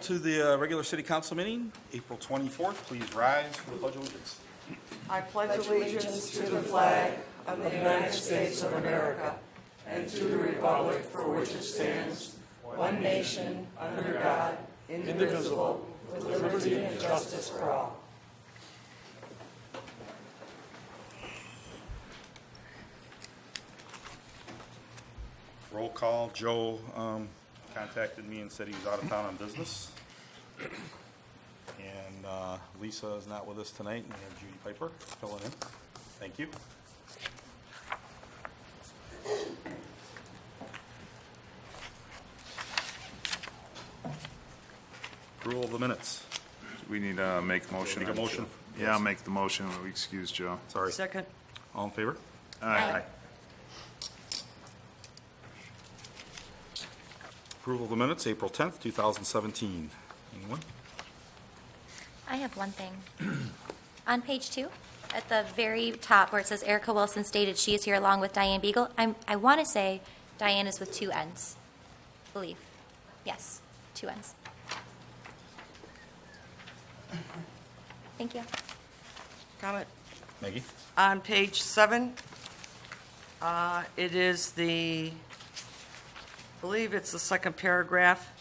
to the regular city council meeting, April 24th. Please rise for the pledge of allegiance. I pledge allegiance to the flag of the United States of America and to the republic for which it stands, one nation, under God, indivisible, with liberty and justice for all. Roll call. Joe contacted me and said he was out of town on business. And Lisa is not with us tonight, and we have Judy Piper filling in. Thank you. Approval of the minutes. We need to make a motion. Make a motion? Yeah, I'll make the motion. We excuse Joe. Sorry. Second. All in favor? Aye. Approval of the minutes, April 10th, 2017. Anyone? I have one thing. On page 2, at the very top where it says Erica Wilson stated she is here along with Diane Beagle, I want to say Diane is with 2 N's, I believe. Yes, 2 N's. Thank you. Comment. Maggie? On page 7, it is I believe it's the second paragraph.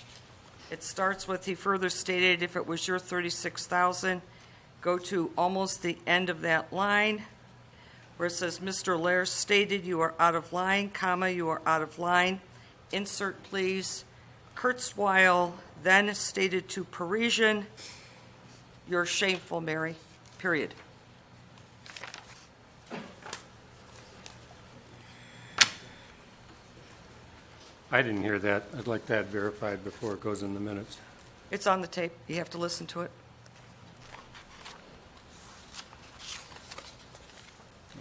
It starts with, he further stated, if it was your 36,000, go to almost the end of that line, where it says, Mr. Lair stated you are out of line, comma, you are out of line. Insert, please. Kurzweil then stated to Parisian, you're shameful, Mary, period. I didn't hear that. I'd like that verified before it goes in the minutes. It's on the tape. You have to listen to it.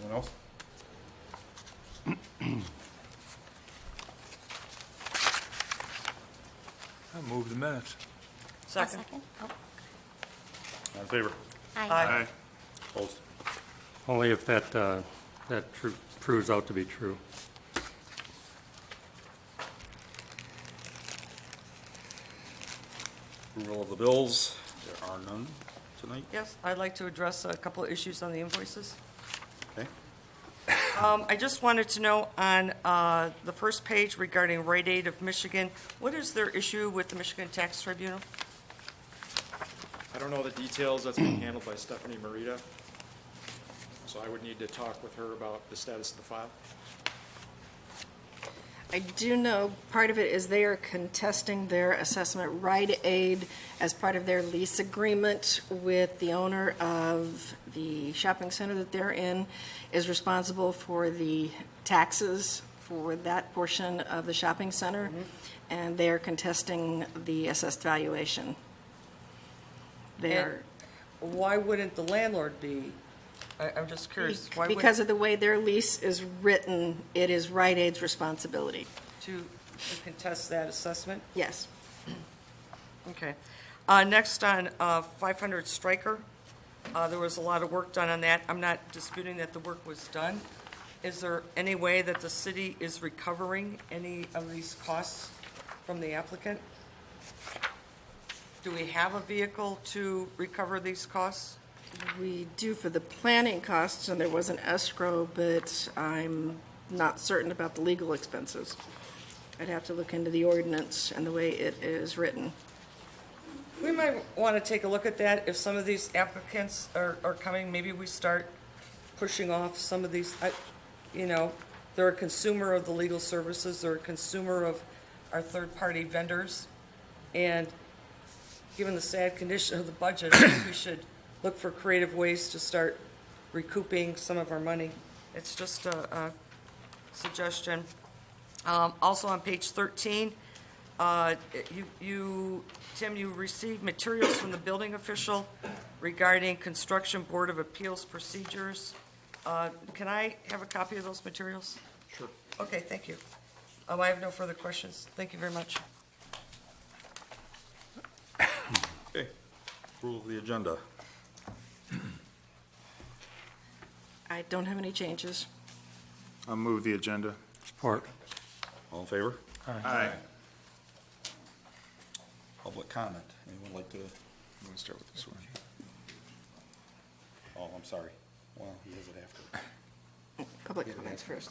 Anyone else? I'll move the minutes. A Second. second? Oh, All in favor? aye. Aye. Opposed? Only if that proves out to be true. Approval of the bills. There are none tonight. Yes, I'd like to address a couple of issues on the invoices. Okay. I just wanted to know on the first page regarding Rite Aid of Michigan, what is their issue with the Michigan Tax Tribunal? I don't know the details. That's being handled by Stephanie Marita. So I would need to talk with her about the status of the file. I do know part of it is they are contesting their assessment. Rite Aid, as part of their lease agreement with the owner of the shopping center that they're in, is responsible for the taxes for that portion of the shopping center, and they are contesting the assessed valuation. They're Why wouldn't the landlord be? I'm just curious. Why because of the way their lease is written, it is Rite Aid's responsibility. to contest that assessment? Yes. Okay. Next on 500 Stryker, there was a lot of work done on that. I'm not disputing that the work was done. Is there any way that the city is recovering any of these costs from the applicant? Do we have a vehicle to recover these costs? We do for the planning costs, and there was an escrow, but I'm not certain about the legal expenses. I'd have to look into the ordinance and the way it is written. We might want to take a look at that. If some of these applicants are coming, maybe we start pushing off some of these. They're a consumer of the legal services, they're a consumer of our third-party vendors. And given the sad condition of the budget, I think we should look for creative ways to start recouping some of our money. It's just a suggestion. Also on page 13, Tim, you received materials from the building official regarding Construction Board of Appeals procedures. Can I have a copy of those materials? Sure. Okay, thank you. I have no further questions. Thank you very much. Okay. Approval of the agenda. I don't have any changes. I'll move the agenda. Support. All in favor? Aye. Public public comment? Anyone like to, I'm gonna start with this one. oh, I'm sorry. Well, he has it after. Public comments first.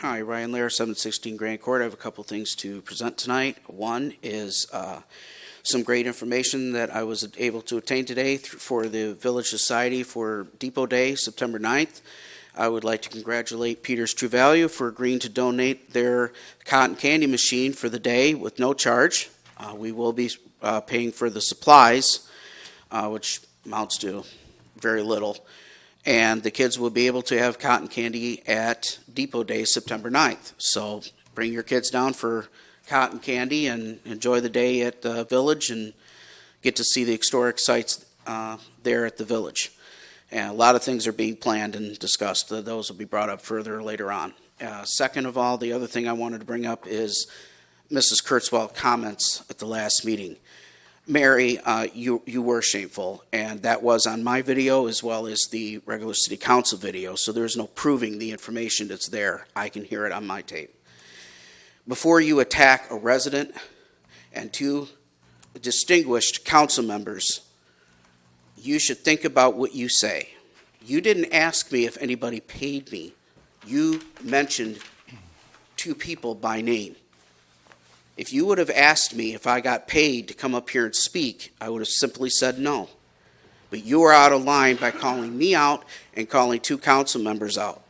Hi, Ryan Lair, 716 Grand Court. I have a couple things to present tonight. One is some great information that I was able to obtain today for the Village Society for Depot Day, September 9th. I would like to congratulate Peters True Value for agreeing to donate their cotton candy machine for the day with no charge. We will be paying for the supplies, which amounts to very little. And the kids will be able to have cotton candy at Depot Day, September 9th. So bring your kids down for cotton candy and enjoy the day at the Village and get to see the historic sites there at the Village. And a lot of things are being planned and discussed. Those will be brought up further later on. Second of all, the other thing I wanted to bring up is Mrs. Kurtzwell comments at the last meeting. Mary, you were shameful, and that was on my video as well as the regular city council video, so there's no proving the information that's there. I can hear it on my tape. Before you attack a resident and two distinguished council members, you should think about what you say. You didn't ask me if anybody paid me. You mentioned two people by name. If you would have asked me if I got paid to come up here and speak, I would have simply said no. But you are out of line by calling me out and calling two council members out.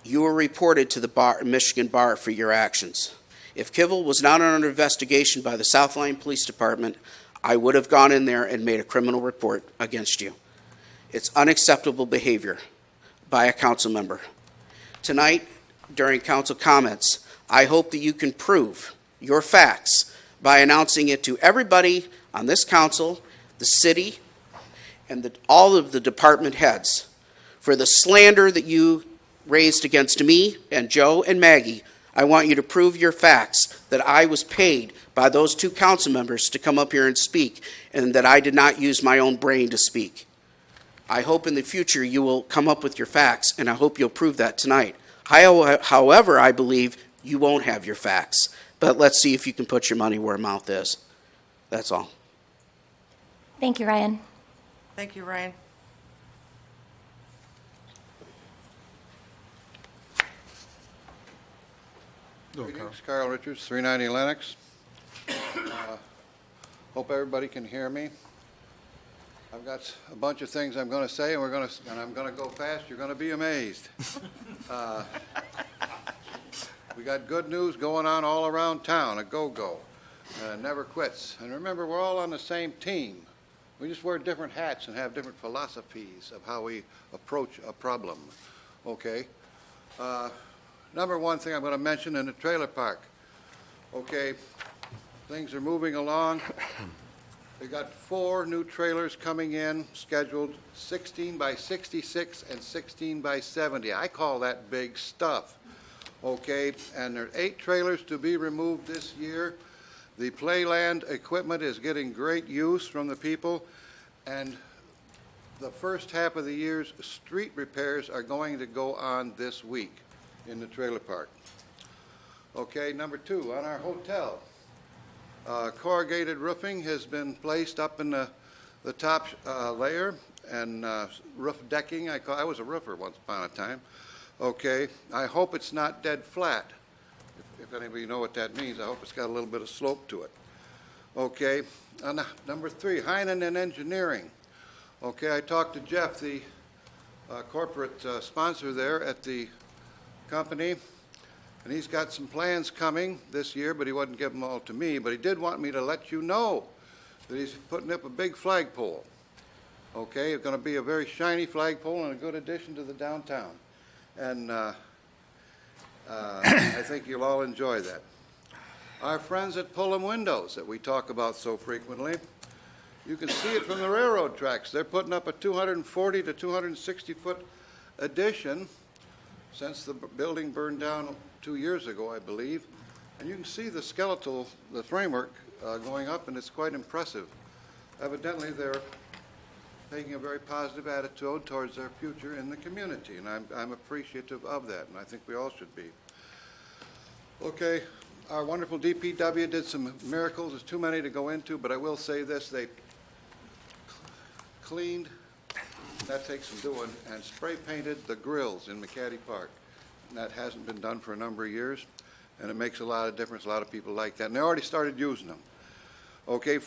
You were reported to the Michigan Bar for your actions. If Kivel was not under investigation by the South Lyon Police Department, I would have gone in there and made a criminal report against you. It's unacceptable behavior by a council member. Tonight, during council comments, I hope that you can prove your facts by announcing it to everybody on this council, the city, and all of the department heads for the slander that you raised against me and Joe and Maggie. I want you to prove your facts that I was paid by those two council members to come up here and speak and that I did not use my own brain to speak. I hope in the future you will come up with your facts, and I hope you'll prove that tonight. However, I believe you won't have your facts. But let's see if you can put your money where mouth is. That's all. Thank you, Ryan. Thank you, Ryan. Greetings, Carl Richards, 390 Lennox. Hope everybody can hear me. I've got a bunch of things I'm going to say, and I'm going to go fast. You're going to be amazed. We got good news going on all around town, a go-go. Never quits. And remember, we're all on the same team. We just wear different hats and have different philosophies of how we approach a problem. Okay? Number one thing I'm going to mention in the trailer park. Okay, things are moving along. They got 4 new trailers coming in, scheduled 16 by 66 and 16 by 70. I call that big stuff. Okay, and there are 8 trailers to be removed this year. The playland equipment is getting great use from the people, and the first half of the year's street repairs are going to go on this week in the trailer park. Okay, number 2, on our hotel, corrugated roofing has been placed up in the top layer, and roof decking. I was a roofer once upon a time. Okay, I hope it's not dead flat. If anybody know what that means, I hope it's got a little bit of slope to it. Okay, on number 3, Heinen and Engineering. Okay, I talked to Jeff, the corporate sponsor there at the company, and he's got some plans coming this year, but he wouldn't give them all to me, but he did want me to let you know that he's putting up a big flagpole. Okay, it's going to be a very shiny flagpole and a good addition to the downtown. And I think you'll all enjoy that. Our friends at Pullum Windows that we talk about so frequently, you can see it from the railroad tracks. They're putting up a 240 to 260 foot addition since the building burned down 2 years ago, I believe. And you can see the skeletal, the framework going up, and it's quite impressive. Evidently, they're taking a very positive attitude towards their future in the community, and I'm appreciative of that, and I think we all should be. Okay, our wonderful DPW did some miracles. There's too many to go into, but I will say this: they cleaned, that takes some doing, and spray painted the grills in McCaddy Park. And that hasn't been done for a number of years, and it makes a lot of difference. A lot of people like that, and they already started using them. Okay,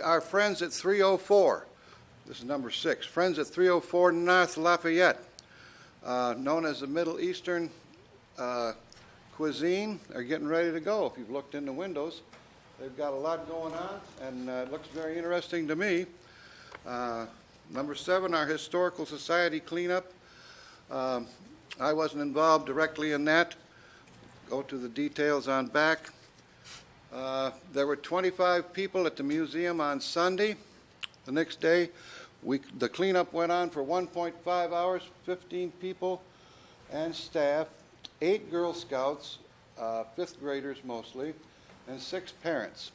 our friends at 304, this is number 6, friends at 304 North Lafayette, known as the Middle Eastern cuisine, are getting ready to go. If you've looked in the windows, they've got a lot going on, and it looks very interesting to me. Number 7, our Historical Society cleanup. I wasn't involved directly in that. Go to the details on back. There were 25 people at the museum on Sunday. The next day, the cleanup went on for 1.5 hours, 15 people and staff, 8 Girl Scouts, 5th graders mostly, and 6 parents.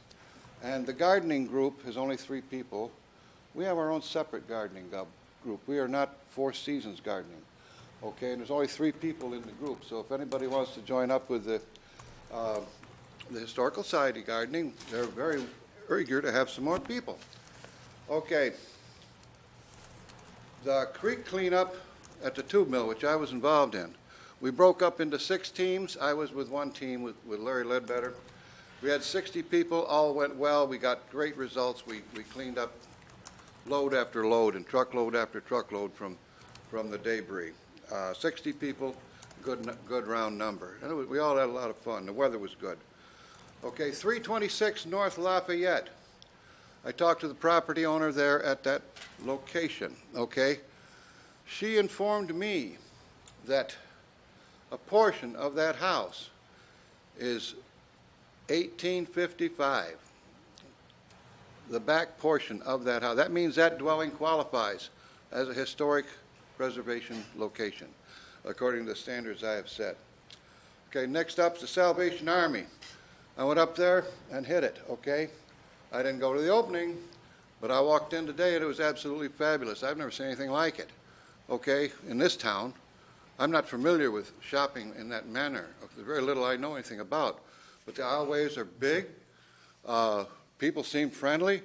And the gardening group is only 3 people. We have our own separate gardening group. We are not Four Seasons gardening. Okay, and there's only 3 people in the group, so if anybody wants to join up with the Historical Society gardening, they're very eager to have some more people. Okay, the creek cleanup at the tube mill, which I was involved in, we broke up into 6 teams. I was with one team with Larry Ledbetter. We had 60 people, all went well. We got great results. We cleaned up load after load and truckload after truckload from the debris. 60 people, good round number. And we all had a lot of fun. The weather was good. Okay, 326 North Lafayette. I talked to the property owner there at that location, okay? She informed me that a portion of that house is 1855. The back portion of that house. That means that dwelling qualifies as a historic preservation location, according to the standards I have set. Okay, next up is the Salvation Army. I went up there and hit it, okay? I didn't go to the opening, but I walked in today and it was absolutely fabulous. I've never seen anything like it, okay, in this town. I'm not familiar with shopping in that manner. There's very little I know anything about, but the aisleways are big. People seem friendly.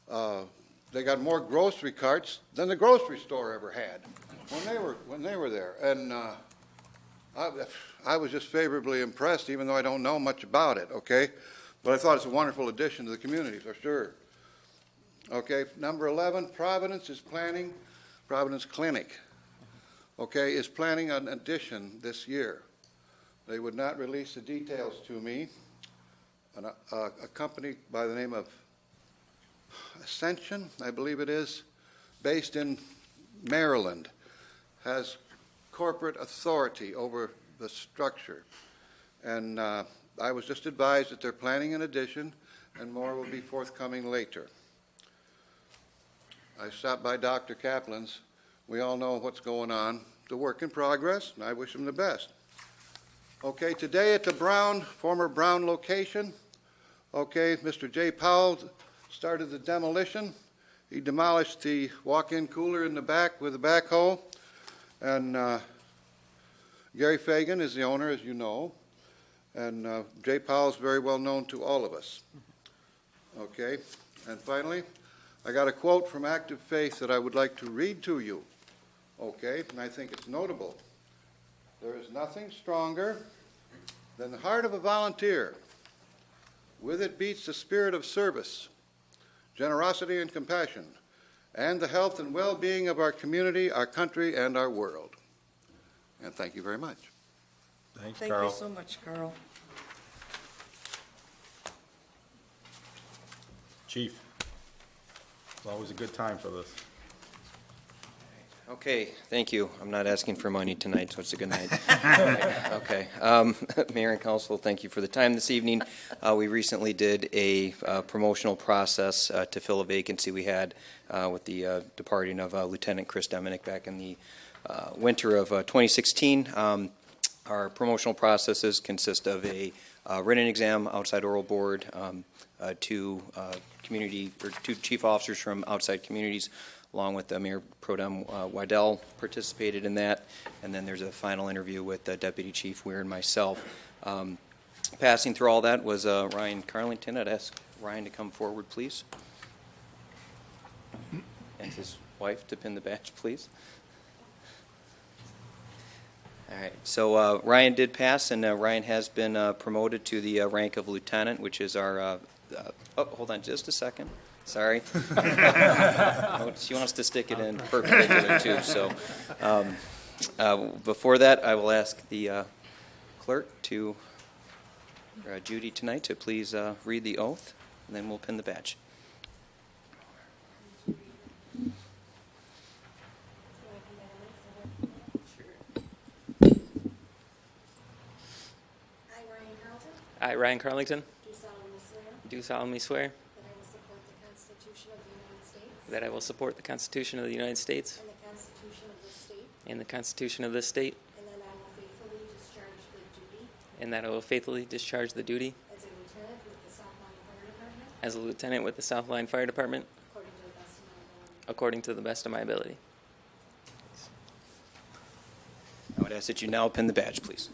They got more grocery carts than the grocery store ever had when they were there, and I was just favorably impressed, even though I don't know much about it. Okay, but I thought it's a wonderful addition to the community for sure. Okay, number 11, Providence Clinic. Okay, is planning an addition this year. They would not release the details to me. A company by the name of Ascension, I believe it is, based in Maryland, has corporate authority over the structure. And I was just advised that they're planning an addition, and more will be forthcoming later. I stopped by Dr. Kaplan's. We all know what's going on. It's a work in progress, and I wish him the best. Okay, today at the former Brown location, okay, Mr. J. Powell started the demolition. He demolished the walk-in cooler in the back with a backhoe, and Gary Fagan is the owner, as you know, and J. Powell is very well known to all of us. Okay, and finally, I got a quote from Active Faith that I would like to read to you. Okay, and I think it's notable. There is nothing stronger than the heart of a volunteer. With it beats the spirit of service, generosity and compassion, and the health and well-being of our community, our country, and our world. And thank you very much. Thanks, Thank Carl. you so much, Carl. Chief, it's always a good time for this. Okay, thank you. I'm not asking for money tonight, so it's a good night. Okay. Mayor and council, thank you for the time this evening. We recently did a promotional process to fill a vacancy we had with the departing of Lieutenant Chris Dominic back in the winter of 2016. Our promotional processes consist of a written exam, outside oral board, two chief officers from outside communities, along with Mayor Pro Tem Waddell participated in that. And then there's a final interview with Deputy Chief Weir and myself. Passing through all that was Ryan Carlington. I'd ask Ryan to come forward, please. And his wife to pin the badge, please. All right, so Ryan did pass, and Ryan has been promoted to the rank of lieutenant, which is our, oh, hold on just a second. Sorry. Oh, she wants to stick it in perpendicular too, so. Before that, I will ask the clerk to, Judy tonight, to please read the oath, and then we'll pin the badge. I, Ryan Carlington, Do solemnly swear do solemnly swear that I will support the Constitution of the United States that I will support the Constitution of the United States and the Constitution of this state, and the Constitution of this state, and that I will faithfully discharge the duty as a lieutenant with the South Line Fire Department as a lieutenant with the South Line Fire Department according to the best of my ability. according to the best of my ability. I would ask that you now pin the badge, please.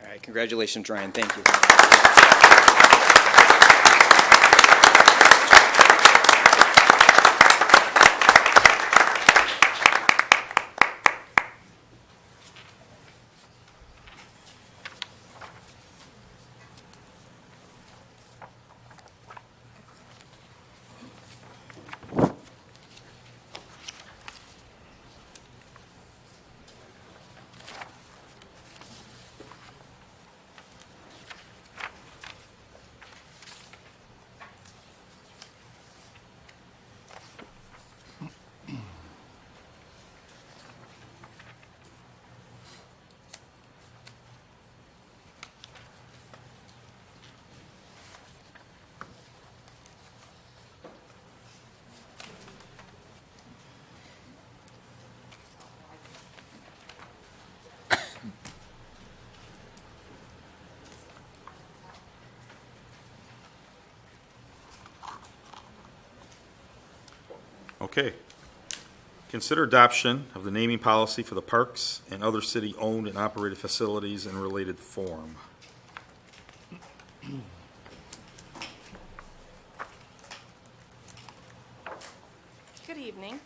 All right, congratulations, Ryan. Thank you. Okay. Consider adoption of the naming policy for the parks and other city-owned and operated facilities in related form. Good evening.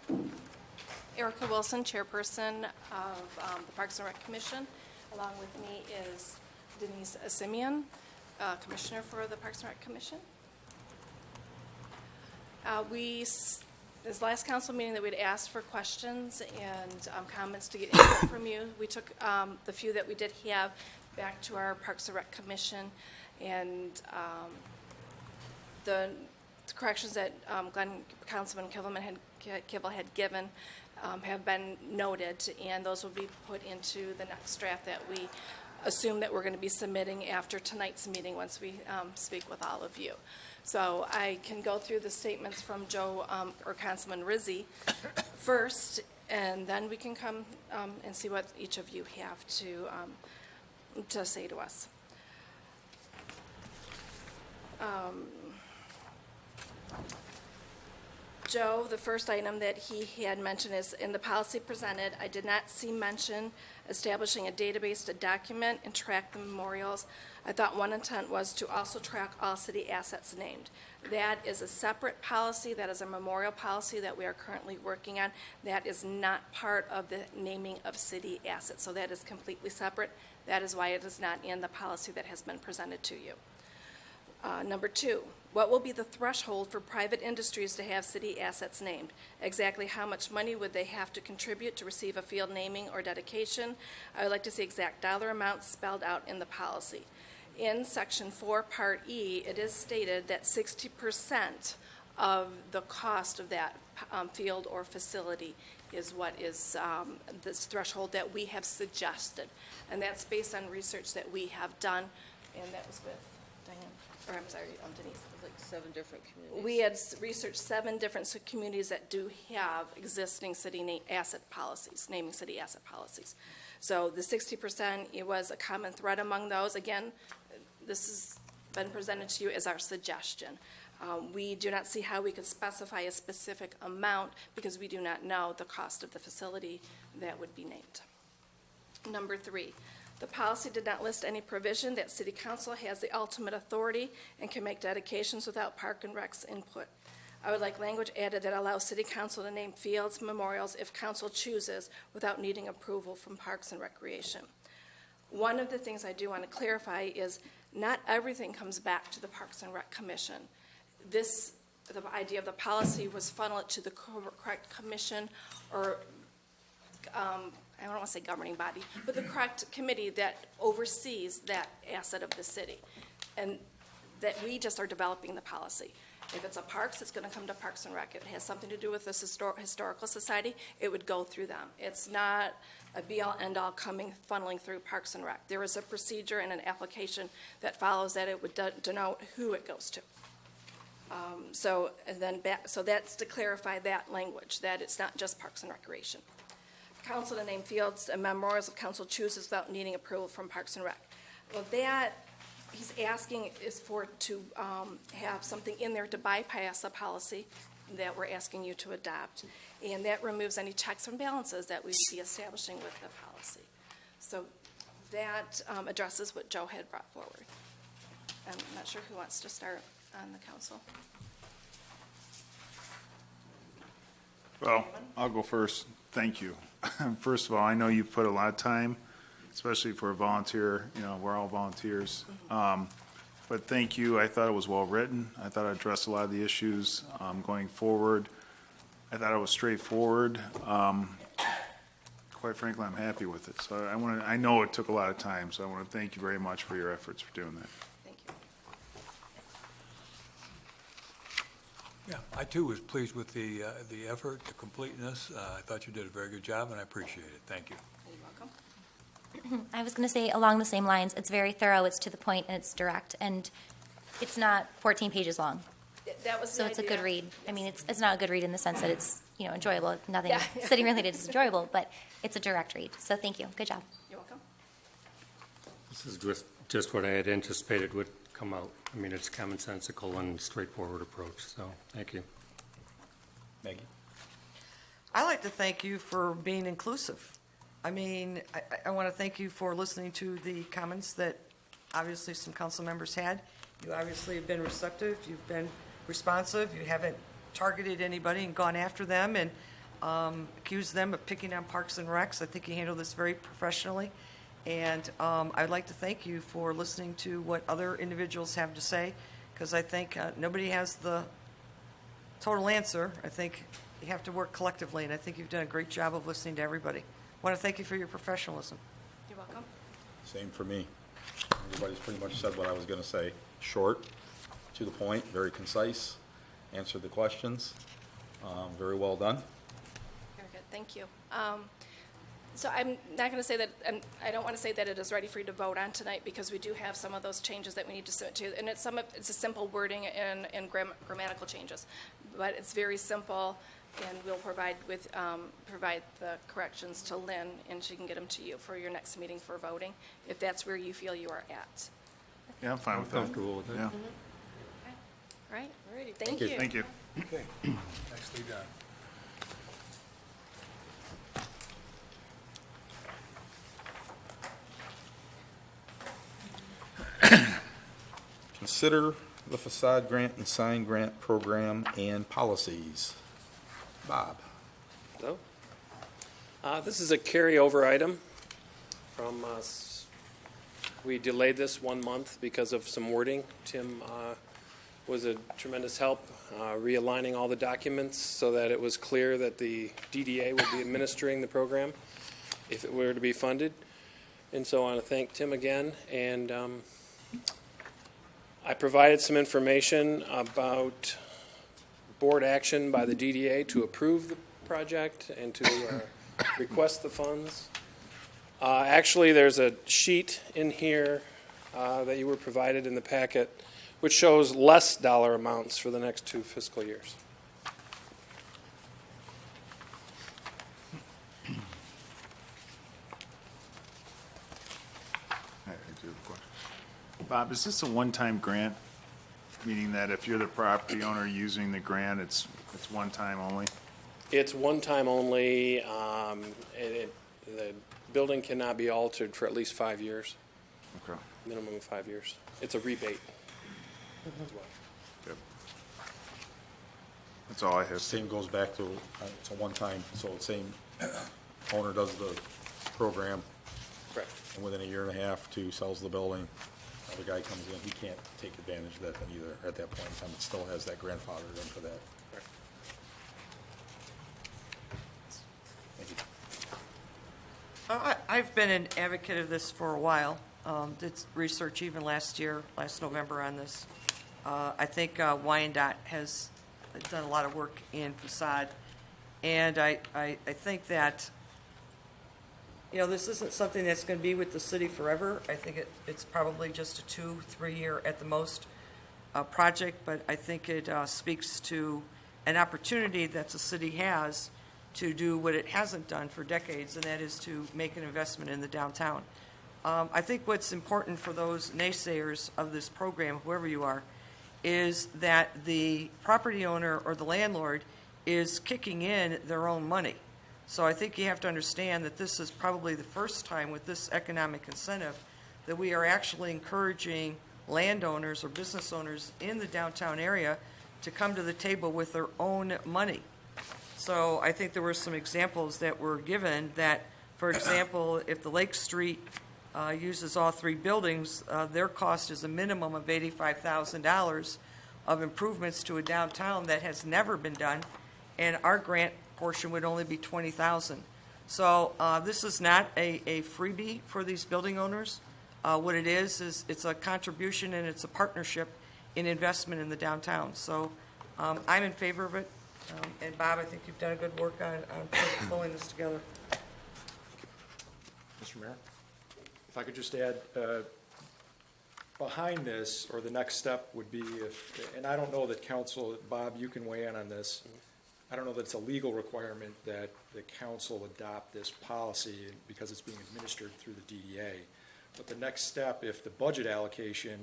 Erica Wilson, Chairperson of the Parks and Rec Commission. Along with me is Denise Simeon, Commissioner for the Parks and Rec Commission. This last council meeting that we'd asked for questions and comments to get input from you. We took the few that we did have back to our Parks and Rec Commission, and the corrections that Councilman Kibble had given have been noted, and those will be put into the next draft that we assume that we're going to be submitting after tonight's meeting once we speak with all of you. So I can go through the statements from Joe or Councilman Rizzi first, and then we can come and see what each of you have to say to us. Joe, the first item that he had mentioned is in the policy presented, I did not see mention establishing a database to document and track the memorials. I thought one intent was to also track all city assets named. That is a separate policy. That is a memorial policy that we are currently working on. That is not part of the naming of city assets. So that is completely separate. That is why it is not in the policy that has been presented to you. Number two, what will be the threshold for private industries to have city assets named? Exactly how much money would they have to contribute to receive a field naming or dedication? I would like to see exact dollar amounts spelled out in the policy. In Section 4, Part E, it is stated that 60% of the cost of that field or facility is what is this threshold that we have suggested. And that's based on research that we have done, and that was with Diane, or I'm sorry, Denise. Like 7 different communities. We had researched 7 different communities that do have existing city asset policies, naming city asset policies. So the 60%, it was a common thread among those. Again, this has been presented to you as our suggestion. We do not see how we could specify a specific amount because we do not know the cost of the facility that would be named. Number 3, the policy did not list any provision that City Council has the ultimate authority and can make dedications without Park and Rec's input. I would like language added that allows City Council to name fields, memorials, if Council chooses, without needing approval from Parks and Recreation. One of the things I do want to clarify is not everything comes back to the Parks and Rec Commission. The idea of the policy was funneled to the correct commission or I don't want to say governing body, but the correct committee that oversees that asset of the city. And that we just are developing the policy. If it's a parks, it's going to come to Parks and Rec. If it has something to do with this historical society, it would go through them. It's not a be-all, end-all funneling through Parks and Rec. There is a procedure and an application that follows that. It would denote who it goes to. So that's to clarify that language, that it's not just Parks and Recreation. Council to name fields and memorials if Council chooses without needing approval from Parks and Rec. Well, that he's asking is to have something in there to bypass a policy that we're asking you to adopt, and that removes any checks and balances that we would be establishing with the policy. So that addresses what Joe had brought forward. I'm not sure who wants to start on the council. Well, I'll go first. Thank you. First of all, I know you've put a lot of time, especially for a volunteer. You know, we're all volunteers. But thank you. I thought it was well-written. I thought it addressed a lot of the issues going forward. I thought it was straightforward. Quite frankly, I'm happy with it. So I know it took a lot of time, so I want to thank you very much for your efforts for doing that. Thank you. Yeah, I too was pleased with the effort, the completeness. I thought you did a very good job, and I appreciate it. Thank you. You're welcome. I was going to say along the same lines, it's very thorough, it's to the point, and it's direct, and it's not 14 pages long. That was the So it's a idea. good read. I mean, it's not a good read in the sense that it's, enjoyable. Nothing Yeah. city related is enjoyable, but it's a direct read. So thank you. Good job. You're welcome. This is just what I had anticipated would come out. I mean, it's commonsensical and straightforward approach, so thank you. Maggie? I like to thank you for being inclusive. I mean, I want to thank you for listening to the comments that obviously some council members had. You obviously have been receptive, you've been responsive, you haven't targeted anybody and gone after them and accused them of picking on Parks and Recs. I think you handled this very professionally. And I'd like to thank you for listening to what other individuals have to say, because I think nobody has the total answer. I think you have to work collectively, and I think you've done a great job of listening to everybody. I want to thank you for your professionalism. You're welcome. Same for me. Everybody's pretty much said what I was going to say. Short, to the point, very concise, answered the questions. Very well done. Very good. Thank you. So I'm not going to say that, I don't want to say that it is ready for you to vote on tonight because we do have some of those changes that we need to submit to, and it's a simple wording and grammatical changes, but it's very simple, and we'll provide the corrections to Lynn, and she can get them to you for your next meeting for voting, if that's where you feel you are at. Yeah, I'm fine with that. Comfortable with it. Yeah. All right? Thank you. Thank you. Okay, nicely done. Consider the facade grant and sign grant program and policies. Bob? Hello. This is a carryover item from us. We delayed this 1 month because of some wording. Tim was a tremendous help realigning all the documents so that it was clear that the DDA would be administering the program if it were to be funded. And so I want to thank Tim again. And I provided some information about board action by the DDA to approve the project and to request the funds. Actually, there's a sheet in here that you were provided in the packet, which shows less dollar amounts for the next 2 fiscal years. I do have a question. Bob, is this a one-time grant? Meaning that if you're the property owner using the grant, it's one time only? It's one time only. The building cannot be altered for at least 5 years, Okay. minimum of 5 years. It's a rebate as well. Good. That's all I have. Same goes back to, it's a one-time, so the same owner does the program, Correct. and within a year and a half, two, sells the building. The guy comes in, he can't take advantage of that then either. At that point in time, it still has that grandfather in for that. Correct. Thank you. I've been an advocate of this for a while. Did research even last November on this. I think Wyandotte has done a lot of work in Facade. And I think that, this isn't something that's going to be with the city forever. I think it's probably just a 2-3 year at the most project, but I think it speaks to an opportunity that the city has to do what it hasn't done for decades, and that is to make an investment in the downtown. I think what's important for those naysayers of this program, whoever you are, is that the property owner or the landlord is kicking in their own money. So I think you have to understand that this is probably the first time with this economic incentive that we are actually encouraging landowners or business owners in the downtown area to come to the table with their own money. So I think there were some examples that were given that, for example, if the Lake Street uses all 3 buildings, their cost is a minimum of $85,000 of improvements to a downtown that has never been done, and our grant portion would only be $20,000. So this is not a freebie for these building owners. What it is it's a contribution and it's a partnership in investment in the downtown. So I'm in favor of it. And Bob, I think you've done a good work on pulling this together. Mr. Mayor, if I could just add, behind this, or the next step would be if, and I don't know that council, Bob, you can weigh in on this. I don't know that it's a legal requirement that the council adopt this policy because it's being administered through the DDA. But the next step, if the budget allocation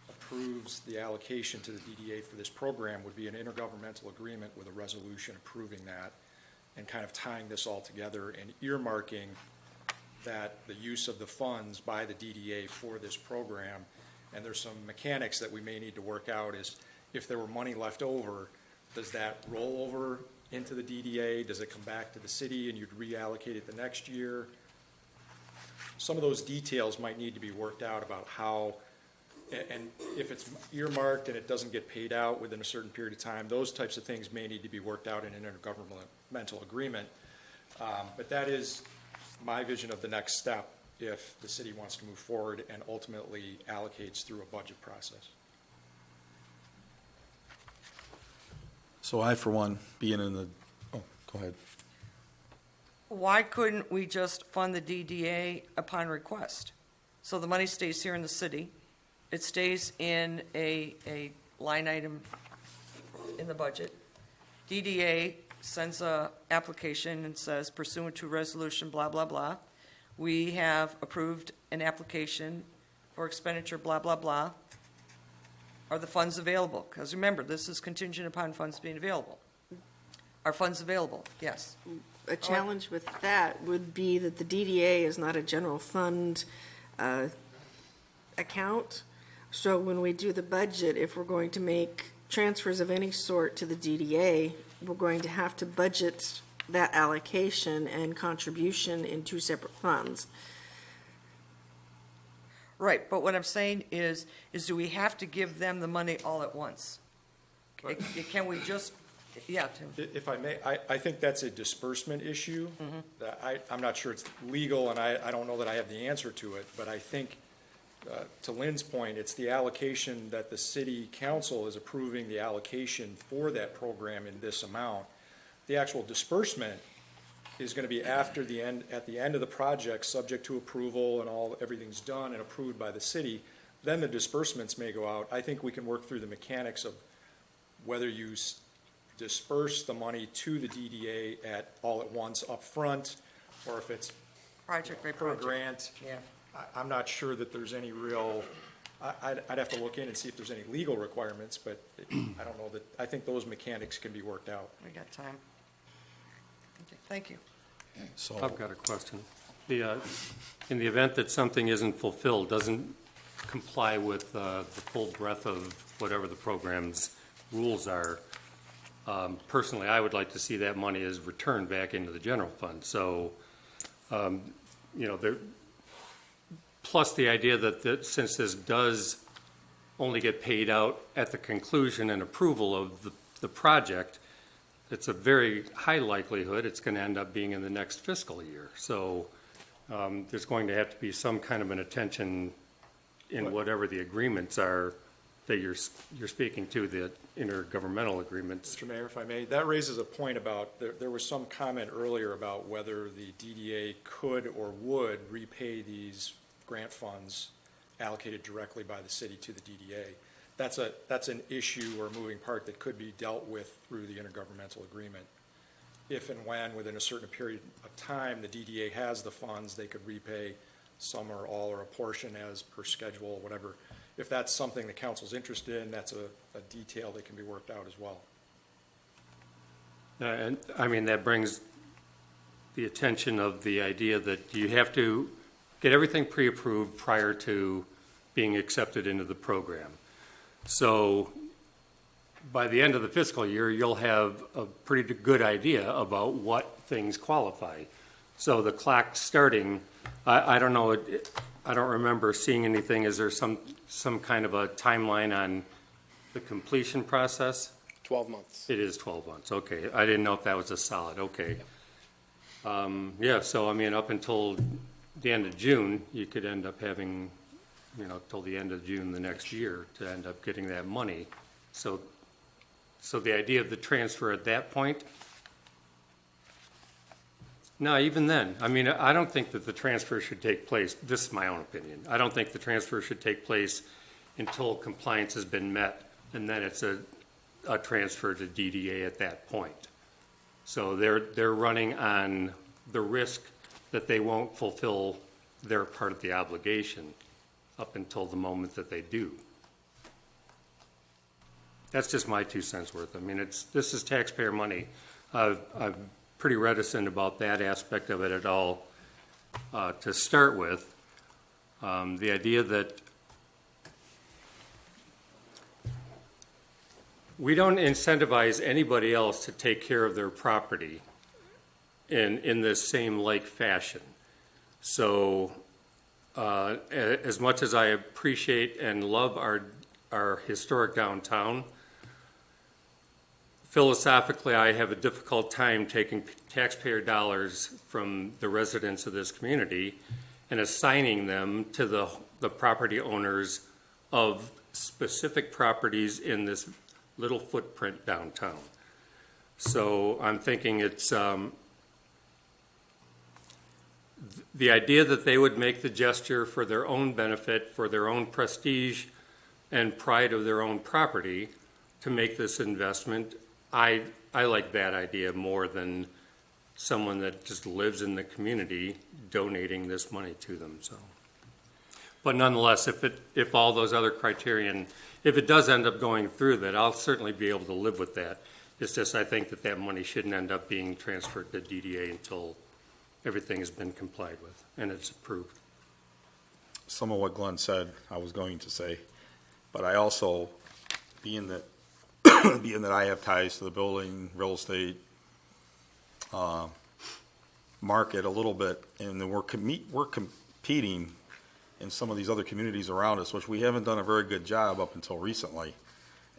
approves the allocation to the DDA for this program, would be an intergovernmental agreement with a resolution approving that and kind of tying this all together and earmarking that the use of the funds by the DDA for this program. And there's some mechanics that we may need to work out is if there were money left over, does that roll over into the DDA? Does it come back to the city and you'd reallocate it the next year? Some of those details might need to be worked out about how, and if it's earmarked and it doesn't get paid out within a certain period of time, those types of things may need to be worked out in an intergovernmental agreement. But that is my vision of the next step if the city wants to move forward and ultimately allocates through a budget process. So I, for one, being in the, oh, go ahead. Why couldn't we just fund the DDA upon request? So the money stays here in the city. It stays in a line item in the budget. DDA sends a application and says pursuant to resolution blah, blah, blah. We have approved an application for expenditure blah, blah, blah. Are the funds available? Because remember, this is contingent upon funds being available. Are funds available? Yes. A challenge with that would be that the DDA is not a general fund account. So when we do the budget, if we're going to make transfers of any sort to the DDA, we're going to have to budget that allocation and contribution in 2 separate funds. Right, but what I'm saying is do we have to give them the money all at once? Can we just, yeah, Tim? If I may, I think that's a disbursement issue. That I'm not sure it's legal, and I don't know that I have the answer to it, but I think, to Lynn's point, it's the allocation that the city council is approving the allocation for that program in this amount. The actual disbursement is going to be at the end of the project, subject to approval and everything's done and approved by the city. then the disbursements may go out. I think we can work through the mechanics of whether you disperse the money to the DDA all at once up front, or if it's Project by per project. grant. Yeah. I'm not sure that there's any real, I'd have to look in and see if there's any legal requirements, but I don't know that, I think those mechanics can be worked out. We got time. Okay, thank you. So, I've got a question. In the event that something isn't fulfilled, doesn't comply with the full breadth of whatever the program's rules are, personally, I would like to see that money is returned back into the general fund. So, plus the idea that since this does only get paid out at the conclusion and approval of the project, it's a very high likelihood it's going to end up being in the next fiscal year. So there's going to have to be some kind of an attention in whatever the agreements are that you're speaking to, the intergovernmental agreements. Mr. Mayor, if I may, that raises a point about, there was some comment earlier about whether the DDA could or would repay these grant funds allocated directly by the city to the DDA. That's an issue or moving part that could be dealt with through the intergovernmental agreement. If and when, within a certain period of time, the DDA has the funds, they could repay some or all or a portion as per schedule or whatever. If that's something the council's interested in, that's a detail that can be worked out as well. And I mean, that brings the attention of the idea that you have to get everything pre-approved prior to being accepted into the program. So by the end of the fiscal year, you'll have a pretty good idea about what things qualify. So the clock starting, I don't know, I don't remember seeing anything. Is there some kind of a timeline on the completion process? 12 months. It is 12 months, okay. I didn't know if that was a solid, okay. Yeah, so I mean, up until the end of June, you could end up having, till the end of June the next year to end up getting that money. So the idea of the transfer at that point, no, even then, I mean, I don't think that the transfer should take place. This is my own opinion. I don't think the transfer should take place until compliance has been met, and then it's a transfer to DDA at that point. So they're running on the risk that they won't fulfill their part of the obligation up until the moment that they do. That's just my 2 cents worth. I mean, this is taxpayer money. I'm pretty reticent about that aspect of it at all to start with. The idea that we don't incentivize anybody else to take care of their property in this same like fashion. So as much as I appreciate and love our historic downtown, philosophically, I have a difficult time taking taxpayer dollars from the residents of this community and assigning them to the property owners of specific properties in this little footprint downtown. So I'm thinking it's the idea that they would make the gesture for their own benefit, for their own prestige and pride of their own property to make this investment. I like that idea more than someone that just lives in the community donating this money to them. So, but nonetheless, if all those other criterion, if it does end up going through that, I'll certainly be able to live with that. It's just I think that money shouldn't end up being transferred to DDA until everything has been complied with and it's approved. some of what Glenn said, I was going to say, but I also, being that I have ties to the building, real estate, market a little bit, and then we're competing in some of these other communities around us, which we haven't done a very good job up until recently.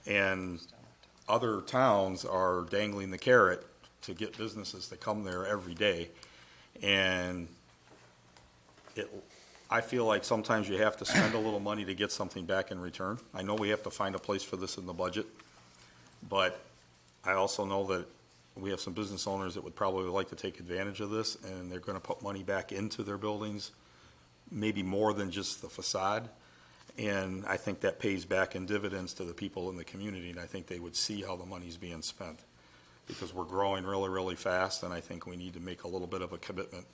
And other towns are dangling the carrot to get businesses to come there every day. And I feel like sometimes you have to spend a little money to get something back in return. I know we have to find a place for this in the budget, but I also know that we have some business owners that would probably like to take advantage of this, and they're going to put money back into their buildings, maybe more than just the facade. And I think that pays back in dividends to the people in the community, and I think they would see how the money's being spent. Because we're growing really, really fast, and I think we need to make a little bit of a commitment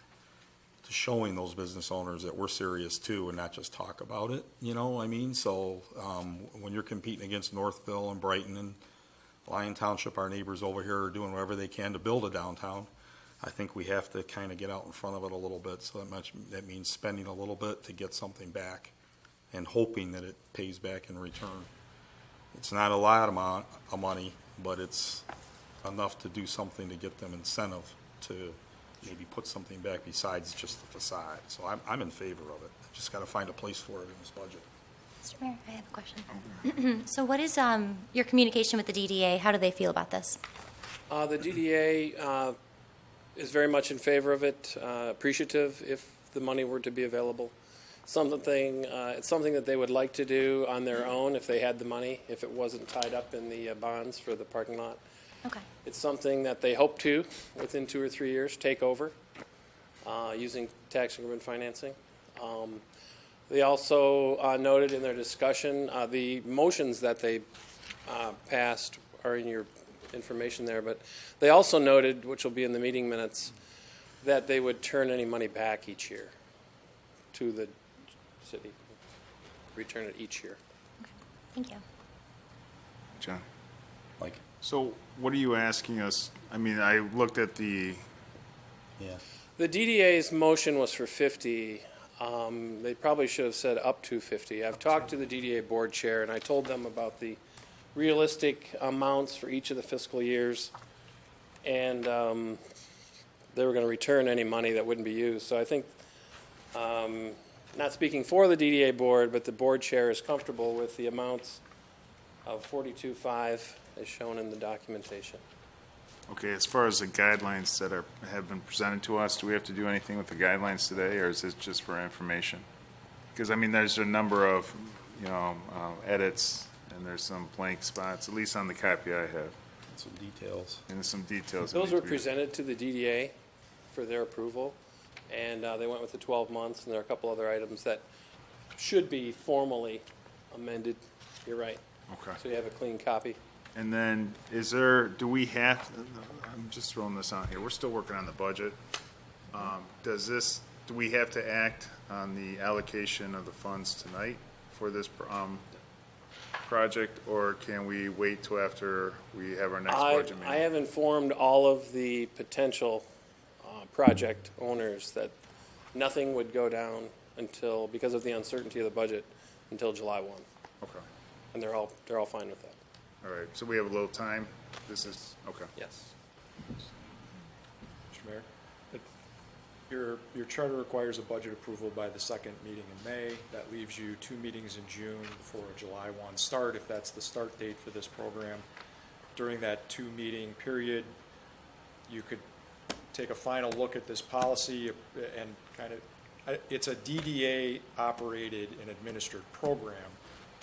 to showing those business owners that we're serious too, and not just talk about it, you know, I mean? So, when you're competing against Northville and Brighton and Lyon Township, our neighbors over here are doing whatever they can to build a downtown. I think we have to kind of get out in front of it a little bit, so that means spending a little bit to get something back and hoping that it pays back in return. It's not a lot of money, but it's enough to do something to get them incentive to maybe put something back besides just the facade. So I'm in favor of it. I've just got to find a place for it in this budget. Mr. Mayor, I have a question. So what is your communication with the DDA? How do they feel about this? The DDA is very much in favor of it, appreciative if the money were to be available. It's something that they would like to do on their own if they had the money, if it wasn't tied up in the bonds for the parking lot. Okay. It's something that they hope to, within 2 or 3 years, take over using tax increment financing. They also noted in their discussion, the motions that they passed are in your information there, but they also noted, which will be in the meeting minutes, that they would turn any money back each year to the city, return it each year. Okay. Thank you. John? Like, So what are you asking us? I mean, I looked at the, The DDA's motion was for 50. They probably should have said up to 50. I've talked to the DDA board chair, and I told them about the realistic amounts for each of the fiscal years, and they were going to return any money that wouldn't be used. So I think, not speaking for the DDA board, but the board chair is comfortable with the amounts of 42.5 as shown in the documentation. okay, as far as the guidelines that have been presented to us, do we have to do anything with the guidelines today, or is this just for information? Because, I mean, there's a number of, edits, and there's some blank spots, at least on the copy I have, some details. and there's some details. that Those need were to be- presented to the DDA for their approval, and they went with the 12 months, and there are a couple other items that should be formally amended. You're right. Okay. So you have a clean copy. And then, do we have, I'm just throwing this out here, we're still working on the budget. Do we have to act on the allocation of the funds tonight for this project, or can we wait till after we have our next budget meeting? I have informed all of the potential project owners that nothing would go down until, because of the uncertainty of the budget, until July 1. Okay, And they're all fine with that. all right, so we have a little time, okay. Yes. Mr. Mayor, your charter requires a budget approval by the second meeting in May. That leaves you 2 meetings in June before a July 1 start, if that's the start date for this program. During that 2-meeting period, you could take a final look at this policy and kind of, it's a DDA-operated and administered program,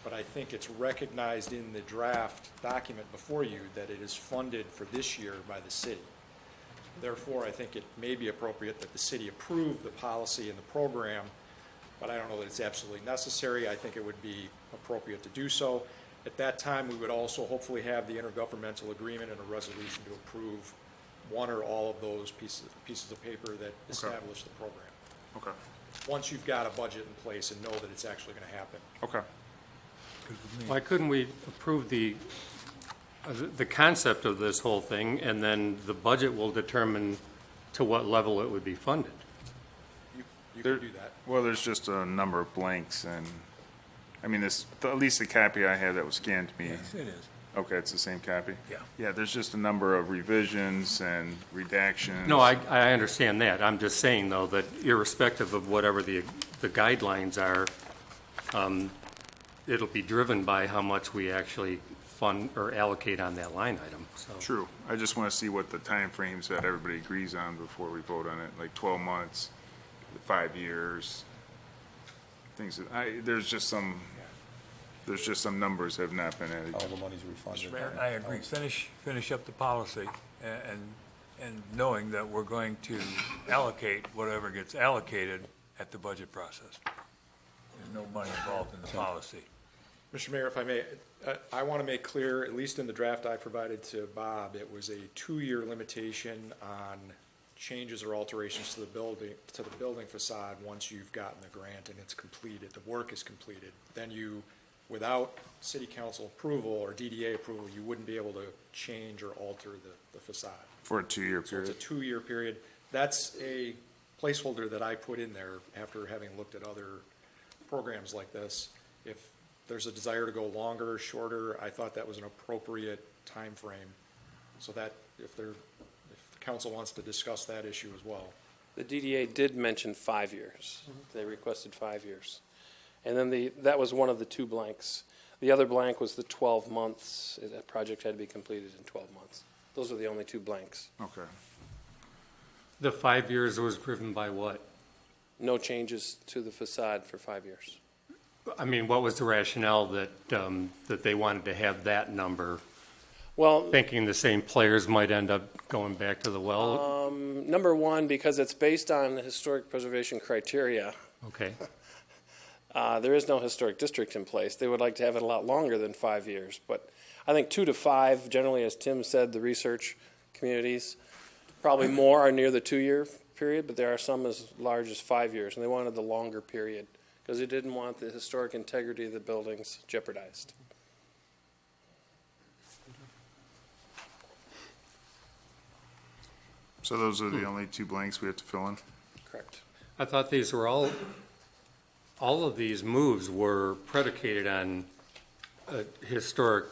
but I think it's recognized in the draft document before you that it is funded for this year by the city. Therefore, I think it may be appropriate that the city approve the policy and the program, but I don't know that it's absolutely necessary. I think it would be appropriate to do so. At that time, we would also hopefully have the intergovernmental agreement and a resolution to approve one or all of those pieces of paper that establish the program. Okay, Once you've got a budget in place and know that it's actually going to happen. okay. Why couldn't we approve the concept of this whole thing, and then the budget will determine to what level it would be funded? You can do that. Well, there's just a number of blanks, and, I mean, at least the copy I have that was scanned to me. Yes, it is. Okay, it's the same copy? Yeah. Yeah, there's just a number of revisions and redactions. No, I understand that. I'm just saying, though, that irrespective of whatever the guidelines are, it'll be driven by how much we actually fund or allocate on that line item, so. True. I just want to see what the timeframes that everybody agrees on before we vote on it, like 12 months, 5 years, things that, there's just some numbers that have not been added. All the money's refunded. Mr. Mayor, I agree. Finish up the policy and knowing that we're going to allocate whatever gets allocated at the budget process. There's no money involved involved in the policy. Mr. Mayor, if I may, I want to make clear, at least in the draft I provided to Bob, it was a 2-year limitation on changes or alterations to the building facade once you've gotten the grant and it's completed, the work is completed. Then you, without city council approval or DDA approval, you wouldn't be able to change or alter the facade. For a 2-year So it's a period. 2-year period. That's a placeholder that I put in there after having looked at other programs like this. If there's a desire to go longer or shorter, I thought that was an appropriate time frame, so that if the council wants to discuss that issue as well. The DDA did mention 5 years. They requested 5 years. And then that was one of the 2 blanks. The other blank was the 12 months. That project had to be completed in 12 months. Those are the only 2 blanks. Okay. The 5 years was driven by what? No changes to the facade for 5 years. I mean, what was the rationale that, that they wanted to have that number? Well, Thinking the same players might end up going back to the well? number one, because it's based on historic preservation criteria. Okay. There is no historic district in place. They would like to have it a lot longer than 5 years. But I think 2 to 5, generally, as Tim said, the research communities, probably more are near the 2-year period, but there are some as large as 5 years. And they wanted the longer period because they didn't want the historic integrity of the buildings jeopardized. So those are the only 2 blanks we have to fill in? Correct. I thought these were all of these moves were predicated on a historic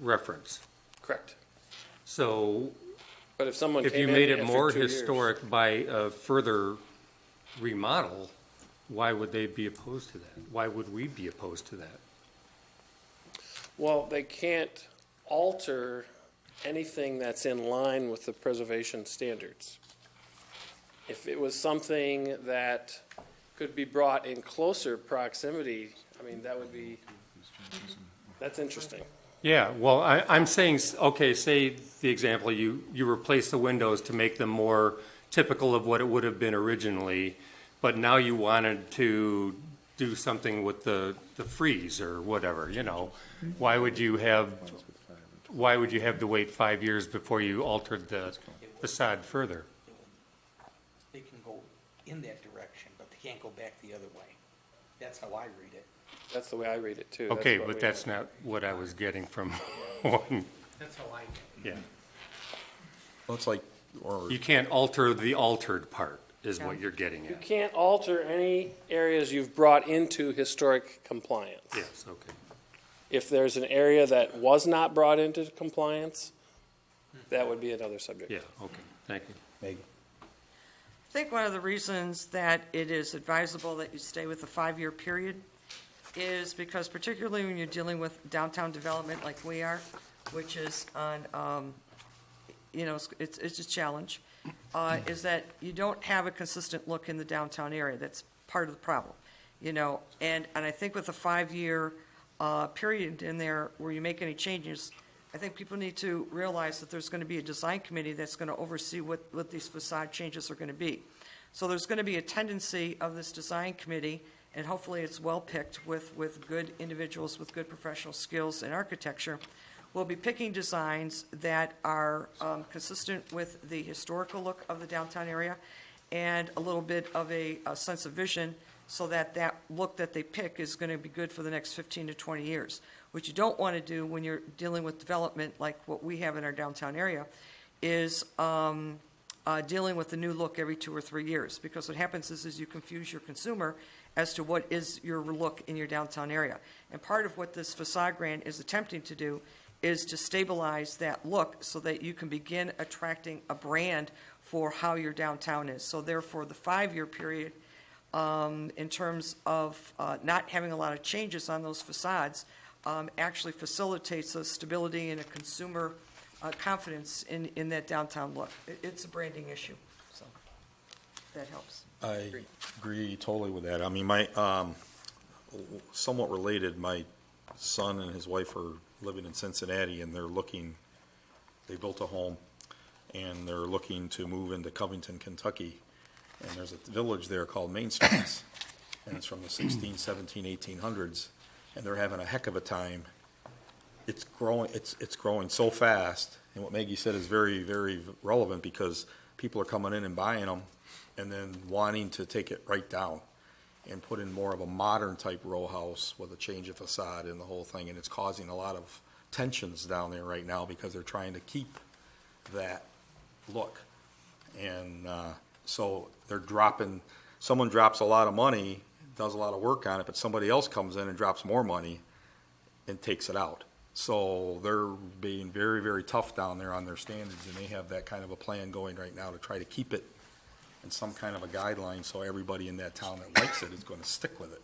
reference. Correct. So But if someone if came you in made it after more 2 years- historic by a further remodel, why would they be opposed to that? Why would we be opposed to that? Well, they can't alter anything that's in line with the preservation standards. If it was something that could be brought in closer proximity, I mean, that would be, that's interesting. Yeah, well, I'm saying, okay, say the example, you replace the windows to make them more typical of what it would have been originally, but now you wanted to do something with the frieze or whatever, you know. Why would you have to wait 5 years before you altered the facade further? They can go in that direction, but they can't go back the other way. That's how I read it. That's the way I read it, too. Okay, what but we that's have. not what I was getting from one, That's how I get it. yeah. Well, it's like, or, You can't alter the altered part, is what you're getting You at. can't alter any areas you've brought into historic compliance. Yes, okay. If there's an area that was not brought into compliance, that would be another subject. Yeah, okay, thank you. Megan? I think one of the reasons that it is advisable that you stay with a 5-year period is because particularly when you're dealing with downtown development like we are, which is on, it's a challenge, is that you don't have a consistent look in the downtown area. That's part of the problem, and I think with a 5-year period in there where you make any changes, I think people need to realize that there's going to be a design committee that's going to oversee what these facade changes are going to be. So there's going to be a tendency of this design committee, and hopefully it's well-picked with good individuals with good professional skills in architecture. We'll be picking designs that are consistent with the historical look of the downtown area and a little bit of a sense of vision, so that look that they pick is going to be good for the next 15 to 20 years. What you don't want to do when you're dealing with development like what we have in our downtown area is dealing with the new look every 2 or 3 years, because what happens is you confuse your consumer as to what is your look in your downtown area. And part of what this facade grant is attempting to do is to stabilize that look so that you can begin attracting a brand for how your downtown is. So therefore, the 5-year period, in terms of not having a lot of changes on those facades, actually facilitates a stability and a consumer confidence in that downtown look. It's a branding issue, so that helps. I agree totally with that. I mean, somewhat related, my son and his wife are living in Cincinnati, and they built a home, and they're looking to move into Covington, Kentucky. And there's a village there called Main Streets, and it's from the 16, 17, 1800s. and they're having a heck of a time. It's growing so fast, and what Maggie said is very, very relevant, because people are coming in and buying them and then wanting to take it right down and put in more of a modern type row house with a change of facade and the whole thing, and it's causing a lot of tensions down there right now because they're trying to keep that look. And so they're dropping, someone drops a lot of money, does a lot of work on it, but somebody else comes in and drops more money and takes it out. So they're being very, very tough down there on their standards, and they have that kind of a plan going right now to try to keep it in some kind of a guideline, so everybody in that town that likes it is going to stick with it.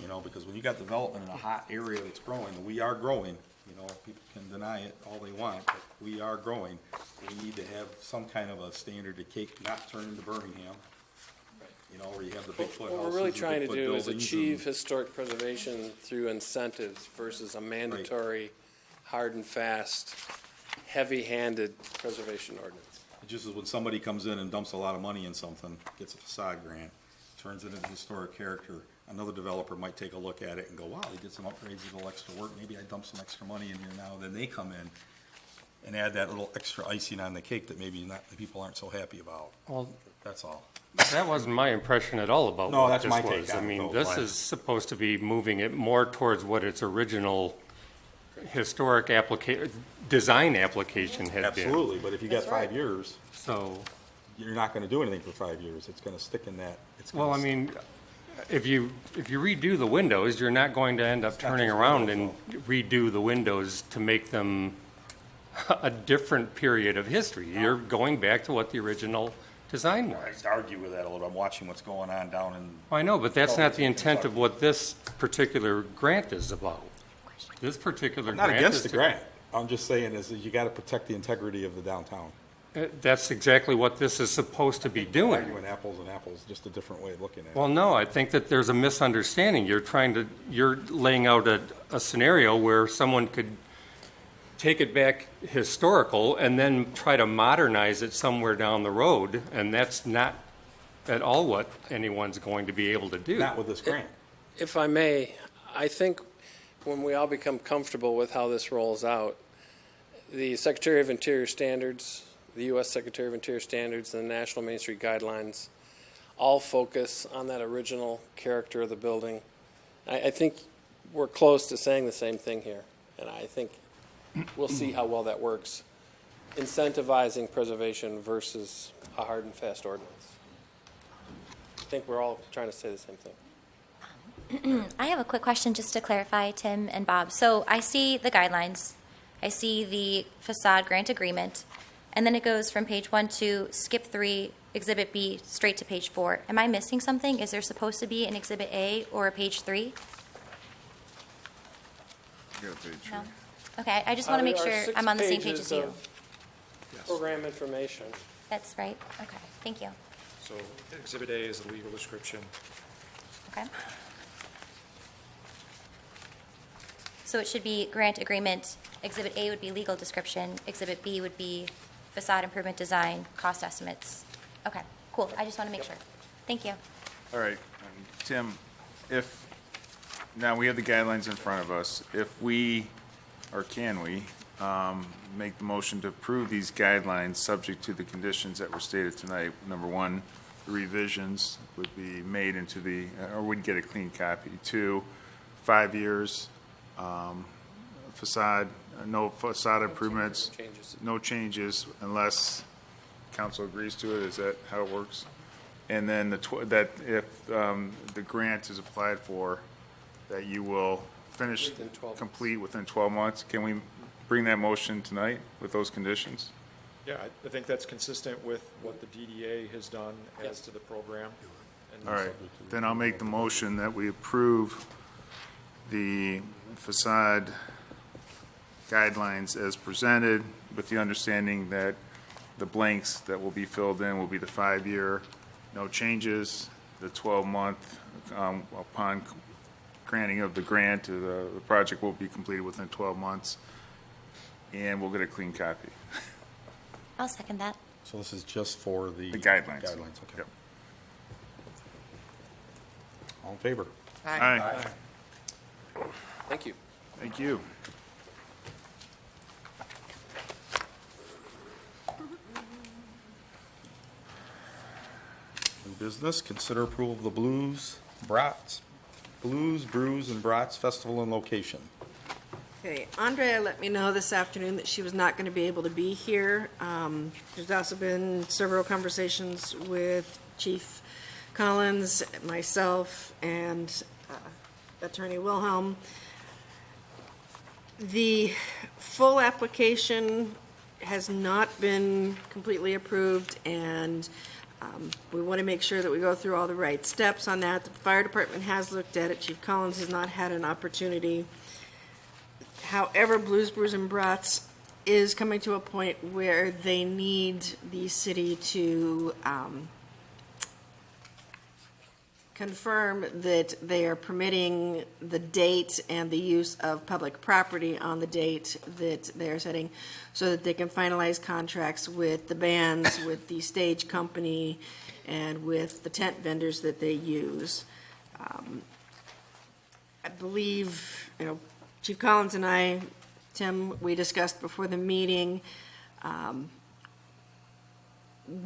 You know, because when you got development in a hot area that's growing, and we are growing, you know, people can deny it all they want, but we are growing. We need to have some kind of a standard to not turn into Birmingham, you know, where you have the Bigfoot houses. What we're really and trying to Bigfoot do is buildings achieve and- historic preservation through incentives versus a mandatory, hard and fast, heavy-handed preservation ordinance. It just is when somebody comes in and dumps a lot of money in something, gets a facade grant, turns it into historic character, another developer might take a look at it and go, wow, they did some upgrades, a little extra work, maybe I dumped some extra money in here now. Then they come in and add that little extra icing on the cake that maybe not, the people aren't so happy about. Well, That's all. that wasn't my impression at all about No, what that's this my was. take I on it, mean, though, this Glenn. is supposed to be moving it more towards what its original historic design application had been. Absolutely, but if you got 5 years, So, you're not gonna do anything for 5 years. It's gonna stick in that. It's gonna well, I mean, if you redo the windows, you're not going to end up It's not turning just around windows, and redo the windows to make them a different period of history. You're going back to what the original design I was. argue with that a little. I'm watching what's going on down in. I know, but that's not the intent of what this particular grant is about. This particular I'm not grant against is the to- grant. I'm just saying is that you gotta protect the integrity of the downtown. That's exactly what this is supposed to be doing. Arguing apples and apples, just a different way of looking at it. Well, no, I think that there's a misunderstanding. You're laying out a scenario where someone could take it back historical and then try to modernize it somewhere down the road, and that's not at all what anyone's going to be able to do. Not with this grant. If I may, I think when we all become comfortable with how this rolls out, the Secretary of Interior standards, the U.S. Secretary of Interior standards, and the National Main Street Guidelines all focus on that original character of the building. I think we're close to saying the same thing here, and I think we'll see how well that works, incentivizing preservation versus a hard and fast ordinance. I think we're all trying to say the same thing. I have a quick question just to clarify, Tim and Bob. So I see the guidelines, I see the facade grant agreement, and then it goes from page 1 to skip 3, exhibit B, straight to page 4. Am I missing something? Is there supposed to be an exhibit A or a page 3? No? Okay, I just want to make There are sure 6 I'm on the same page pages as you. of program information. That's right? Okay, thank you. So Exhibit A is the legal description. Okay. So it should be grant agreement, exhibit A would be legal description, exhibit B would be facade improvement design, cost estimates. Okay, cool, I just want to make sure. Thank you. All right, Tim, now we have the guidelines in front of us. If we, or can we, make the motion to approve these guidelines subject to the conditions that were stated tonight? Number one, the revisions would be made into the, or we'd get a clean copy. 2, 5 years, facade, no facade improvements. Changes. No changes unless council agrees to it. Is that how it works? And then that if the grant is applied for, that you will finish, Within 12 months. complete within 12 months. Can we bring that motion tonight with those conditions? Yeah, I think that's consistent with what the DDA has done as to the program. And All right, then I'll make the motion that we approve the facade guidelines as presented, with the understanding that the blanks that will be filled in will be the 5-year, no changes, the 12-month, upon granting of the grant, the project will be completed within 12 months, and we'll get a clean copy. I'll second that. So this is just for the. The guidelines. Guidelines, okay. Yep. All in favor? Aye. Thank you. Thank you. In business, consider approval of the Blues, Brews, and Brats Festival and location. Okay, Andrea let me know this afternoon that she was not going to be able to be here. There's also been several conversations with Chief Collins, myself, and Attorney Wilhelm. The full application has not been completely approved, and we want to make sure that we go through all the right steps on that. The fire department has looked at it. Chief Collins has not had an opportunity. However, Blues, Brews, and Brats is coming to a point where they need the city to confirm that they are permitting the date and the use of public property on the date that they are setting, so that they can finalize contracts with the bands, with the stage company, and with the tent vendors that they use. I believe, Chief Collins and I, Tim, we discussed before the meeting,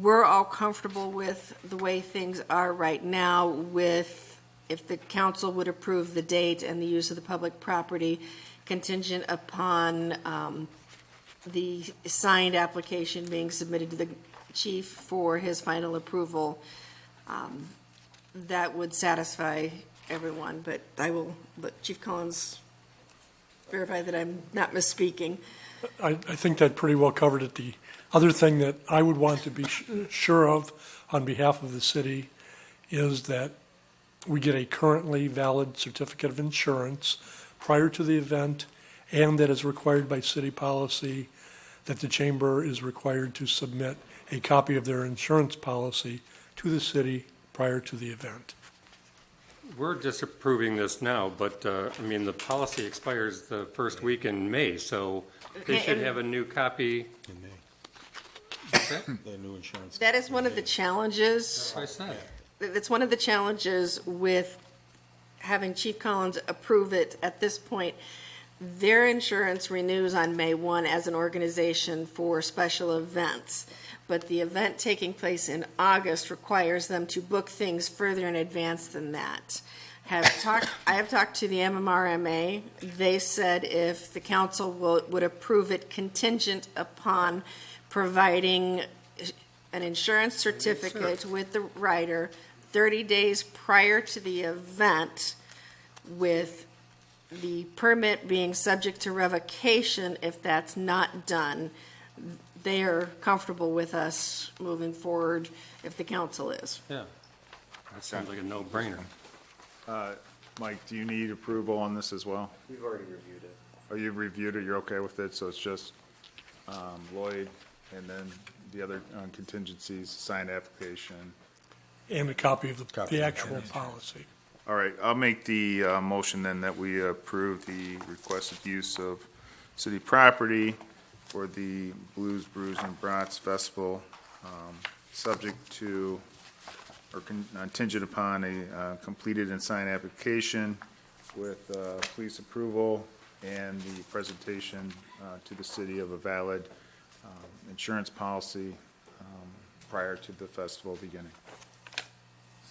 we're all comfortable with the way things are right now, with if the council would approve the date and the use of the public property contingent upon the signed application being submitted to the chief for his final approval. That would satisfy everyone, but I will let Chief Collins verify that I'm not misspeaking. I think that pretty well covered it. The other thing that I would want to be sure of on behalf of the city is that we get a currently valid certificate of insurance prior to the event, and that is required by city policy, that the chamber is required to submit a copy of their insurance policy to the city prior to the event. We're disapproving this now, but, the policy expires the first week in May, so they should have a new copy. In May. What's that? The new insurance. That is one of the challenges. That's what I said. That's one of the challenges with having Chief Collins approve it at this point. Their insurance renews on May 1 as an organization for special events, but the event taking place in August requires them to book things further in advance than that. I have talked to the MMRMA. They said if the council would approve it contingent upon providing an insurance certificate with the rider 30 days prior to the event, with the permit being subject to revocation if that's not done, they are comfortable with us moving forward if the council is. Yeah, that sounds like a no-brainer. Mike, do you need approval on this as well? We've already reviewed it. Oh, you've reviewed it, you're okay with it, so it's just Lloyd, and then the other contingencies, signed application. And a copy of the actual policy. All right, I'll make the motion then that we approve the requested use of city property for the Blues, Brews, and Brats Festival, subject to, or contingent upon a completed and signed application with police approval and the presentation to the city of a valid insurance policy prior to the festival beginning.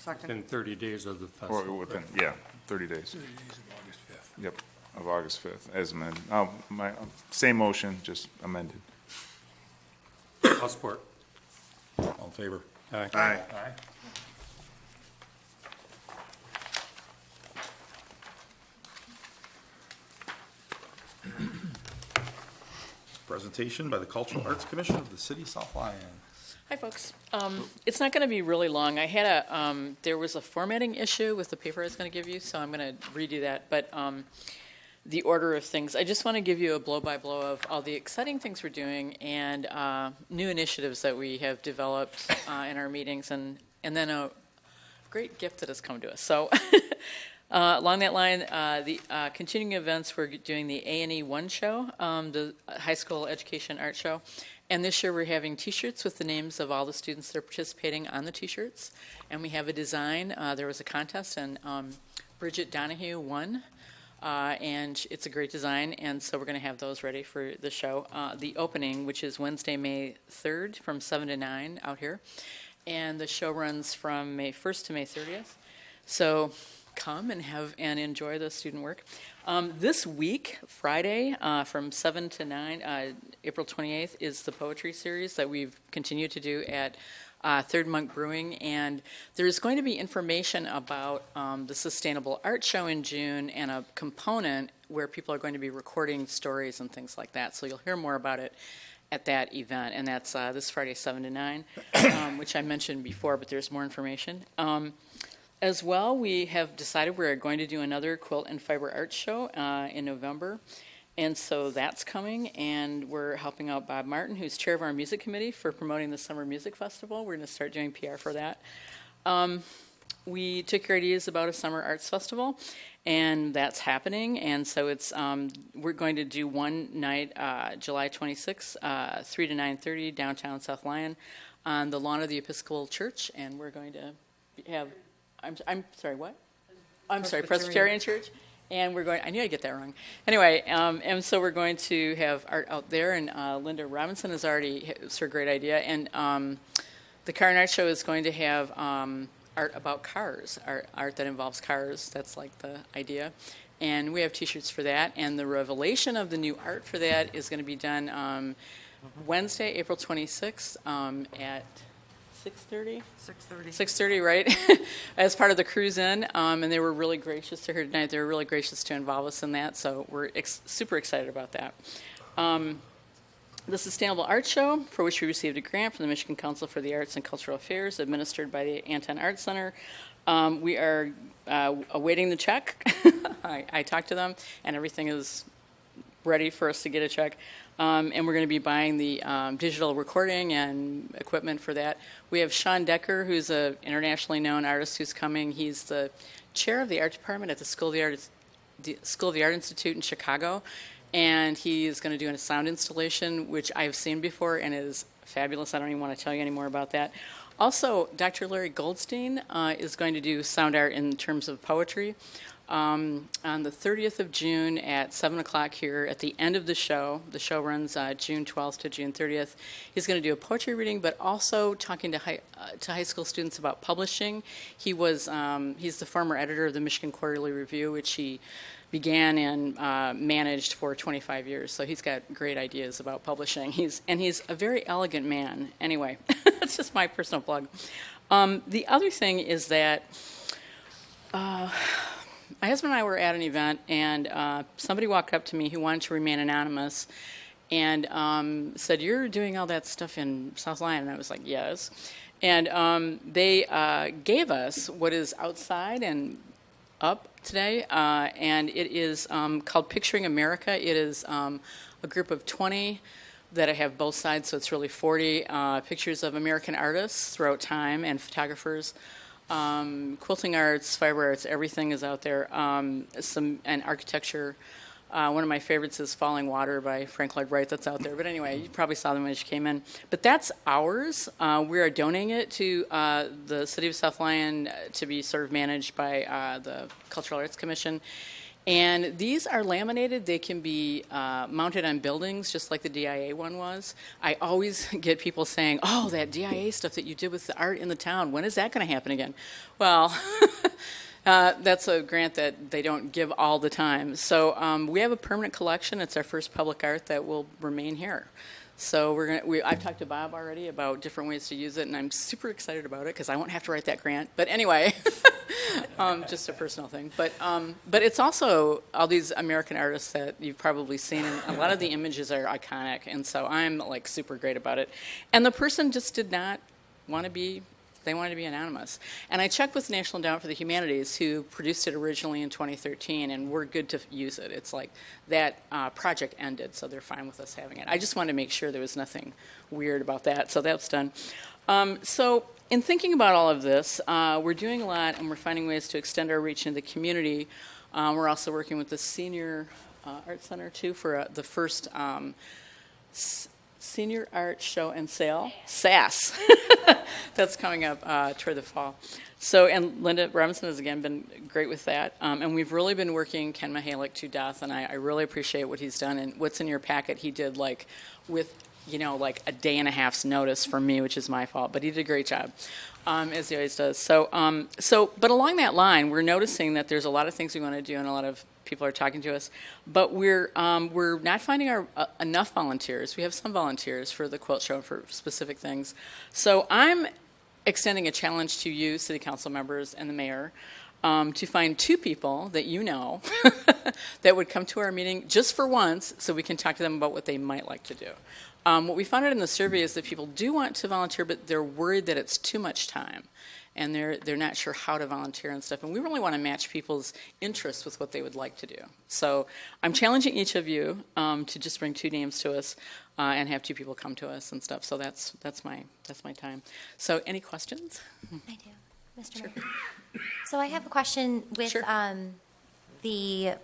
Within 30 days of the festival. Or within, 30 days. 30 days of August 5th. Yep, of August 5th, as amended. My same motion, just amended. I'll support. All in favor? Aye. Aye. Presentation by the Cultural Arts Commission of the City of South Lyon. Hi, folks. It's not going to be really long. I had there was a formatting issue with the paper I was going to give you, so I'm going to redo that. But the order of things, I just want to give you a blow-by-blow of all the exciting things we're doing and new initiatives that we have developed in our meetings, and then a great gift that has come to us. So along that line, the continuing events, we're doing the A&E 1 show, the high school education art show. And this year we're having T-shirts with the names of all the students that are participating on the T-shirts. And we have a design. There was a contest, and Bridget Donahue won and it's a great design, and so we're going to have those ready for the show. The opening, which is Wednesday, May 3rd, from 7 to 9 out here, and the show runs from May 1st to May 30th. So come and enjoy the student work. This week, Friday, from 7 to 9, April 28th, is the poetry series that we've continued to do at Third Monk Brewing, and there's going to be information about the Sustainable Art Show in June and a component where people are going to be recording stories and things like that. So you'll hear more about it at that event, and that's this Friday, 7 to 9, which I mentioned before, but there's more information. As well, we have decided we're going to do another quilt and fiber art show in November. And so that's coming, and we're helping out Bob Martin, who's chair of our music committee, for promoting the Summer Music Festival. We're going to start doing PR for that. We took your ideas about a summer arts festival, and that's happening. And so it's we're going to do one night, July 26th, 3 to 9:30, downtown South Lyon, on the lawn of the Episcopal Church, and we're going to have. I'm sorry, what? I'm sorry, Presbyterian Church. And we're going, I knew I'd get that wrong. Anyway, and so we're going to have art out there, and Linda Robinson has already, it's her great idea. And the Car and Art Show is going to have art about cars, art that involves cars. That's like the idea. And we have T-shirts for that. And the revelation of the new art for that is going to be done Wednesday, April 26th at 6:30? 6:30, right? As part of the cruise in, and they were really gracious to her tonight. They were really gracious to involve us in that, so we're super excited about that. The Sustainable Art Show, for which we received a grant from the Michigan Council for the Arts and Cultural Affairs, administered by the Anton Art Center. We are awaiting the check. I talked to them, and everything is ready for us to get a check. And we're going to be buying the digital recording and equipment for that. We have Sean Decker, who's an internationally known artist who's coming. He's the chair of the art department at the School of the Art Institute in Chicago. And he is going to do a sound installation, which I've seen before and is fabulous. I don't even want to tell you any more about that. Also, Dr. Larry Goldstein is going to do sound art in terms of poetry. On the 30th of June at 7 o'clock here at the end of the show runs June 12th to June 30th. He's going to do a poetry reading, but also talking to high school students about publishing. He's the former editor of the Michigan Quarterly Review, which he began and managed for 25 years. So he's got great ideas about publishing. He's a very elegant man. Anyway, that's just my personal plug. The other thing is that my husband and I were at an event, and somebody walked up to me who wanted to remain anonymous and said, "You're doing all that stuff in South Lyon?" And I was like, "Yes." And they gave us what is outside and up today, and it is called Picturing America. It is a group of 20 that I have both sides, so it's really 40 pictures of American artists throughout time and photographers. Quilting arts, fiber arts, everything is out there. And architecture. One of my favorites is Falling Water by Frank Lloyd Wright. That's out there. But anyway, you probably saw them when you came in. But that's ours. We are donating it to the City of South Lyon to be sort of managed by the Cultural Arts Commission. And these are laminated. They can be mounted on buildings, just like the DIA one was. I always get people saying, "Oh, that DIA stuff that you did with the art in the town, when is that going to happen again?" Well, that's a grant that they don't give all the time. So we have a permanent collection. It's our first public art that will remain here. So I've talked to Bob already about different ways to use it, and I'm super excited about it because I won't have to write that grant. But anyway, just a personal thing. But it's also all these American artists that you've probably seen, and a lot of the images are iconic, and so I'm like super great about it. And the person just did not want to be. They wanted to be anonymous. And I checked with National Endowment for the Humanities, who produced it originally in 2013, and we're good to use it. It's like that project ended, so they're fine with us having it. I just wanted to make sure there was nothing weird about that, so that's done. So in thinking about all of this, we're doing a lot, and we're finding ways to extend our reach into the community. We're also working with the Senior Art Center, too, for the first Senior Art Show and Sale, SAS. That's coming up toward the fall. So, and Linda Robinson has again been great with that. And we've really been working Ken Mihalik to death, and I really appreciate what he's done. And what's in your packet, he did like with, like a day and a half's notice from me, which is my fault, but he did a great job, as he always does. So, but along that line, we're noticing that there's a lot of things we want to do, and a lot of people are talking to us, but we're not finding enough volunteers. We have some volunteers for the quilt show and for specific things. So I'm extending a challenge to you, city council members, and the mayor, to find 2 people that you know that would come to our meeting just for once so we can talk to them about what they might like to do. What we found out in the survey is that people do want to volunteer, but they're worried that it's too much time, and they're not sure how to volunteer and stuff. And we really want to match people's interests with what they would like to do. So I'm challenging each of you to just bring 2 names to us and have 2 people come to us and stuff. So that's my time. So any questions? I do, Mr. Mayor. So I have a question with the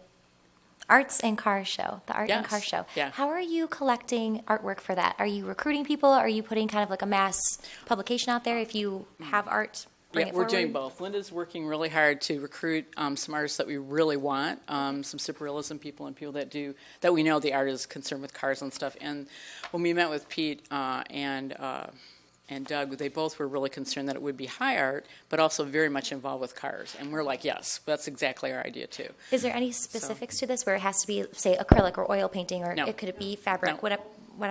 Arts and Cars show, the Art and Cars show. Yeah. How are you collecting artwork for that? Are you recruiting people? Are you putting kind of like a mass publication out there if you have art? Bring it we're forward? doing both. Linda's working really hard to recruit some artists that we really want, some superrealism people and people that we know the art is concerned with cars and stuff. And when we met with Pete and Doug, they both were really concerned that it would be high art, but also very much involved with cars. And we're like, yes, that's exactly our idea too. Is there any specifics to this where it has to be, say, acrylic or oil painting, or No. it could be fabric, No. whatever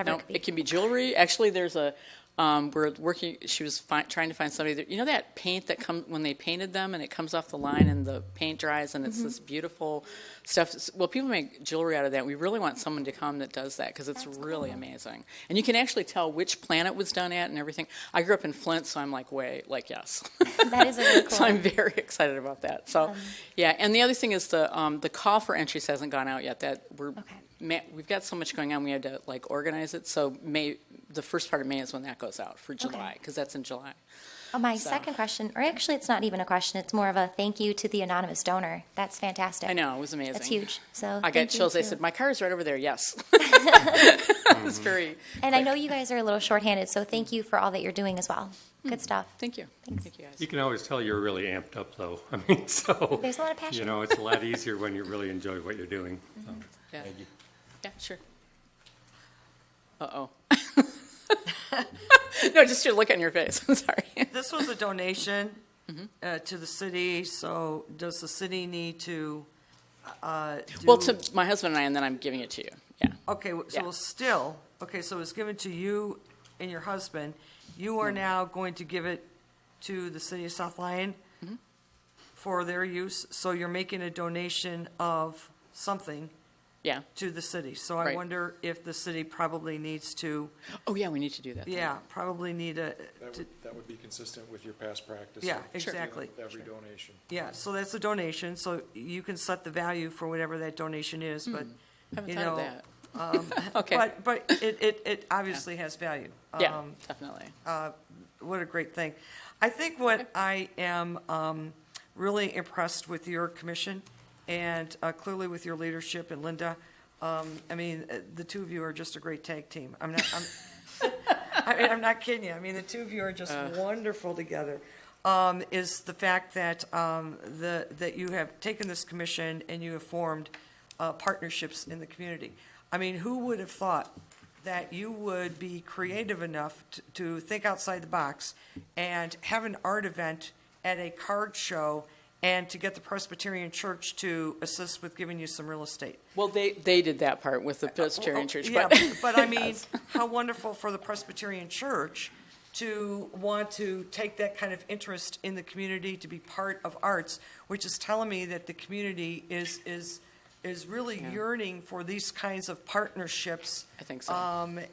No, it could be? it can be jewelry. Actually, there's a, we're working, she was trying to find somebody that, that paint that comes, when they painted them and it comes off the line and the paint dries and it's this beautiful stuff. Well, people make jewelry out of that. We really want someone to come that does that because it's really amazing. And you can actually tell which plant it was done at and everything. I grew up in Flint, so I'm like, yes. That is a really cool. So I'm very excited about that. So, yeah. And the other thing is the call for entries hasn't gone out yet. That we've got so much going on. We had to organize it. So the first part of May is when that goes out for July, because that's in July. Oh, my second question, or actually it's not even a question, it's more of a thank you to the anonymous donor. That's fantastic. I know, it was amazing. That's huge. So I got thank you chills. They too. said, my car is right over there. Yes. It was very. And I know you guys are a little shorthanded, so thank you for all that you're doing as well. Good stuff. Thank you. Thanks. Thank you, guys. You can always tell you're really amped up, though. I mean, so. There's a lot of passion. It's a lot easier when you really enjoy what you're doing. So, Yeah. thank you. Yeah, sure. Uh-oh. No, just your look on your face. I'm sorry. This was a donation to the city, so does the city need to do? Well, to my husband and I, and then I'm giving it to you. Yeah. Okay, so still, so it's given to you and your husband. You are now going to give it to the city of South Lyon for their use, so you're making a donation of something to the city. So I Right. wonder if the city probably needs to, Oh, yeah, we need to do that. probably need a, That would be consistent with your past practice. Yeah, of, exactly. Every donation. so that's a donation, so you can set the value for whatever that donation is, but, Haven't you thought know. of that. Okay. But it obviously has value. Yeah, definitely. What a great thing. I think what I am really impressed with your commission and clearly with your leadership and Linda, the two of you are just a great tag team. I'm not kidding you. I mean, the two of you are just wonderful together. Is the fact that that you have taken this commission and you have formed partnerships in the community. I mean, who would have thought that you would be creative enough to think outside the box and have an art event at a card show and to get the Presbyterian Church to assist with giving you some real estate? Well, they did that part with the Presbyterian Church. Yeah, But, but I mean, how wonderful for the Presbyterian Church to want to take that kind of interest in the community, to be part of arts, which is telling me that the community is really yearning for these kinds of partnerships. I think so.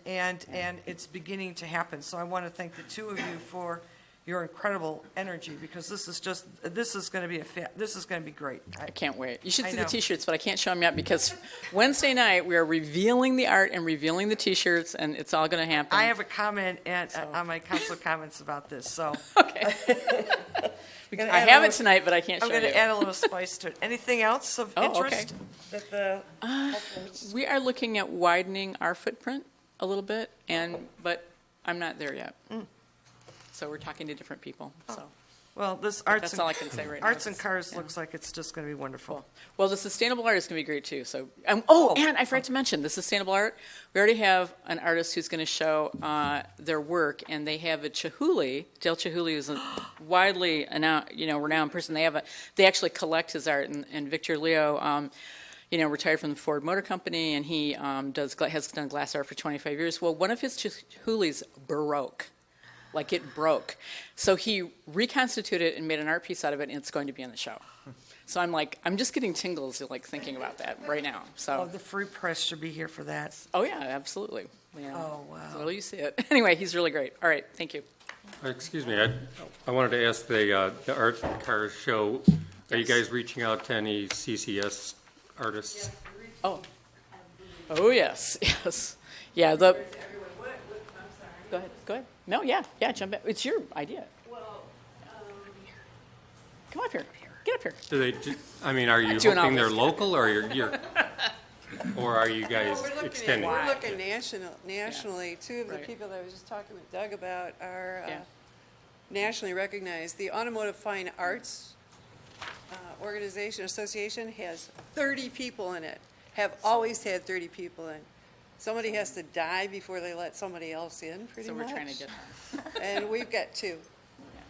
And it's beginning to happen. So I want to thank the two of you for your incredible energy, because this is going to be great. I can't wait. You should I see know. the T-shirts, but I can't show them yet because Wednesday night we are revealing the art and revealing the T-shirts, and it's all going to happen. I have a comment on my council comments about this, so. Okay. I have it tonight, but I can't show I'm you. going to add a little spice to it. Anything else of interest? That the We are looking at widening our footprint a little bit, but I'm not there yet. So we're talking to different people. So Well, this That's all I can say right now. Arts and Cars looks like it's just going to be wonderful. Well, the sustainable art is going to be great too. So, and I forgot to mention the sustainable art. We already have an artist who's going to show their work, and they have a Chihuly. Dale Chihuly is a widely renowned person. They actually collect his art, and Victor Leo, retired from the Ford Motor Company, and he has done glass art for 25 years. Well, one of his Chihuli's broke. Like it broke. So he reconstituted it and made an art piece out of it, and it's going to be in the show. So I'm just getting tingles like thinking about that right now. So the Free Press should be here for that. Oh yeah, absolutely. Yeah. Oh wow. So you see it. Anyway, he's really great. All right, thank you. Excuse me, I wanted to ask the Art Cars show, are you guys reaching out to any CCS artists? Oh yes, yes. Yeah, Go ahead. No, yeah, jump in. It's your idea. Well, come up here. Get up here. Are you hoping they're local, or you're or are you guys extending? We're looking nationally. Two of the people that I was just talking with Doug about are nationally recognized. The Automotive Fine Arts Association has 30 people in it, have always had 30 people in. Somebody has to die before they let somebody else in, pretty much. So we're trying to get her. And we've got 2. Yeah,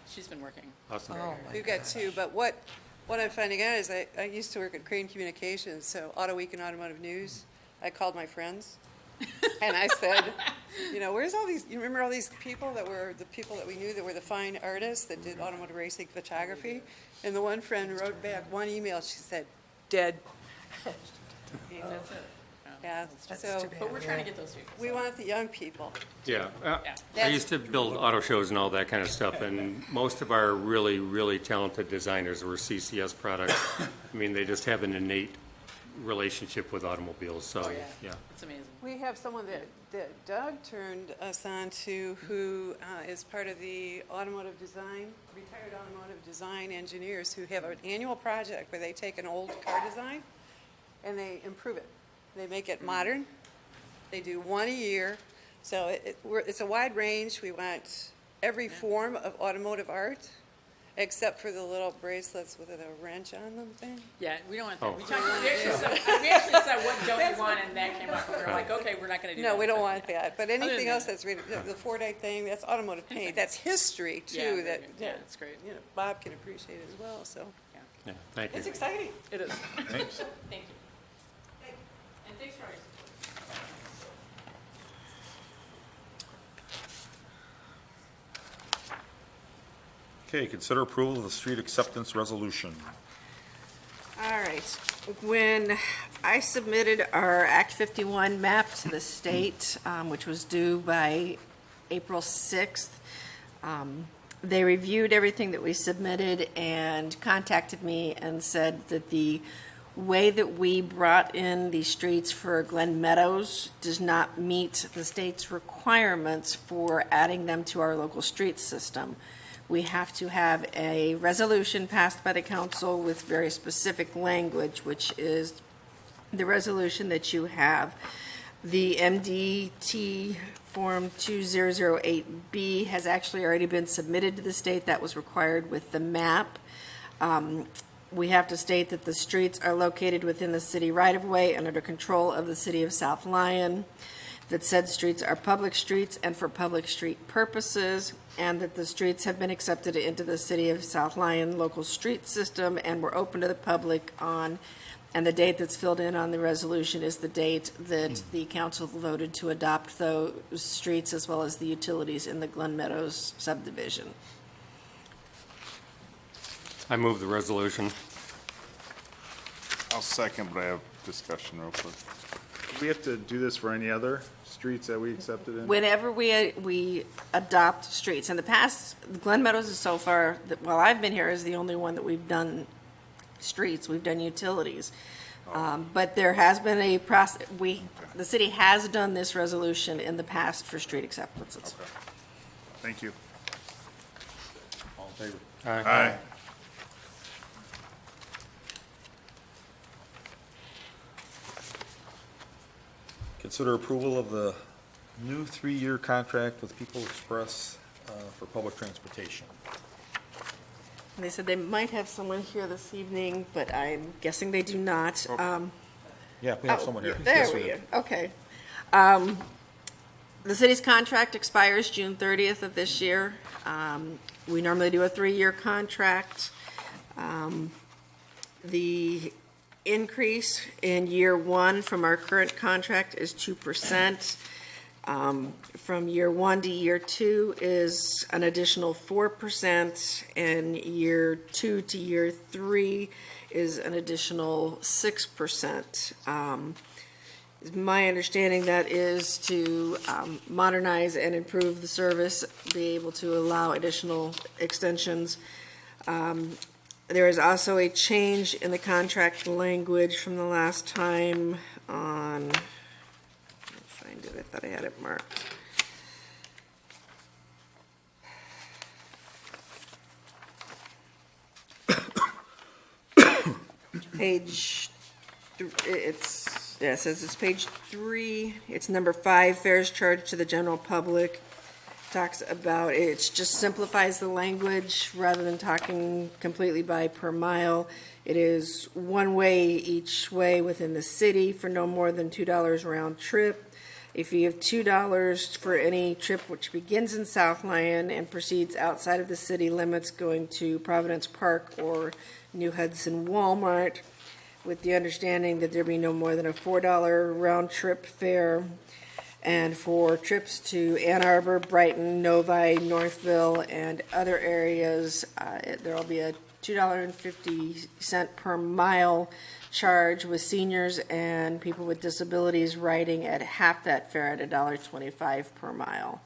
she's been working. Awesome. We've got 2, but what I'm finding out is I used to work at Crane Communications, so Auto Week and Automotive News. I called my friends, and I said, where's all these, you remember all these people that were the people that we knew that were the fine artists that did automotive racing photography? And the one friend wrote back one email, she said, dead. That's it. Yeah, But we're trying to get those people. We want the young people. Yeah, I used to build auto shows and all that kind of stuff, and most of our really, really talented designers were CCS products. They just have an innate relationship with automobiles, so, yeah. It's amazing. We have someone that Doug turned us on to who is part of the retired automotive design engineers who have an annual project where they take an old car design and they improve it. They make it modern. They do one a year. So it's a wide range. We want every form of automotive art, except for the little bracelets with a wrench on them thing. Yeah, we don't want that. We actually said, what don't you want, and that came up. We were like, okay, we're not going to do that. No, we don't want that. But anything else that's really, the Fordite thing, that's automotive paint. That's history, too, that's great. Bob can appreciate as well, so. Yeah, thank you. It's exciting. It is. Thanks. Thank you. And thanks for your support. Okay, consider approval of the street acceptance resolution. All right. When I submitted our Act 51 map to the state, which was due by April 6th, they reviewed everything that we submitted and contacted me and said that the way that we brought in the streets for Glen Meadows does not meet the state's requirements for adding them to our local street system. We have to have a resolution passed by the council with very specific language, which is the resolution that you have. The MDT Form 2008B has actually already been submitted to the state. That was required with the map. We have to state that the streets are located within the city right-of-way and under control of the city of South Lyon, that said streets are public streets and for public street purposes, and that the streets have been accepted into the city of South Lyon local street system and were open to the public on, and the date that's filled in on the resolution is the date that the council voted to adopt those streets as well as the utilities in the Glen Meadows subdivision. I move the resolution. I'll second, but I have discussion real quick. Do we have to do this for any other streets that we accepted in? Whenever we adopt streets. In the past, Glen Meadows is so far, while I've been here, is the only one that we've done streets. We've done utilities. But there has been a process. The city has done this resolution in the past for street acceptances. Okay. Thank you. All in favor? Aye. Consider approval of the new 3-year contract with People Express for public transportation. They said they might have someone here this evening, but I'm guessing they do not. Yeah, we have someone here. There Yes, we do. go. Okay. The city's contract expires June 30th of this year. We normally do a 3-year contract. The increase in year one from our current contract is 2%. From year one to year two is an additional 4%, and year two to year three is an additional 6%. My understanding that is to modernize and improve the service, be able to allow additional extensions. There is also a change in the contract language from the last time on, let's find it, I thought I had it marked. Page, it says it's page 3, it's number 5, fares charged to the general public. Talks about, it just simplifies the language rather than talking completely by per mile. It is one way each way within the city for no more than $2 round trip. A fee of $2 for any trip which begins in South Lyon and proceeds outside of the city limits going to Providence Park or New Hudson Walmart, with the understanding that there be no more than a $4 round trip fare. And for trips to Ann Arbor, Brighton, Novi, Northville, and other areas, there will be a $2.50 per mile charge, with seniors and people with disabilities riding at half that fare at $1.25 per mile.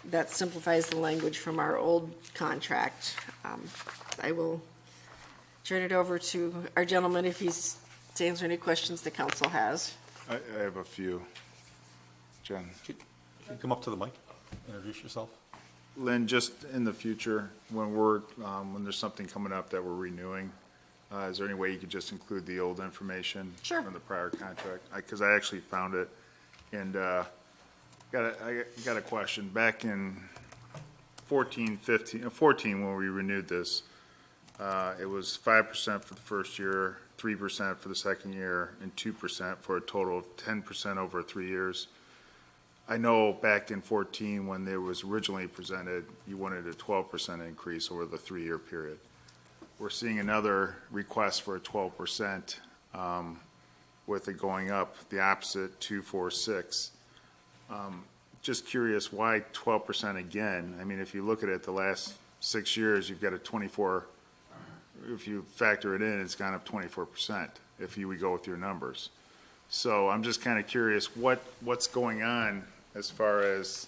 That simplifies the language from our old contract. I will turn it over to our gentleman if he's to answer any questions the council has. I have a few. Jen. Can you come up to the mic, introduce yourself? Lynn, just in the future, when we're, when there's something coming up that we're renewing, is there any way you could just include the old information? Sure. From the prior contract? Because I actually found it, and I got a question. Back in 14, when we renewed this, it was 5% for the first year, 3% for the second year, and 2% for a total of 10% over 3 years. I know back in 14, when it was originally presented, you wanted a 12% increase over the 3-year period. We're seeing another request for a 12%, with it going up the opposite, 246. Just curious, why 12% again? I mean, if you look at it, the last 6 years, you've got a 24. If you factor it in, it's gone up 24%. If you would go with your numbers. So I'm just kind of curious, what's going on as far as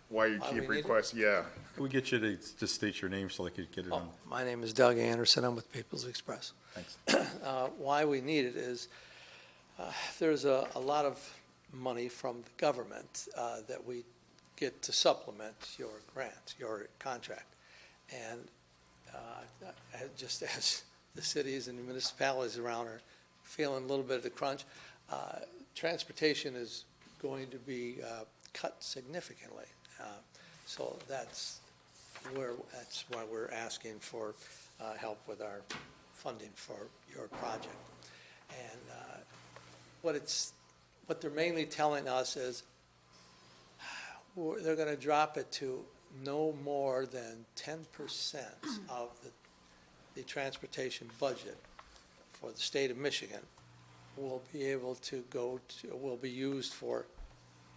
why you keep requests? Yeah. Can we get you to just state your name so they could get it on? My name is Doug Anderson. I'm with People's Express. Thanks. Why we need it is there's a lot of money from the government that we get to supplement your grant, your contract. And just as the cities and the municipalities around are feeling a little bit of the crunch, transportation is going to be cut significantly. So that's why we're asking for help with our funding for your project. And what they're mainly telling us is they're going to drop it to no more than 10% of the transportation budget for the state of Michigan will be able to will be used for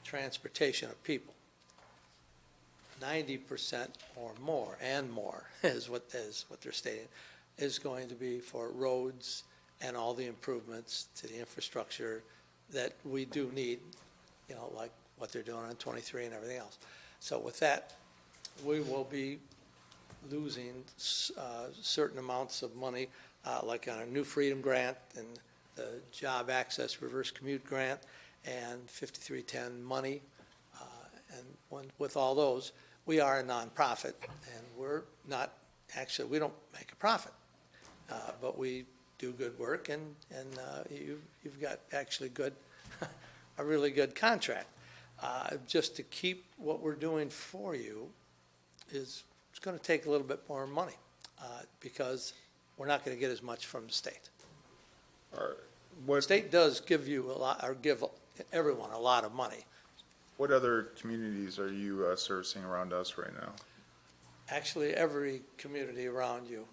transportation of people. 90% or more, and more, is what they're stating, is going to be for roads and all the improvements to the infrastructure that we do need, like what they're doing on 23 and everything else. So with that, we will be losing certain amounts of money, like on a New Freedom Grant and the Job Access Reverse Commute Grant and 5310 money. And with all those, we are a nonprofit, and we're not, actually, we don't make a profit, but we do good work, and you've got actually a really good contract. Just to keep what we're doing for you is it's going to take a little bit more money because we're not going to get as much from the state. The state does give you a lot, or give everyone a lot of money. What other communities are you servicing around us right now? Actually, every community around you.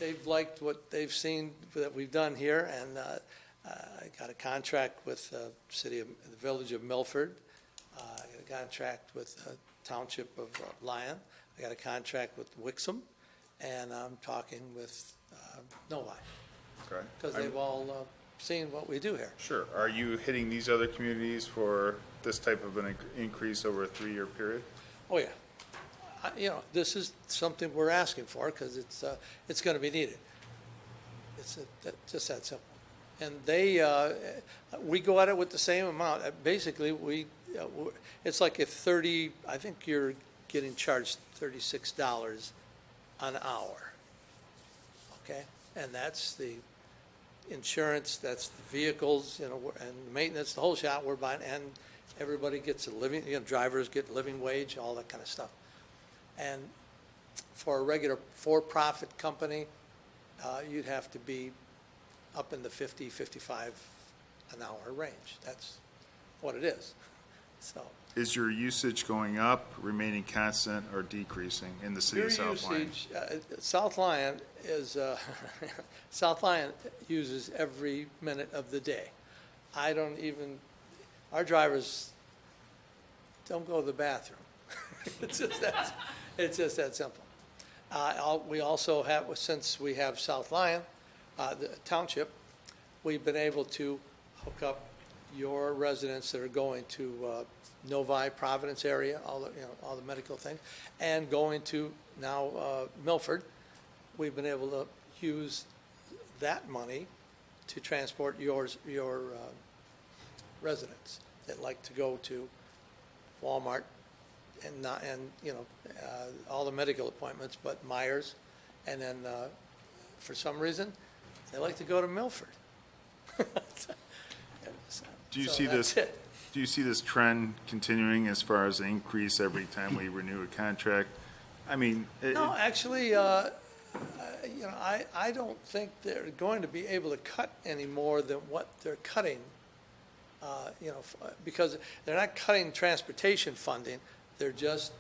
They've liked what they've seen that we've done here, and I got a contract with the village of Milford. I got a contract with the township of Lyon. I got a contract with Wixom, and I'm talking with Novi. Okay. Because they've all seen what we do here. Sure. Are you hitting these other communities for this type of an increase over a 3-year period? Oh, yeah. This is something we're asking for because it's going to be needed. It's just that simple. And we go at it with the same amount. Basically, it's like I think you're getting charged $36 an hour. Okay? And that's the insurance, that's the vehicles, and maintenance, the whole shop we're buying, and everybody gets a living, drivers get living wage, all that kind of stuff. And for a regular for-profit company, you'd have to be up in the 50, 55 an hour range. That's what it is. So. Is your usage going up, remaining constant, or decreasing in the city of South Lyon? South Lyon is, South Lyon uses every minute of the day. Our drivers don't go to the bathroom. It's just that simple. We also have, since we have South Lyon, the township, we've been able to hook up your residents that are going to Novi, Providence area, all the medical things, and going to now Milford. We've been able to use that money to transport your residents that like to go to Walmart and all the medical appointments, but Myers, and then for some reason they like to go to Milford. Do you see this trend continuing as far as the increase every time we renew a contract? I mean, no, actually, I don't think they're going to be able to cut any more than what they're cutting. Because they're not cutting transportation funding; they're just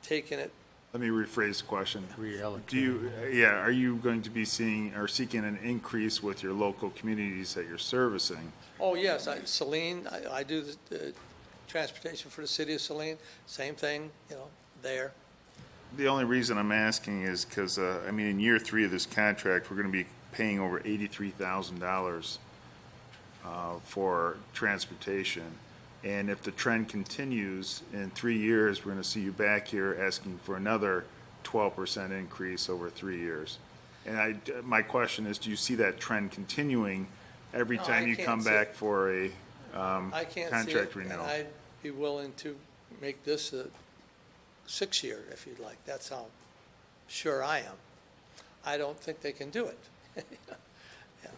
taking it. Let me rephrase the question. Reallocate. Are you going to be seeing or seeking an increase with your local communities that you're servicing? Oh, yes, Saline, I do the transportation for the city of Saline, same thing, there. The only reason I'm asking is because, in year 3 of this contract, we're going to be paying over $83,000 for transportation. And if the trend continues, in 3 years, we're going to see you back here asking for another 12% increase over 3 years. And my question is, do you see that trend continuing every time you come back for a contract renewal? And I'd be willing to make this a 6-year if you'd like. That's how sure I am. I don't think they can do it. Yeah.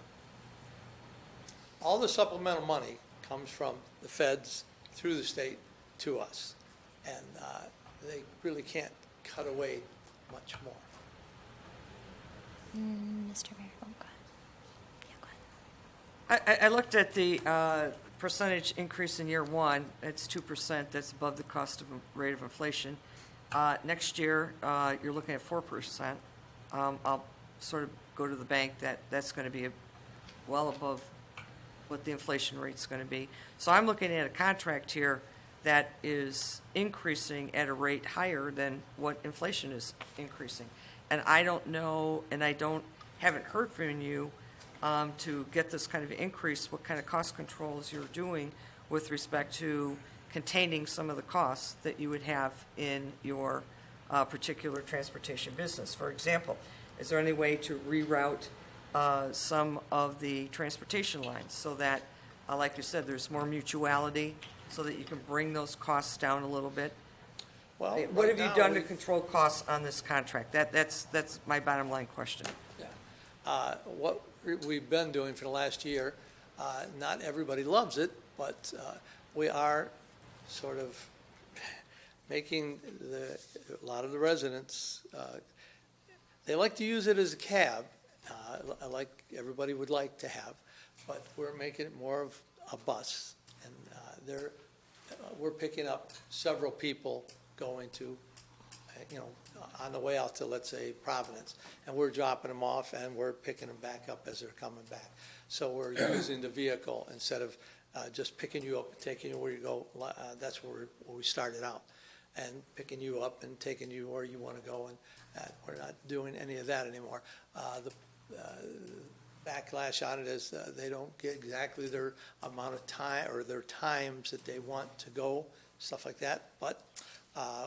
All the supplemental money comes from the feds through the state to us, and they really can't cut away much more. Mr. Mayor, go ahead. I looked at the percentage increase in year 1. It's 2%. That's above the cost of rate of inflation. Next year, you're looking at 4%. I'll sort of go to the bank that's going to be well above what the inflation rate's going to be. So I'm looking at a contract here that is increasing at a rate higher than what inflation is increasing. And I don't know, and haven't heard from you to get this kind of increase, what kind of cost controls you're doing with respect to containing some of the costs that you would have in your particular transportation business. For example, is there any way to reroute some of the transportation lines so that, like you said, there's more mutuality so that you can bring those costs down a little bit? Well, what have you done to control costs on this contract? That's my bottom line question. Yeah. What we've been doing for the last year, not everybody loves it, but we are sort of making a lot of the residents, they like to use it as a cab, like everybody would like to have, but we're making it more of a bus. And we're picking up several people going to, on the way out to, let's say, Providence, and we're dropping them off and we're picking them back up as they're coming back. So we're using the vehicle instead of just picking you up and taking you where you go. That's where we started out, and picking you up and taking you where you want to go, and we're not doing any of that anymore. The backlash on it is they don't get exactly their amount of time or their times that they want to go, stuff like that, but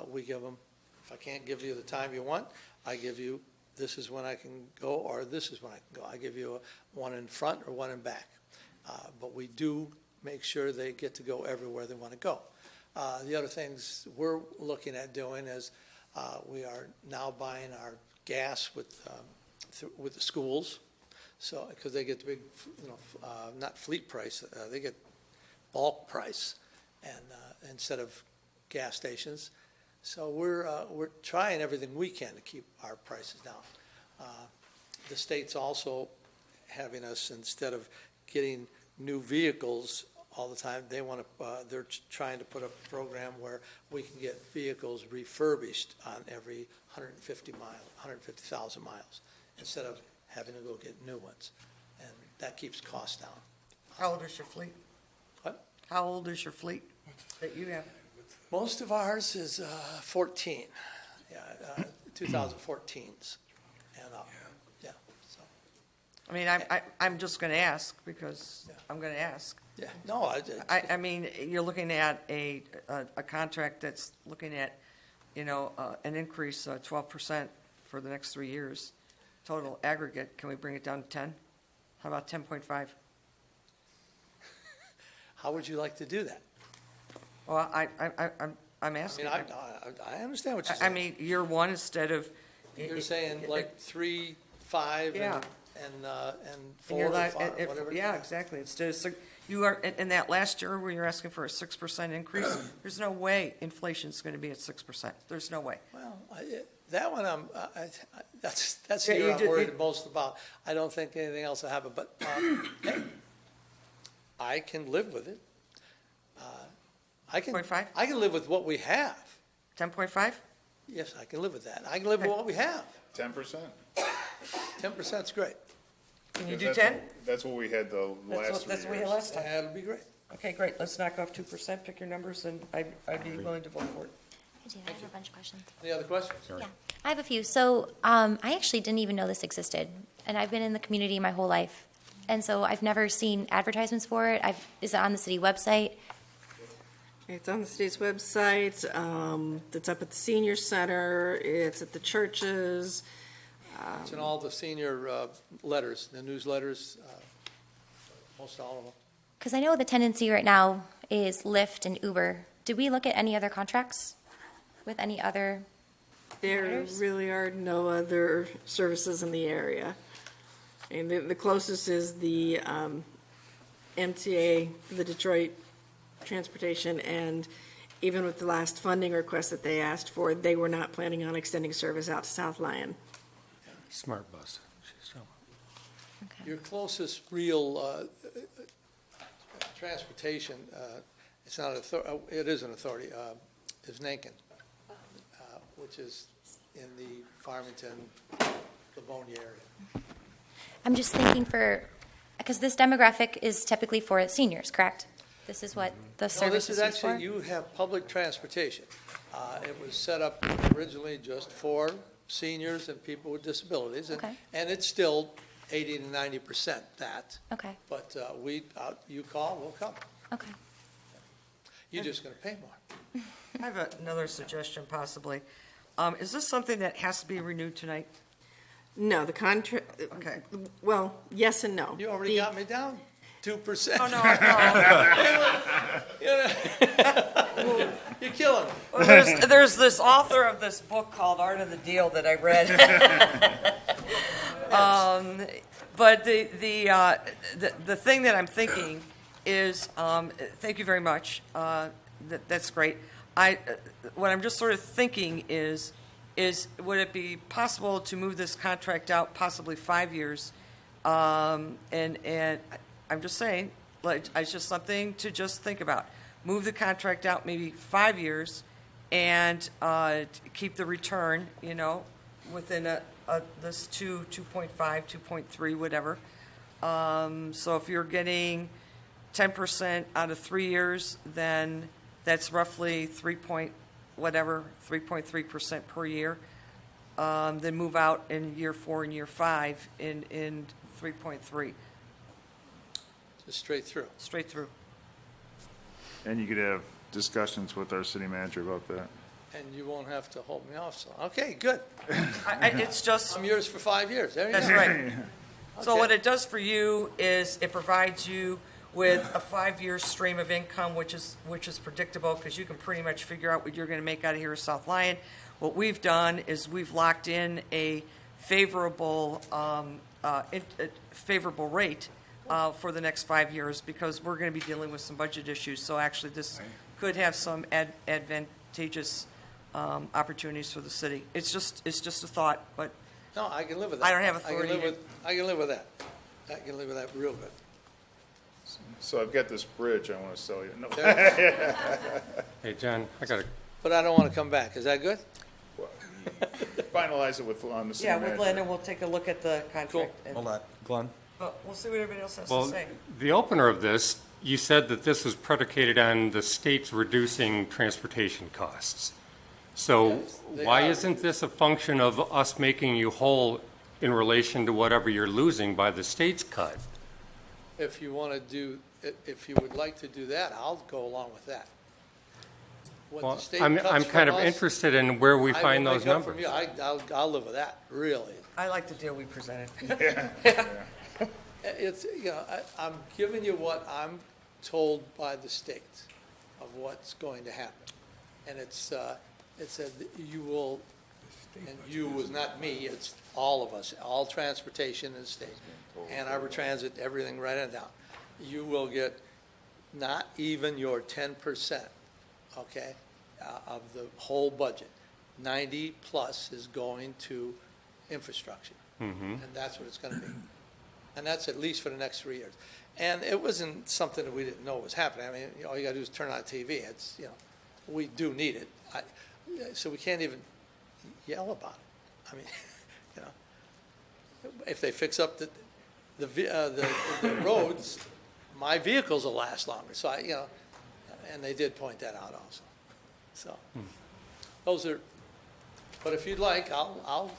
we give them, if I can't give you the time you want, I give you, this is when I can go, or this is when I can go. I give you one in front or one in back. But we do make sure they get to go everywhere they want to go. The other things we're looking at doing is we are now buying our gas with the schools, so because they get the big, not fleet price, they get bulk price, and instead of gas stations. So we're trying everything we can to keep our prices down. The state's also having us, instead of getting new vehicles all the time, they're trying to put a program where we can get vehicles refurbished on every 150,000 miles, instead of having to go get new ones, and that keeps costs down. How old is your fleet? What? How old is your fleet that you have? Most of ours is 14, 2014s, and yeah. So. I mean, I'm just going to ask because I'm going to ask. Yeah. No, I mean, you're looking at a contract that's looking at, an increase 12% for the next 3 years, total aggregate. Can we bring it down to 10? How about 10.5? How would you like to do that? Well, I'm asking. I mean, I understand what you're saying. I mean, year one instead of. You're saying like 3, 5, Yeah. and And 4 you're or not- 5, whatever. Yeah, exactly. Instead of, you are, in that last year where you're asking for a 6% increase, there's no way inflation's going to be at 6%. There's no way. Well, that one, that's the Yeah, year you I'm did- worried most about. I don't think anything else will happen, but hey, I can live with it. I can 0.5? I can live with what we have. 10.5? Yes, I can live with that. I can live with what we have. 10%. 10%'s great. Can you do 10? That's what we had the last 3 That's what we years. had last time. That'll be great. Okay, great. Let's knock off 2%. Pick your numbers, and I'd be willing to vote for it. I have a bunch of questions. Any other questions? Yeah, I have a few. So I actually didn't even know this existed, and I've been in the community my whole life, and so I've never seen advertisements for it. Is it on the city website? It's on the state's website, it's up at the senior center, it's at the churches. It's in all the senior letters, the newsletters, most all of them. Because I know the tendency right now is Lyft and Uber. Do we look at any other contracts with any other There providers? really are no other services in the area. And the closest is the MTA, the Detroit Transportation, and even with the last funding request that they asked for, they were not planning on extending service out to South Lyon. Smart bus. Your closest real transportation, it's not it is an authority, is Nankin, which is in the Farmington, Livonia area. I'm just thinking because this demographic is typically for seniors, correct? This is what the No, service this is is used for? actually, you have public transportation. It was set up originally just for seniors and people with disabilities. Okay. And it's still 80 to 90% that. Okay, But you call, we'll come. okay. You're just going to pay more. I have another suggestion possibly. Is this something that has to be renewed tonight? No, the contract, Okay. well, yes and no. You already got me down 2%. Oh, no, no. You're killing me. Well, there's this author of this book called Art of the Deal that I read. But the thing that I'm thinking is, thank you very much. That's great. what I'm just sort of thinking is would it be possible to move this contract out possibly 5 years? And I'm just saying, like, it's just something to just think about. Move the contract out maybe 5 years and keep the return, within this 2.5, 2.3, whatever. So if you're getting 10% out of 3 years, then that's roughly 3.3% per year. Then move out in year 4 and year 5 in 3.3. Just straight through. Straight through. And you could have discussions with our city manager about that. And you won't have to hold me off, so, okay, good. It's just. I'm yours for 5 years. There you That's go. right. So Okay. what it does for you is it provides you with a 5-year stream of income, which is predictable because you can pretty much figure out what you're going to make out of here at South Lyon. What we've done is we've locked in a favorable rate for the next 5 years because we're going to be dealing with some budget issues. So actually, this could have some advantageous opportunities for the city. It's just a thought, but No, I can live with that. I don't have authority. I can live with that. I can live with that real good. So I've got this bridge I want to sell you. No. Hey, John, I got a But I don't want to come back. Is that good? Finalize it with, on the city yeah, manager. with Lynn, and we'll take a look at the contract. and- Hold on, Glenn. But we'll see what everybody else has to Well, say. the opener of this, you said that this was predicated on the state's reducing transportation costs. So Yes, they why are. isn't this a function of us making you whole in relation to whatever you're losing by the state's cut? If you want to do, if you would like to do that, I'll go along with that. What Well, the state I'm cuts kind from of us, interested in where we I find will those make up from numbers. you. I'll live with that, really. I like the deal we presented. It's, I'm giving you what I'm told by the state of what's going to happen. And it said that you will, and you was not me, it's all of us, all transportation in the state. Ann Arbor Transit, everything right on down. You will get not even your 10%, okay, of the whole budget. 90 plus is going to infrastructure. And that's what it's going to be. And that's at least for the next 3 years. And it wasn't something that we didn't know was happening. I mean, all you got to do is turn on TV. It's, we do need it. So we can't even yell about it. I mean, if they fix up the roads, my vehicles will last longer. So and they did point that out also. So those are, but if you'd like, I'll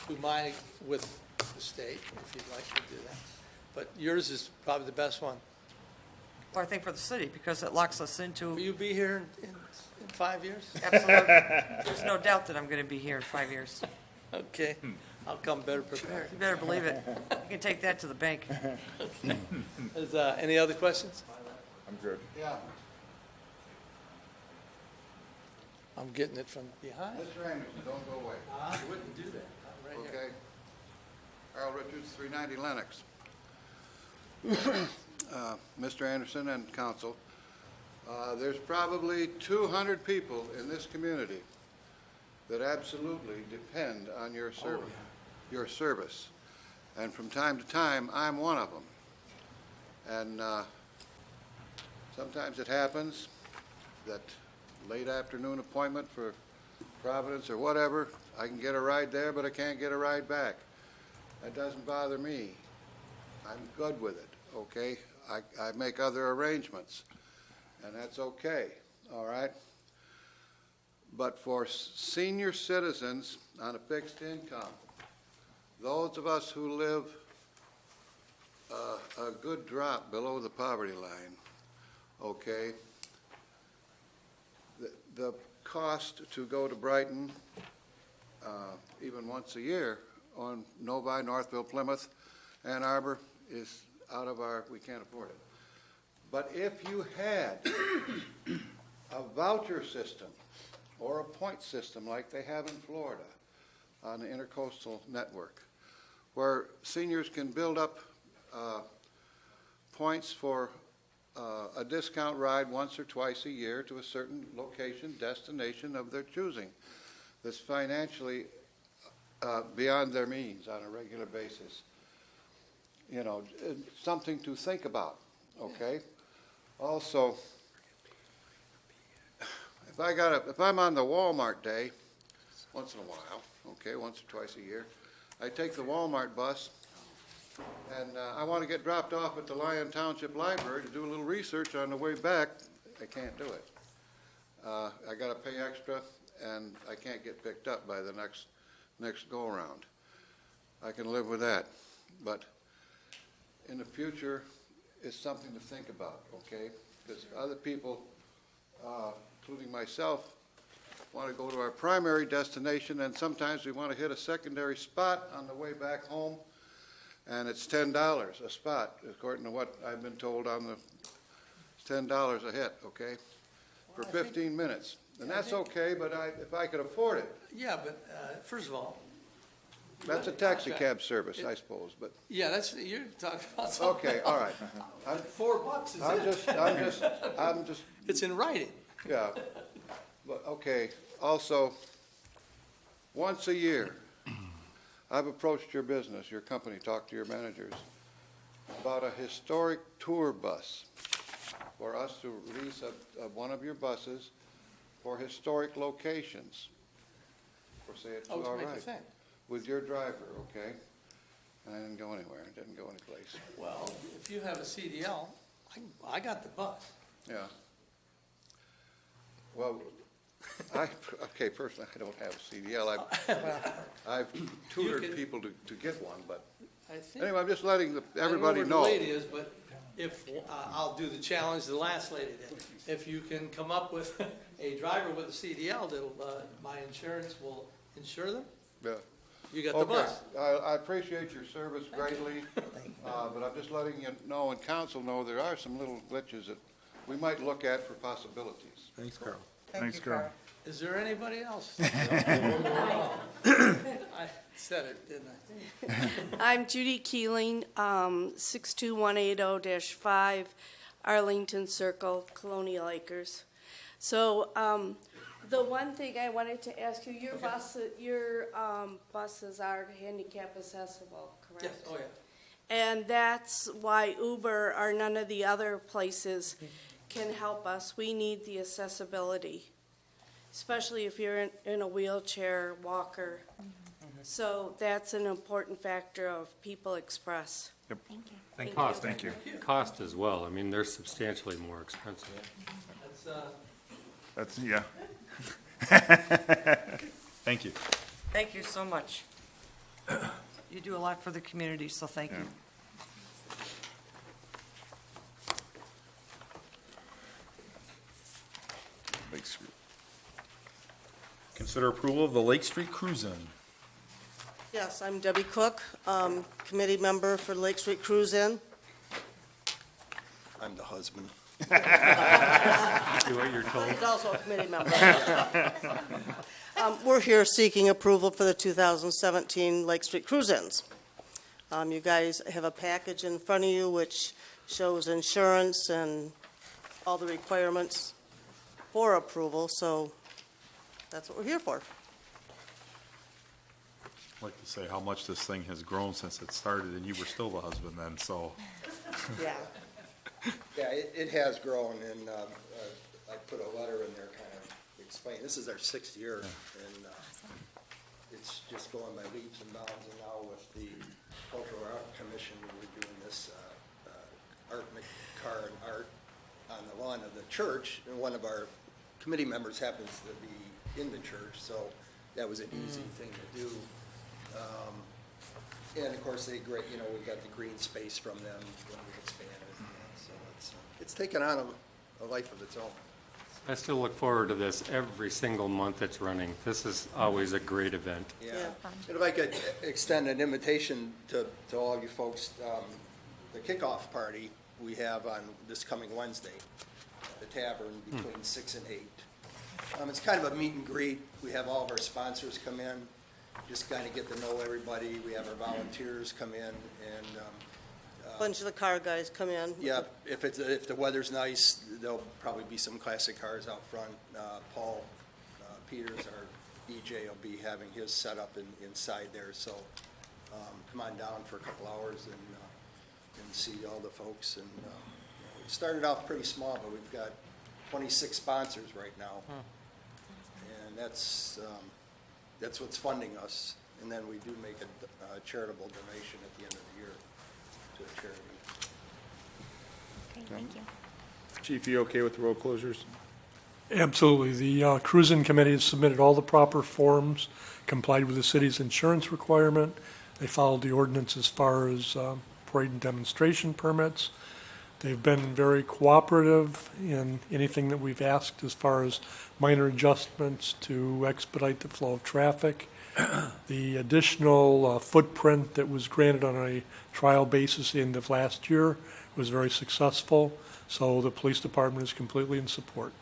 do mine with the state if you'd like to do that. But yours is probably the best one. Well, I think for the city, because it locks us into. Will you be here in 5 years? Absolutely. There's no doubt that I'm going to be here in 5 years. Okay, I'll come better prepared. You better believe it. You can take that to the bank. Is, any other questions? I'm good. Yeah, I'm getting it from behind. Mr. Anderson, don't go away. I wouldn't do that. I'm right here. Okay. Harold Richards, 390 Lennox. Mr. Anderson and council, there's probably 200 people in this community that absolutely depend on your service. Your service. And from time to time, I'm one of them. And sometimes it happens that late afternoon appointment for Providence or whatever, I can get a ride there, but I can't get a ride back. That doesn't bother me. I'm good with it, okay? I make other arrangements, and that's okay, all right? But for senior citizens on a fixed income, those of us who live a good drop below the poverty line, okay, the cost to go to Brighton, even once a year, on Novi, Northville, Plymouth, Ann Arbor, is out of our, we can't afford it. But if you had a voucher system or a point system like they have in Florida on the Intercoastal Network, where seniors can build up points for a discount ride once or twice a year to a certain location, destination of their choosing that's financially beyond their means on a regular basis. You know, something to think about, okay? Also, if I'm on the Walmart day, once in a while, okay, once or twice a year, I take the Walmart bus, and I want to get dropped off at the Lyon Township Library to do a little research on the way back. I can't do it. I got to pay extra, and I can't get picked up by the next go-around. I can live with that, but in the future, it's something to think about, okay? Because other people, including myself, want to go to our primary destination, and sometimes we want to hit a secondary spot on the way back home, and it's $10 a spot, according to what I've been told it's $10 a hit, okay, for 15 minutes. And that's okay, but if I could afford it. Yeah, but first of all. That's a taxi cab service, I suppose, but. Yeah, you're talking about something. Okay, all right. $4 is I'm just. It's in writing. Yeah, but, okay, also, once a year, I've approached your business, your company, talked to your managers about a historic tour bus for us to lease one of your buses for historic locations. For say it's all right. With your driver, okay? I didn't go anywhere, it didn't go anyplace. Well, if you have a CDL, I got the bus. Yeah. Well, personally, I don't have a CDL. I've tutored people to get one, but anyway, I'm just letting everybody know. I don't know where the lady is, but if, I'll do the challenge the last lady did. If you can come up with a driver with a CDL, my insurance will insure them. Yeah. You got the bus. I appreciate your service greatly, but I'm just letting you know and council know there are some little glitches that we might look at for possibilities. Thanks, Carl. Thanks, Carl. Is there anybody else? I said it, didn't I? I'm Judy Keeling, 62180-5, Arlington Circle, Colonial Acres. So the one thing I wanted to ask you, your buses are handicap accessible, correct? Yes, oh yeah. And that's why Uber or none of the other places can help us. We need the accessibility, especially if you're in a wheelchair, walker. So that's an important factor of People Express. Yep. Thank you. Cost, Thank you. cost as well. I mean, they're substantially more expensive. That's, yeah. Thank you. Thank you so much. You do a lot for the community, so thank you. Lake Street. Consider approval of the Lake Street Cruise-In. Yes, I'm Debbie Cook, committee member for Lake Street Cruise-In. I'm the husband. Do what you're told. He's also a committee member. We're here seeking approval for the 2017 Lake Street Cruise-Ins. You guys have a package in front of you which shows insurance and all the requirements for approval, so that's what we're here for. I'd like to say how much this thing has grown since it started, and you were still the husband then, so. Yeah. Yeah, it has grown, and I put a letter in there kind of explaining, this is our 6th year, and it's just going by leaps and bounds, and now with the Cultural Art Commission, we're doing this art car and art on the lawn of the church, and one of our committee members happens to be in the church, so that was an easy thing to do. And of course, we got the green space from them when we expanded, so it's taken on a life of its own. I still look forward to this every single month it's running. This is always a great event. Yeah, and if I could extend an invitation to all you folks, the kickoff party we have on this coming Wednesday at the tavern between 6 and 8. It's kind of a meet and greet. We have all of our sponsors come in, just kind of get to know everybody. We have our volunteers come in, and Bunch of the car guys come in. Yeah, if the weather's nice, there'll probably be some classic cars out front. Paul Peters, our EJ, will be having his set up inside there, so come on down for a couple hours and see all the folks. And we started off pretty small, but we've got 26 sponsors right now, and that's what's funding us. And then we do make a charitable donation at the end of the year to a charity. Great, thank you. Chief, you okay with the road closures? Absolutely. The cruising committee has submitted all the proper forms, complied with the city's insurance requirement. They followed the ordinance as far as parade and demonstration permits. They've been very cooperative in anything that we've asked as far as minor adjustments to expedite the flow of traffic. The additional footprint that was granted on a trial basis at the end of last year was very successful, so the police department is completely in support.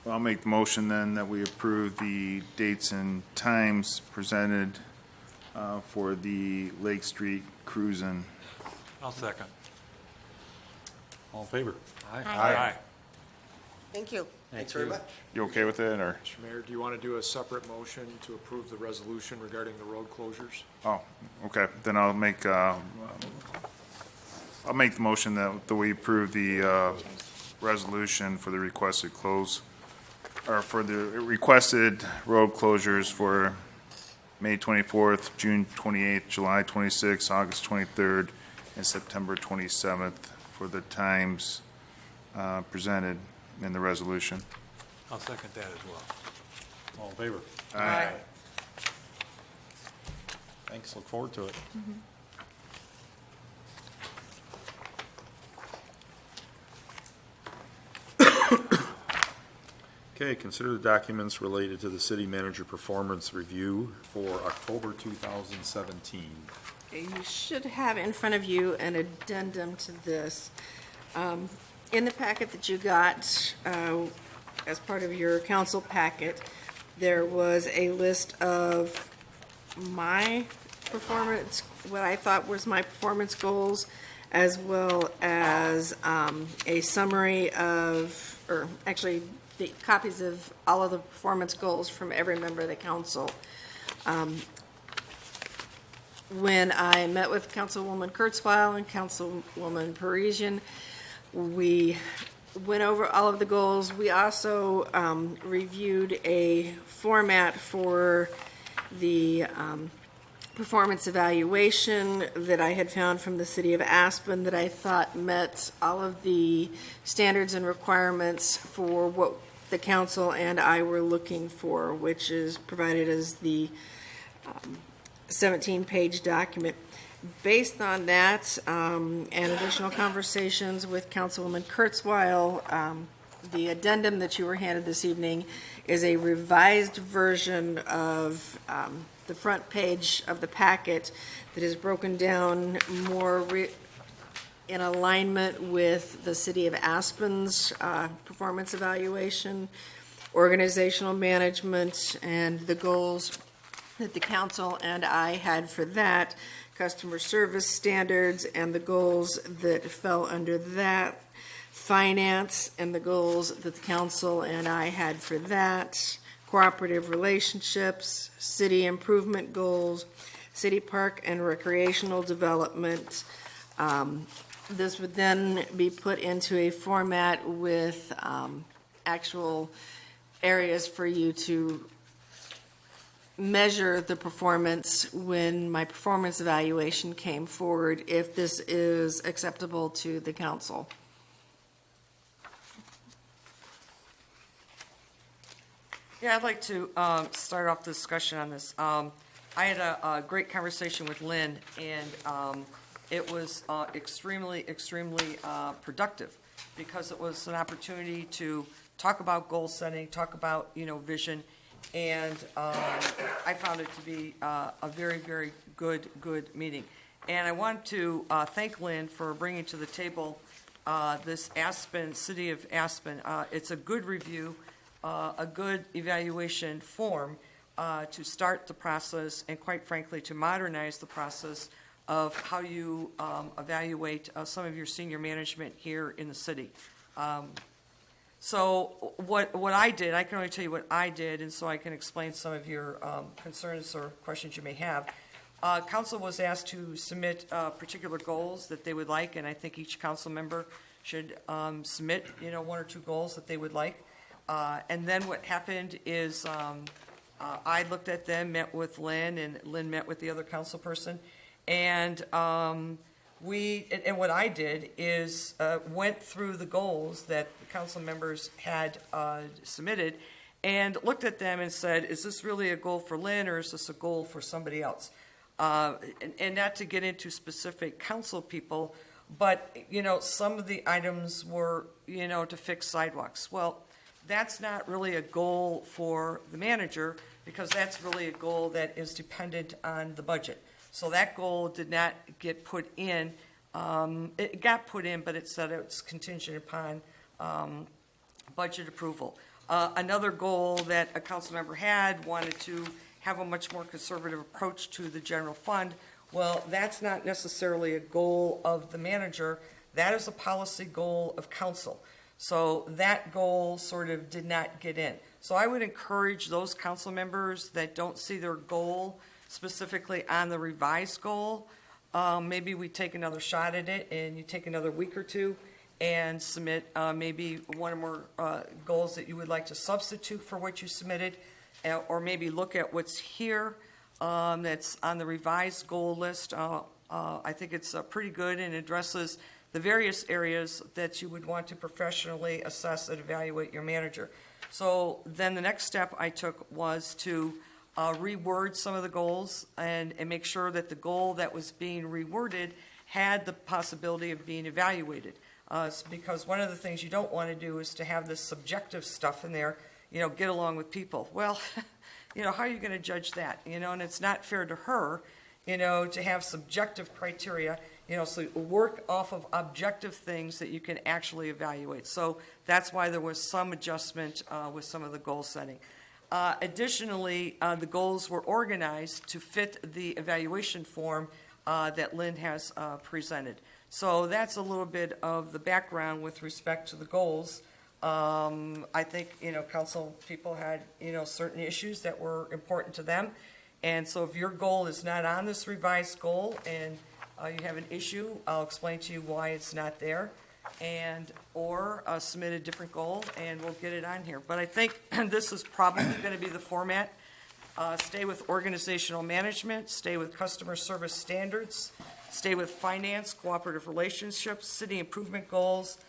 Well, I'll make the motion then that we approve the dates and times presented for the Lake Street cruising. I'll second. All in favor? Aye. Thank you. Thanks very much. You okay with it, or? Mr. Mayor, do you want to do a separate motion to approve the resolution regarding the road closures? Oh, okay, then I'll make the motion that we approve the resolution for the requested for the requested road closures for May 24th, June 28th, July 26th, August 23rd, and September 27th for the times presented in the resolution. I'll second that as well. All in favor? Aye. Thanks, look forward to it. Okay, consider the documents related to the city manager performance review for October 2017. Okay, you should have in front of you an addendum to this. In the packet that you got as part of your council packet, there was a list of my performance, what I thought was my performance goals, as well as a summary of, or actually the copies of all of the performance goals from every member of the council. When I met with Councilwoman Kurzweil and Councilwoman Parisian, we went over all of the goals. We also reviewed a format for the performance evaluation that I had found from the city of Aspen that I thought met all of the standards and requirements for what the council and I were looking for, which is provided as the 17-page document. Based on that and additional conversations with Councilwoman Kurzweil, the addendum that you were handed this evening is a revised version of the front page of the packet that is broken down more in alignment with the city of Aspen's performance evaluation, organizational management, and the goals that the council and I had for that, customer service standards and the goals that fell under that, finance and the goals that the council and I had for that, cooperative relationships, city improvement goals, city park and recreational development. This would then be put into a format with actual areas for you to measure the performance when my performance evaluation came forward, if this is acceptable to the council. Yeah, I'd like to start off the discussion on this. I had a great conversation with Lynn, and it was extremely productive, because it was an opportunity to talk about goal setting, talk about, vision, and I found it to be a very good meeting. And I want to thank Lynn for bringing to the table this City of Aspen. It's a good review, a good evaluation form to start the process, and quite frankly, to modernize the process of how you evaluate some of your senior management here in the city. So what I did, I can only tell you what I did, and so I can explain some of your concerns or questions you may have. Council was asked to submit particular goals that they would like, and I think each council member should submit, one or two goals that they would like. And then what happened is I looked at them, met with Lynn, and Lynn met with the other council person, and what I did is went through the goals that the council members had submitted and looked at them and said, is this really a goal for Lynn or is this a goal for somebody else? And not to get into specific council people, but, some of the items were, to fix sidewalks. Well, that's not really a goal for the manager because that's really a goal that is dependent on the budget. So that goal did not get put in. It got put in, but it said it's contingent upon budget approval. Another goal that a council member had wanted to have a much more conservative approach to the general fund. Well, that's not necessarily a goal of the manager. That is a policy goal of council. So that goal sort of did not get in. So I would encourage those council members that don't see their goal specifically on the revised goal, maybe we take another shot at it and you take another week or two and submit maybe one or more goals that you would like to substitute for what you submitted, or maybe look at what's here that's on the revised goal list. I think it's pretty good and addresses the various areas that you would want to professionally assess and evaluate your manager. So then the next step I took was to reword some of the goals and make sure that the goal that was being reworded had the possibility of being evaluated. Because one of the things you don't want to do is to have this subjective stuff in there, get along with people. Well, how are you going to judge that? And it's not fair to her, to have subjective criteria, so work off of objective things that you can actually evaluate. So that's why there was some adjustment with some of the goal setting. Additionally, the goals were organized to fit the evaluation form that Lynn has presented. So that's a little bit of the background with respect to the goals. I think, council people had, certain issues that were important to them. And so if your goal is not on this revised goal and you have an issue, I'll explain to you why it's not there, or submit a different goal and we'll get it on here. But I think this is probably going to be the format. Stay with organizational management, stay with customer service standards, stay with finance, cooperative relationships, city improvement goals,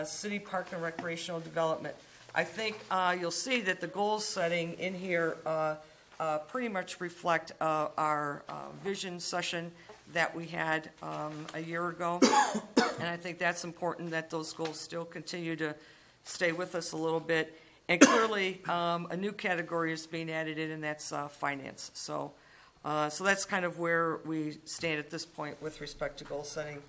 city park and recreational development. I think you'll see that the goal setting in here pretty much reflect our vision session that we had a year ago. And I think that's important that those goals still continue to stay with us a little bit. And clearly, a new category is being added in, and that's finance. So that's kind of where we stand at this point with respect to goal setting.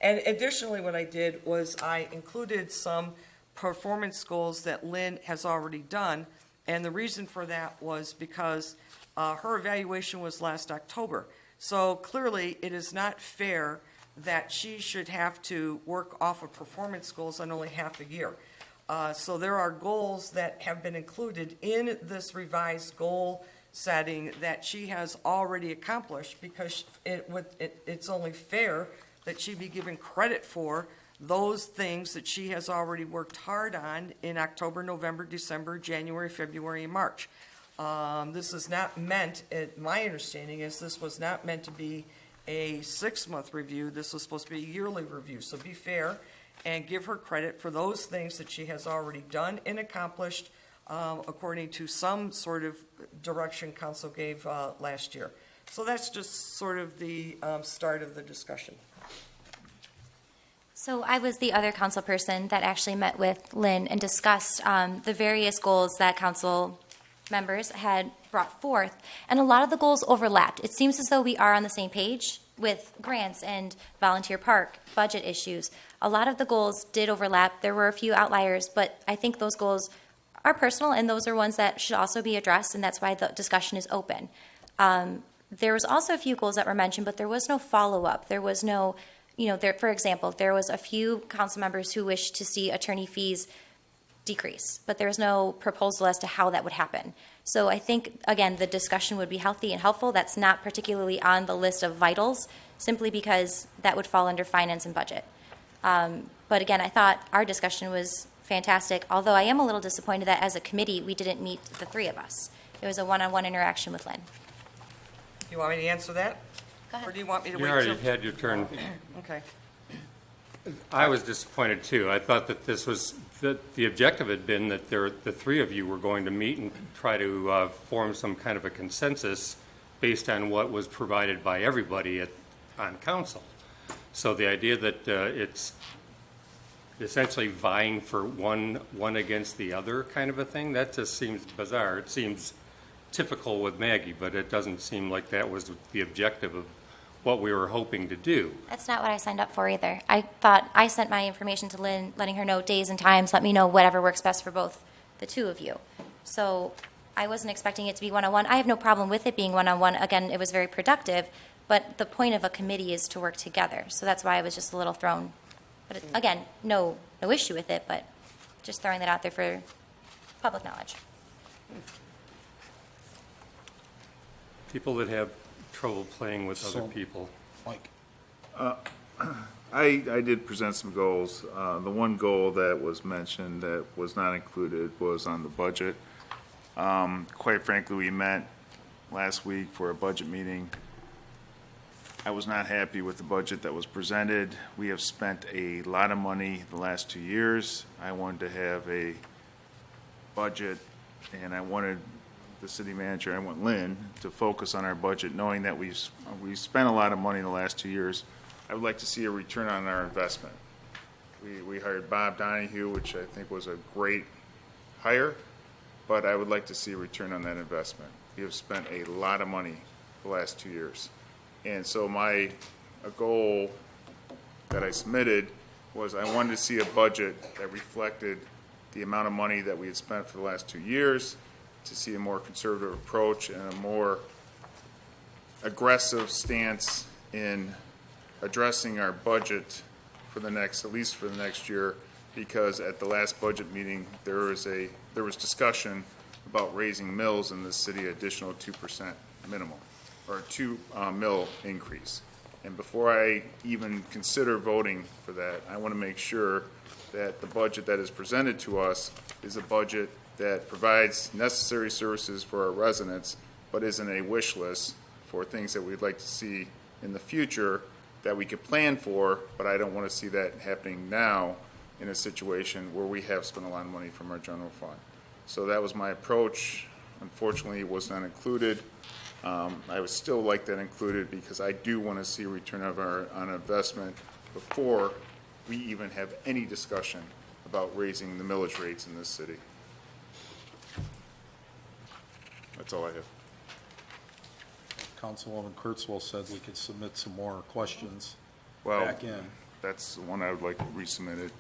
And additionally, what I did was I included some performance goals that Lynn has already done. And the reason for that was because her evaluation was last October. So clearly, it is not fair that she should have to work off of performance goals on only half a year. So there are goals that have been included in this revised goal setting that she has already accomplished, because it's only fair that she be given credit for those things that she has already worked hard on in October, November, December, January, February, and March. This is not meant, my understanding is this was not meant to be a 6-month review. This was supposed to be a yearly review. So be fair and give her credit for those things that she has already done and accomplished according to some sort of direction council gave last year. So that's just sort of the start of the discussion. So I was the other council person that actually met with Lynn and discussed the various goals that council members had brought forth, and a lot of the goals overlapped. It seems as though we are on the same page with grants and volunteer park, budget issues. A lot of the goals did overlap. There were a few outliers, but I think those goals are personal, and those are ones that should also be addressed, and that's why the discussion is open. there was also a few goals that were mentioned, but there was no follow-up. There was no, for example, there was a few council members who wished to see attorney fees decrease, but there was no proposal as to how that would happen. So I think, again, the discussion would be healthy and helpful. That's not particularly on the list of vitals, simply because that would fall under finance and budget. But again, I thought our discussion was fantastic, although I am a little disappointed that as a committee, we didn't meet the three of us. It was a one-on-one interaction with Lynn. You want me to answer that? Go ahead. Or do you want me to You wait already till? had your turn. Okay. I was disappointed too. I thought that this was, that the objective had been that the three of you were going to meet and try to form some kind of a consensus based on what was provided by everybody on council. So the idea that it's essentially vying for one against the other kind of a thing, that just seems bizarre. It seems typical with Maggie, but it doesn't seem like that was the objective of what we were hoping to do. That's not what I signed up for either. I thought I sent my information to Lynn, letting her know days and times, let me know whatever works best for both the two of you. So I wasn't expecting it to be one-on-one. I have no problem with it being one-on-one. Again, it was very productive, but the point of a committee is to work together. So that's why I was just a little thrown. But again, no issue with it, but just throwing that out there for public knowledge. People that have trouble playing with other So- people. Mike? I did present some goals. The one goal that was mentioned that was not included was on the budget. Quite frankly, we met last week for a budget meeting. I was not happy with the budget that was presented. We have spent a lot of money the last 2 years. I wanted to have a budget, and I wanted the city manager, I want Lynn, to focus on our budget, knowing that we've spent a lot of money in the last 2 years. I would like to see a return on our investment. We hired Bob Donahue, which I think was a great hire, but I would like to see a return on that investment. We have spent a lot of money the last 2 years. And so a goal that I submitted was I wanted to see a budget that reflected the amount of money that we had spent for the last 2 years, to see a more conservative approach and a more aggressive stance in addressing our budget for the next, at least for the next year, because at the last budget meeting, there was discussion about raising mills in the city, additional 2% minimum, or 2 mill increase. And before I even consider voting for that, I want to make sure that the budget that is presented to us is a budget that provides necessary services for our residents, but isn't a wish list for things that we'd like to see in the future that we could plan for, but I don't want to see that happening now in a situation where we have spent a lot of money from our general fund. So that was my approach. Unfortunately, it was not included. I would still like that included because I do want to see a return on investment before we even have any discussion about raising the millage rates in this city. That's all I have. Councilwoman Kurtzwell said we could submit some more questions Well, back in. that's the one I would like resubmitted.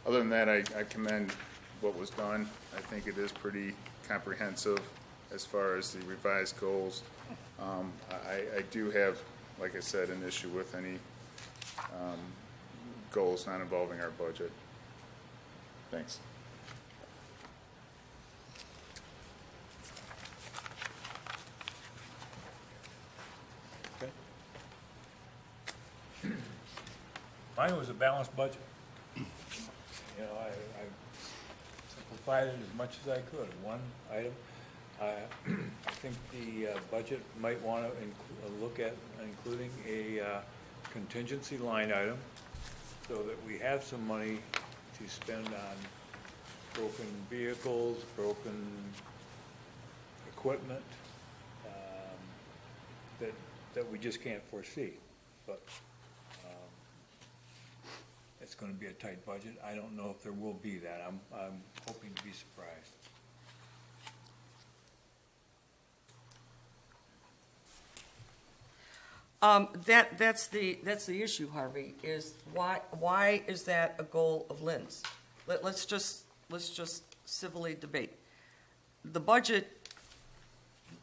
Other than that, I commend what was done. I think it is pretty comprehensive as far as the revised goals. I do have, like I said, an issue with any goals not involving our budget. Thanks. Mine was a balanced budget. You know, I simplified it as much as I could. One item, I think the budget might want to look at including a contingency line item so that we have some money to spend on broken vehicles, broken equipment, that we just can't foresee. But it's going to be a tight budget. I don't know if there will be that. I'm hoping to be surprised. That's the issue, Harvey, is why is that a goal of Lynn's? Let's just civilly debate. the budget,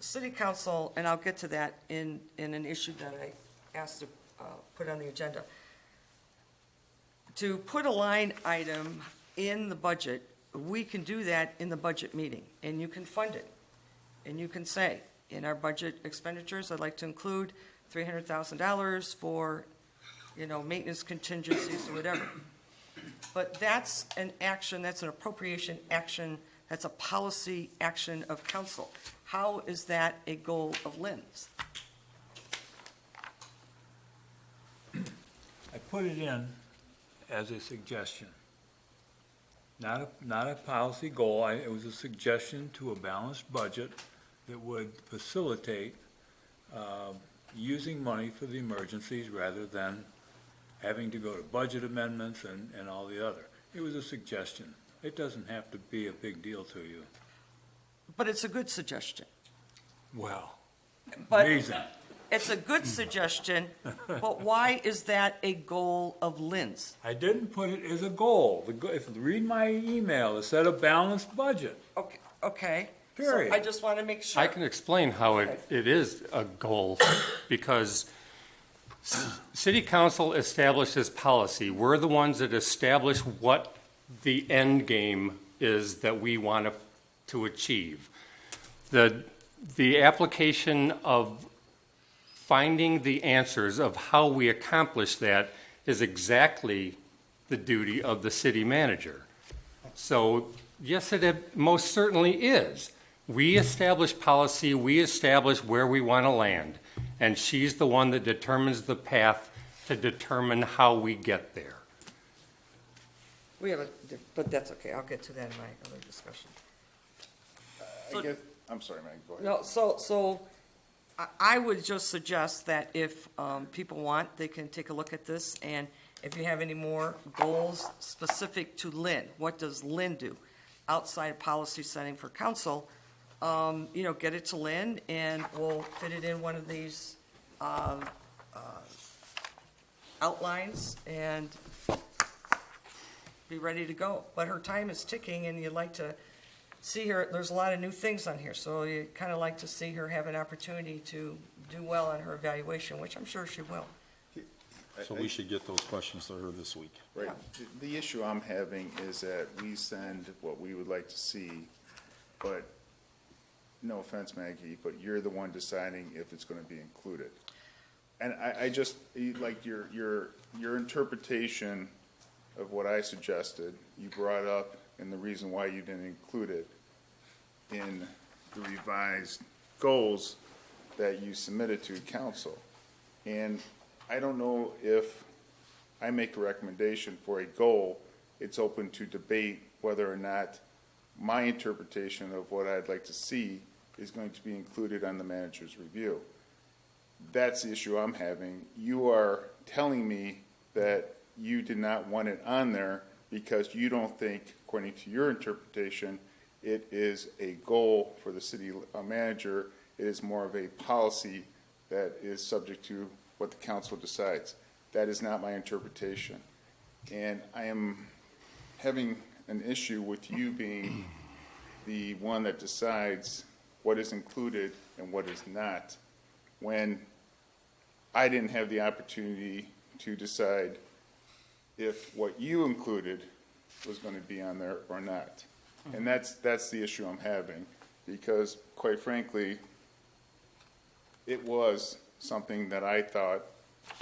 city council, and I'll get to that in an issue that I asked to put on the agenda. To put a line item in the budget, we can do that in the budget meeting, and you can fund it. And you can say, in our budget expenditures, I'd like to include $300,000 for, maintenance contingencies or whatever. But that's an action, that's an appropriation action, that's a policy action of council. How is that a goal of Lynn's? I put it in as a suggestion. Not a policy goal. It was a suggestion to a balanced budget that would facilitate using money for the emergencies rather than having to go to budget amendments and all the other. It was a suggestion. It doesn't have to be a big deal to you. But it's a good suggestion. Well, But amazing. it's a good suggestion, but why is that a goal of Lynn's? I didn't put it as a goal. If you read my email, it said a balanced budget. Okay. Period. So I just want to make sure. I can explain how it is a goal, because city council establishes policy. We're the ones that establish what the end game is that we want to achieve. The application of finding the answers of how we accomplish that is exactly the duty of the city manager. So, yes, it most certainly is. We establish policy, we establish where we want to land, and she's the one that determines the path to determine how we get there. We have but that's okay, I'll get to that in my other discussion. I'm sorry, Meg, go ahead. No, so I would just suggest that if people want, they can take a look at this, and if you have any more goals specific to Lynn, what does Lynn do? Outside policy setting for council, get it to Lynn, and we'll fit it in one of these outlines and be ready to go. But her time is ticking, and you'd like to see her, there's a lot of new things on here, so you kind of like to see her have an opportunity to do well on her evaluation, which I'm sure she will. So we should get those questions to her this week. Right. The issue I'm having is that we send what we would like to see, but, no offense, Maggie, but you're the one deciding if it's going to be included. And I just, like your interpretation of what I suggested, you brought up, and the reason why you didn't include it in the revised goals that you submitted to council. And I don't know if I make a recommendation for a goal, it's open to debate whether or not my interpretation of what I'd like to see is going to be included on the manager's review. That's the issue I'm having. You are telling me that you did not want it on there because you don't think, according to your interpretation, it is a goal for the city manager. It is more of a policy that is subject to what the council decides. That is not my interpretation. And I am having an issue with you being the one that decides what is included and what is not, when I didn't have the opportunity to decide if what you included was going to be on there or not. And that's the issue I'm having, because quite frankly, it was something that I thought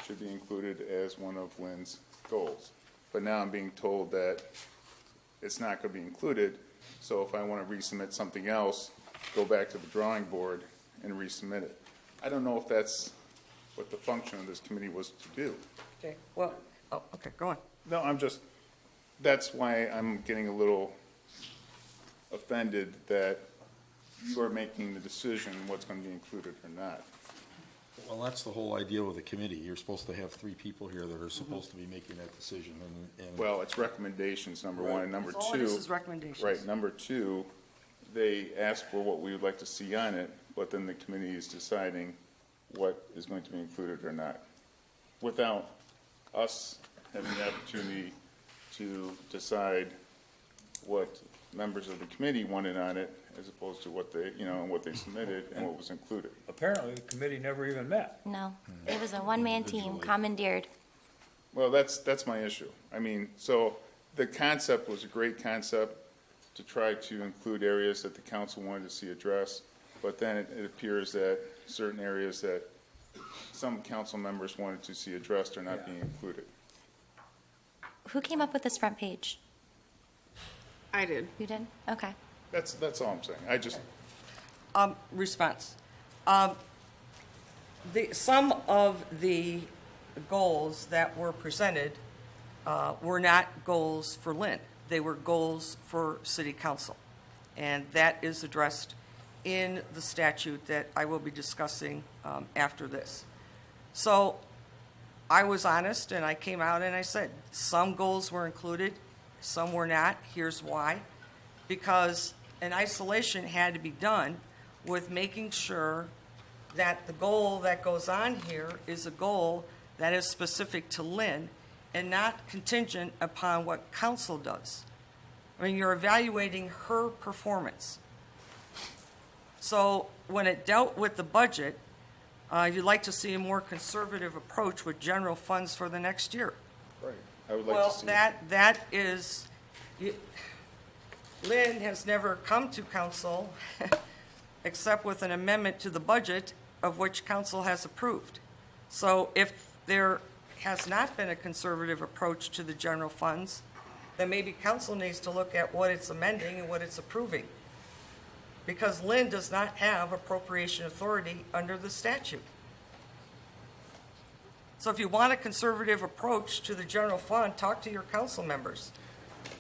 should be included as one of Lynn's goals. But now I'm being told that it's not going to be included, so if I want to resubmit something else, go back to the drawing board and resubmit it. I don't know if that's what the function of this committee was to do. Okay, well, okay, go on. No, that's why I'm getting a little offended that you are making the decision what's going to be included or not. Well, that's the whole idea with the committee. You're supposed to have three people here that are supposed to be making that decision, and Well, it's recommendations, number one, and number All two. it is recommendations. Right, number two, they ask for what we would like to see on it, but then the committee is deciding what is going to be included or not, without us having the opportunity to decide what members of the committee wanted on it, as opposed to what they, what they submitted and what was included. Apparently, the committee never even met. No, it was a one-man team, commandeered. Well, that's my issue. I mean, so the concept was a great concept to try to include areas that the council wanted to see addressed, but then it appears that certain areas that some council members wanted to see addressed are not being included. Who came up with this front page? I did. You did? Okay. That's all I'm saying. I just, Response. Some of the goals that were presented were not goals for Lynn. They were goals for city council. And that is addressed in the statute that I will be discussing after this. So I was honest and I came out and I said, some goals were included, some were not. Here's why. Because an isolation had to be done with making sure that the goal that goes on here is a goal that is specific to Lynn and not contingent upon what council does. I mean, you're evaluating her performance. So when it dealt with the budget, you'd like to see a more conservative approach with general funds for the next year. right, I would like Well, to see. that is, Lynn has never come to council except with an amendment to the budget of which council has approved. So if there has not been a conservative approach to the general funds, then maybe council needs to look at what it's amending and what it's approving. Because Lynn does not have appropriation authority under the statute. So if you want a conservative approach to the general fund, talk to your council members.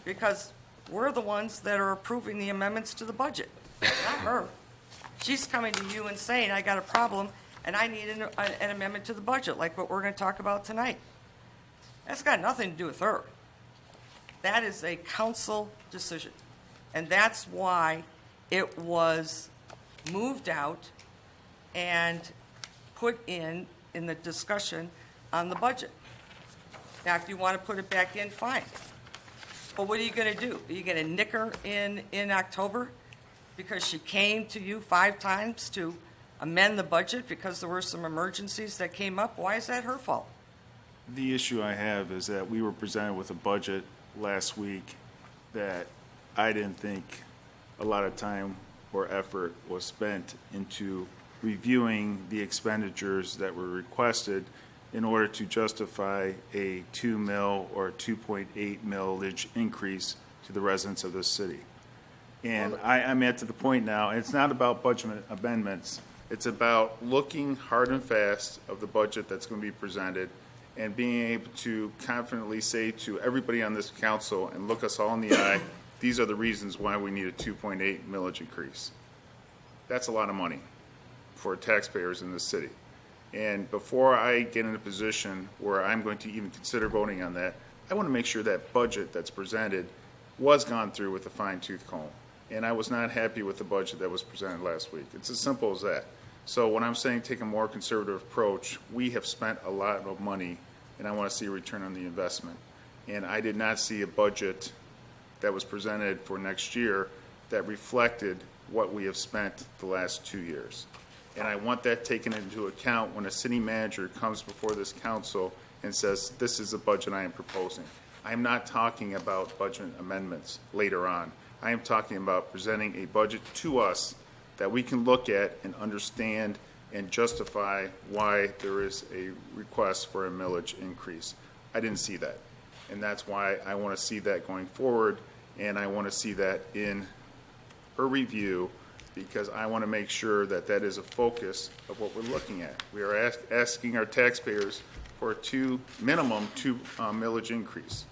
Because we're the ones that are approving the amendments to the budget, not her. She's coming to you and saying, I got a problem and I need an amendment to the budget, like what we're going to talk about tonight. That's got nothing to do with her. That is a council decision. And that's why it was moved out and put in the discussion on the budget. Now, if you want to put it back in, fine. But what are you going to do? Are you going to nick her in October because she came to you 5 times to amend the budget because there were some emergencies that came up? Why is that her fault? The issue I have is that we were presented with a budget last week that I didn't think a lot of time or effort was spent into reviewing the expenditures that were requested in order to justify a 2 mil or 2.8 millage increase to the residents of this city. And I'm at to the point now, and it's not about budget amendments, it's about looking hard and fast of the budget that's going to be presented and being able to confidently say to everybody on this council and look us all in the eye, these are the reasons why we need a 2.8 millage increase. That's a lot of money for taxpayers in this city. And before I get in a position where I'm going to even consider voting on that, I want to make sure that budget that's presented was gone through with a fine-tooth comb. And I was not happy with the budget that was presented last week. It's as simple as that. So when I'm saying take a more conservative approach, we have spent a lot of money, and I want to see a return on the investment. And I did not see a budget that was presented for next year that reflected what we have spent the last 2 years. And I want that taken into account when a city manager comes before this council and says, this is the budget I am proposing. I'm not talking about budget amendments later on. I am talking about presenting a budget to us that we can look at and understand and justify why there is a request for a millage increase. I didn't see that. And that's why I want to see that going forward, and I want to see that in her review, because I want to make sure that that is a focus of what we're looking at. We are asking our taxpayers for a minimum 2 millage increase.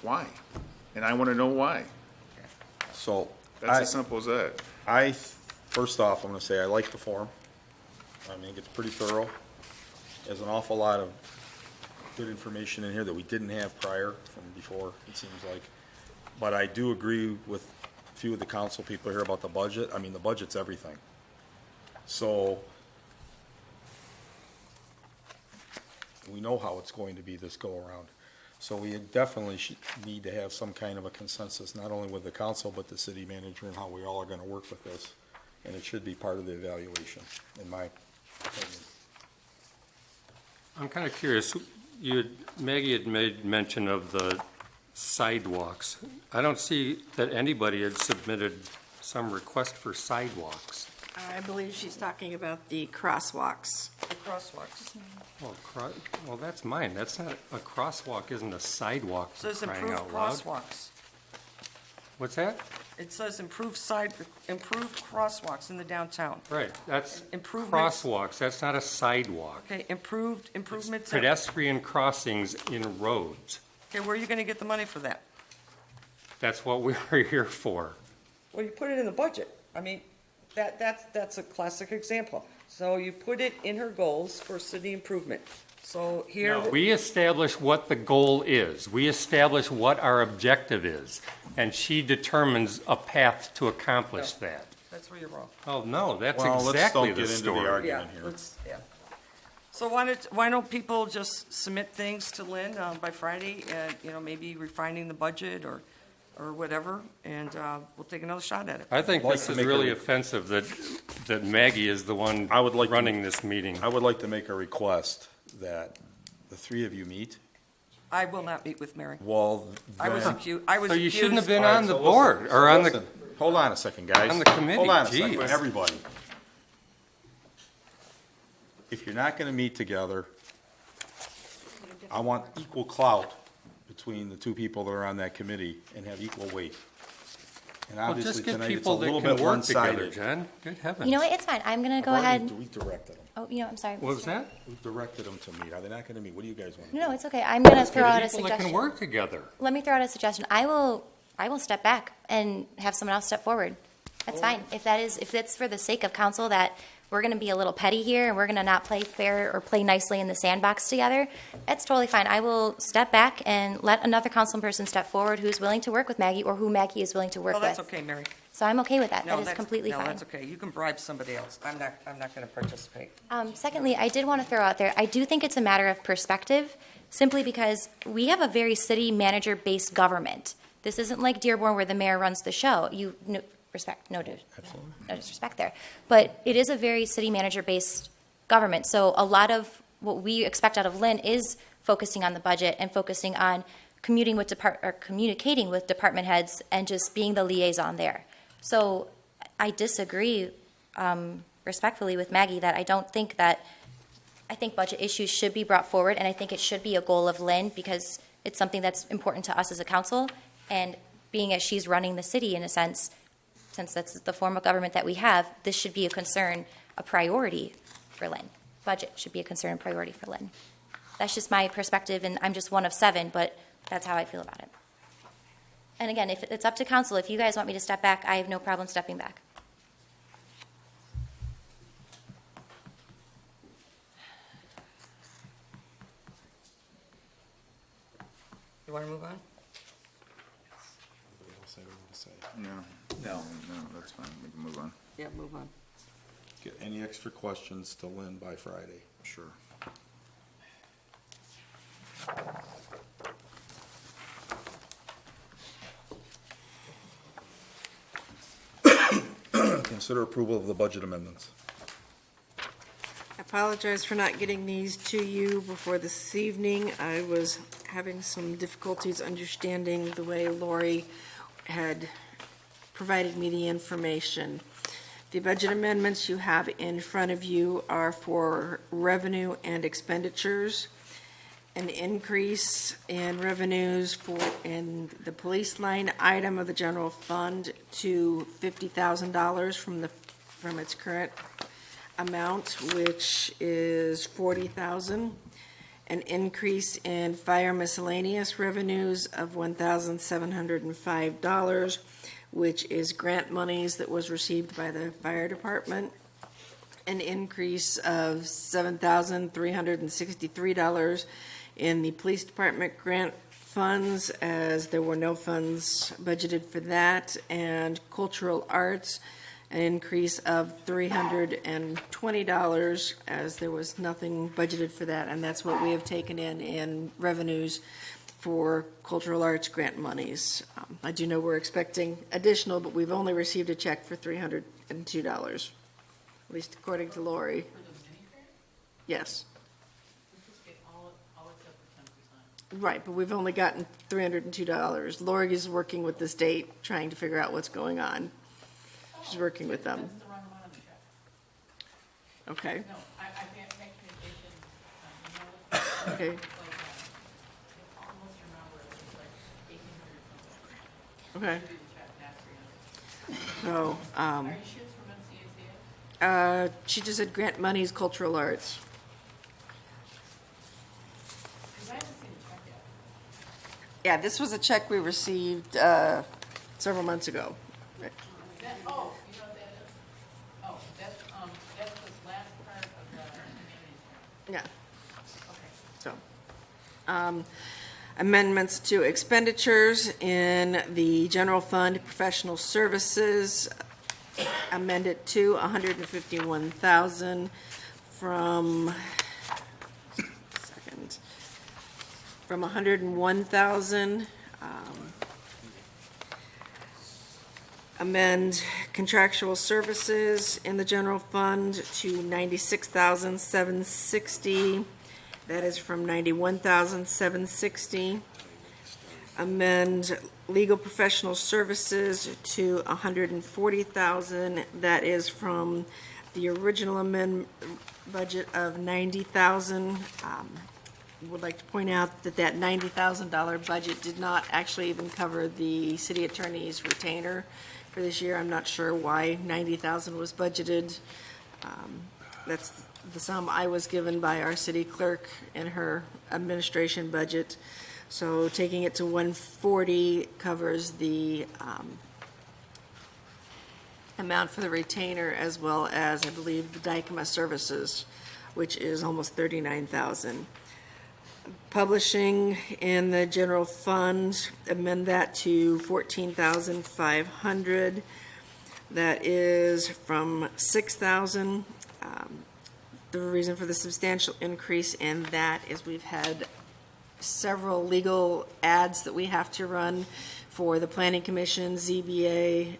Why? And I want to know why. So. That's as simple as that. First off, I'm going to say I like the form. I think it's pretty thorough. There's an awful lot of good information in here that we didn't have prior from before, it seems like. But I do agree with a few of the council people here about the budget. I mean, the budget's everything. So we know how it's going to be this go around. So we definitely should need to have some kind of a consensus, not only with the council, but the city manager and how we all are gonna work with this. And it should be part of the evaluation, in my opinion. I'm kind of curious, Maggie had made mention of the sidewalks. I don't see that anybody had submitted some request for sidewalks. I believe she's talking about the crosswalks. The crosswalks. Well, that's mine. That's not, a crosswalk isn't a sidewalk, for Says crying improved out loud. crosswalks. What's that? It says improved crosswalks in the downtown. Right, that's Improvements. crosswalks, that's not a sidewalk. Okay, improvements. Pedestrian crossings in roads. Okay, where are you gonna get the money for that? That's what we were here for. Well, you put it in the budget. I mean, that's a classic example. So you put it in her goals for city improvement. So here. No, we establish what the goal is. We establish what our objective is, and she determines a path to accomplish that. That's where you're wrong. Oh, no, that's Well, let's exactly don't the get into the story. argument here. Yeah. So why don't people just submit things to Lynn by Friday, and, maybe refining the budget or whatever, and we'll take another shot at it. I think I'd like this to is make really offensive that Maggie is the one running this meeting. I would like to make a request that the three of you meet. I will not meet with Mary. Well, I was then- accused. So you shouldn't have been All right, on the so board, listen, or so on the, listen. Hold on a second, guys. on the committee, Hold on a geez. second, everybody. If you're not gonna meet together, I want equal clout between the two people that are on that committee and have equal weight. And well, obviously just get tonight it's a people that little can bit work together, one-sided. Jen. Good heavens. You know what, it's fine, I'm gonna go I've already- ahead. We directed them. Oh, I'm sorry. What was that? We directed them to meet. Are they not gonna meet? What do you guys want? No, it's okay, I'm gonna throw out a People that can suggestion. work together. Let me throw out a suggestion. I will step back and have someone else step forward. That's fine. If it's for the sake of council that we're gonna be a little petty here and we're gonna not play fair or play nicely in the sandbox together, that's totally fine. I will step back and let another council person step forward who's willing to work with Maggie or who Maggie is willing to work Oh, with. that's okay, Mary. So I'm okay with that. No, That is that's- completely no, fine. that's okay. You can bribe somebody else. I'm not gonna participate. Secondly, I did want to throw out there, I do think it's a matter of perspective, simply because we have a very city manager-based government. This isn't like Dearborn where the mayor runs the show. No disrespect there. But it is a very city manager-based government. So a lot of what we expect out of Lynn is focusing on the budget and focusing on communicating with department heads and just being the liaison there. So I disagree respectfully with Maggie that I think budget issues should be brought forward, and I think it should be a goal of Lynn because it's something that's important to us as a council, and being as she's running the city in a sense, since that's the form of government that we have, this should be a concern, a priority for Lynn. Budget should be a concern and priority for Lynn. That's just my perspective, and I'm just one of 7, but that's how I feel about it. And again, if it's up to council, if you guys want me to step back, I have no problem stepping back. You wanna move on? No, that's fine, we can move on. Yeah, move on. Get any extra questions to Lynn by Friday? Sure. Consider approval of the budget amendments. I apologize for not getting these to you before this evening. I was having some difficulties understanding the way Lori had provided me the information. The budget amendments you have in front of you are for revenue and expenditures. An increase in revenues in the police line item of the general fund to $50,000 from its current amount, which is $40,000. An increase in fire miscellaneous revenues of $1,705, which is grant monies that was received by the fire department. An increase of $7,363 in the police department grant funds, as there were no funds budgeted for that, and cultural arts, an increase of $320, as there was nothing budgeted for that, and that's what we have taken in revenues for cultural arts grant monies. I do know we're expecting additional, but we've only received a check for $302, at least according to Lori. Yes. Right, but we've only gotten $302. Lori is working with the state, trying to figure out what's going on. She's working with them. That's the wrong amount on the check. Okay, No, I can't make communication, okay. like, almost remember, it's like 1,800 something. Okay. Should be the check, not 300. So, Are you sure it's from MCACA? she just said grant monies, cultural arts. Because I haven't seen the check yet. Yeah, this was a check we received several months ago. That, you know what that is? Oh, that's the last part of the humanities grant. Yeah. Okay. So, amendments to expenditures in the general fund, professional services, amended to 151,000 from, from 101,000. Amend contractual services in the general fund to 96,760. That is from 91,760. Amend legal professional services to 140,000. That is from the original budget of 90,000. Would like to point out that that $90,000 budget did not actually even cover the city attorney's retainer for this year. I'm not sure why 90,000 was budgeted. That's the sum I was given by our city clerk in her administration budget. So taking it to 140 covers the amount for the retainer, as well as, I believe, the Dykema services, which is almost 39,000. Publishing in the general fund, amend that to 14,500. That is from 6,000. The reason for the substantial increase in that is we've had several legal ads that we have to run for the Planning Commission, ZBA,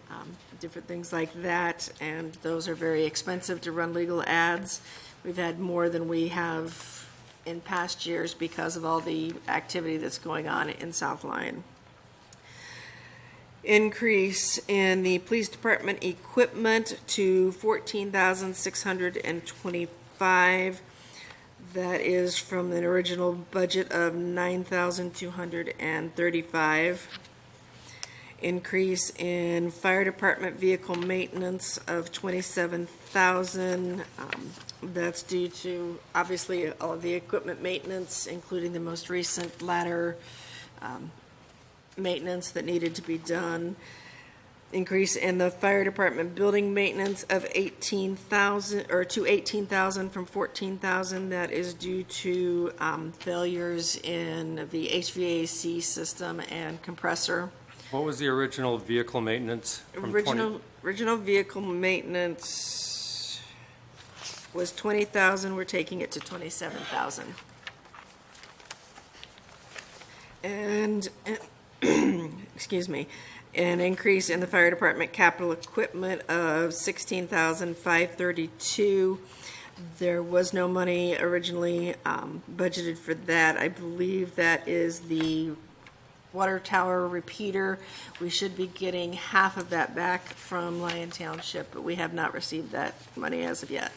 different things like that, and those are very expensive to run legal ads. We've had more than we have in past years because of all the activity that's going on in South Lyon. Increase in the police department equipment to 14,625. That is from an original budget of 9,235. Increase in fire department vehicle maintenance of 27,000. That's due to obviously all of the equipment maintenance, including the most recent ladder maintenance that needed to be done. Increase in the fire department building maintenance of 18,000 or to 18,000 from 14,000. That is due to failures in the HVAC system and compressor. What was the original vehicle maintenance? From 20 Original vehicle maintenance was 20,000. We're taking it to 27,000. And excuse me, an increase in the fire department capital equipment of 16,532. There was no money originally budgeted for that. I believe that is the water tower repeater. We should be getting half of that back from Lyon Township, but we have not received that money as of yet.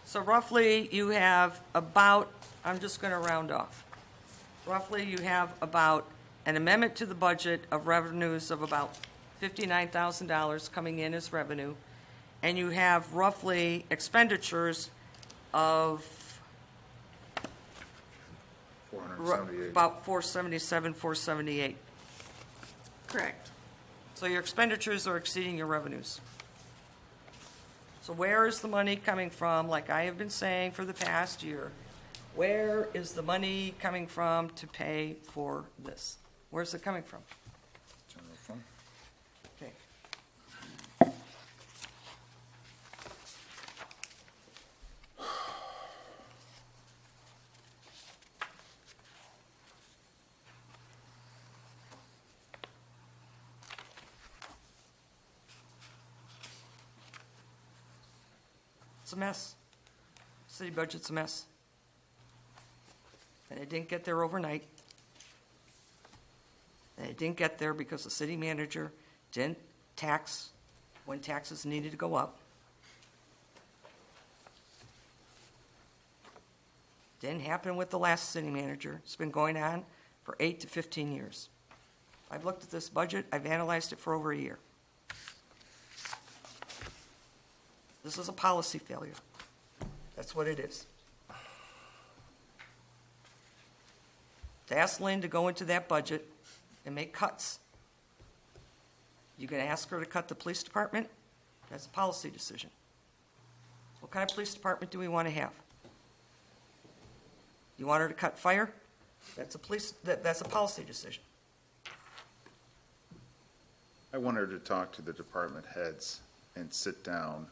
So roughly, you have about, I'm just going to round off. Roughly, you have about an amendment to the budget of revenues of about $59,000 coming in as revenue, and you have roughly expenditures of 478. about 477, 478. Correct. So your expenditures are exceeding your revenues. So where is the money coming from, like I have been saying for the past year? Where is the money coming from to pay for this? Where's it coming from? General fund. Okay. It's a mess. City budget's a mess. And it didn't get there overnight. And it didn't get there because the city manager didn't tax when taxes needed to go up. Didn't happen with the last city manager. It's been going on for 8 to 15 years. I've looked at this budget, I've analyzed it for over a year. This is a policy failure. That's what it is. To ask Lynn to go into that budget and make cuts, you can ask her to cut the police department, that's a policy decision. What kind of police department do we want to have? You want her to cut fire? That's a policy decision. I want her to talk to the department heads and sit down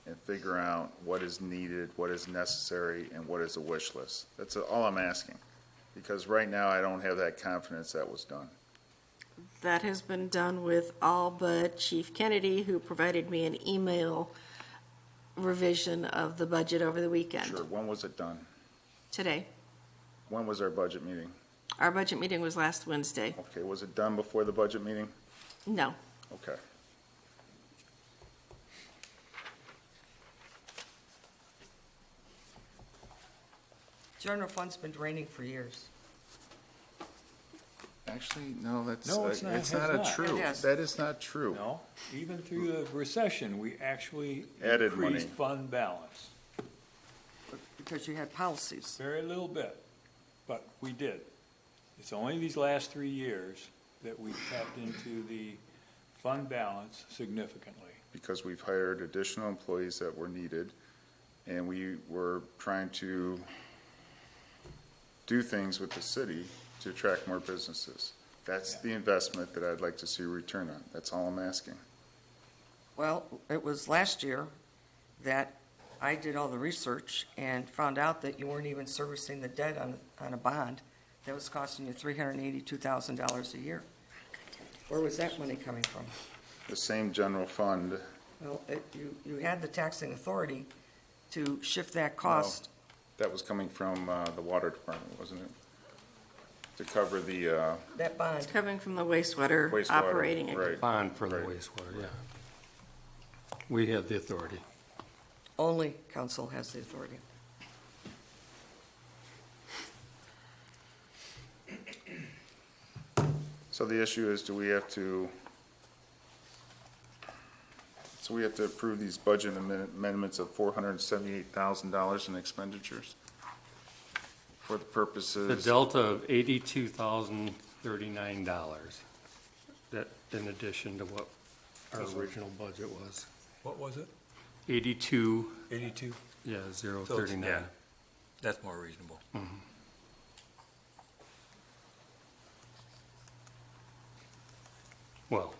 and figure out what is needed, what is necessary, and what is a wish list. That's all I'm asking. Because right now, I don't have that confidence that was done. That has been done with all but Chief Kennedy, who provided me an email revision of the budget over the weekend. Sure, when was it done? Today. When was our budget meeting? Our budget meeting was last Wednesday. Okay, was it done before the budget meeting? No. Okay. General fund's been draining for years. Actually, no, that's, No, it's not. it's It not has true. It has. That is not true. No, even through the recession, we actually Added money. increased fund balance. Because you had policies. Very little bit, but we did. It's only these last 3 years that we tapped into the fund balance significantly. Because we've hired additional employees that were needed, and we were trying to do things with the city to attract more businesses. That's the investment that I'd like to see a return on. That's all I'm asking. Well, it was last year that I did all the research and found out that you weren't even servicing the debt on a bond that was costing you $382,000 a year. Where was that money coming from? The same general fund. Well, you had the taxing authority to shift that cost. That was coming from the water department, wasn't it? To cover the That bond. It's coming from the wastewater wastewater. operating account. Right. Bond for the Right. wastewater, yeah. We have the authority. Only council has the authority. So the issue is, do we have to, so we have to approve these budget amendments of $478,000 in expenditures for the purposes. The delta of $82,039, that in addition to what our original budget was. What was it? 82, 82? yeah, So it's- 039. yeah, that's more reasonable. Well.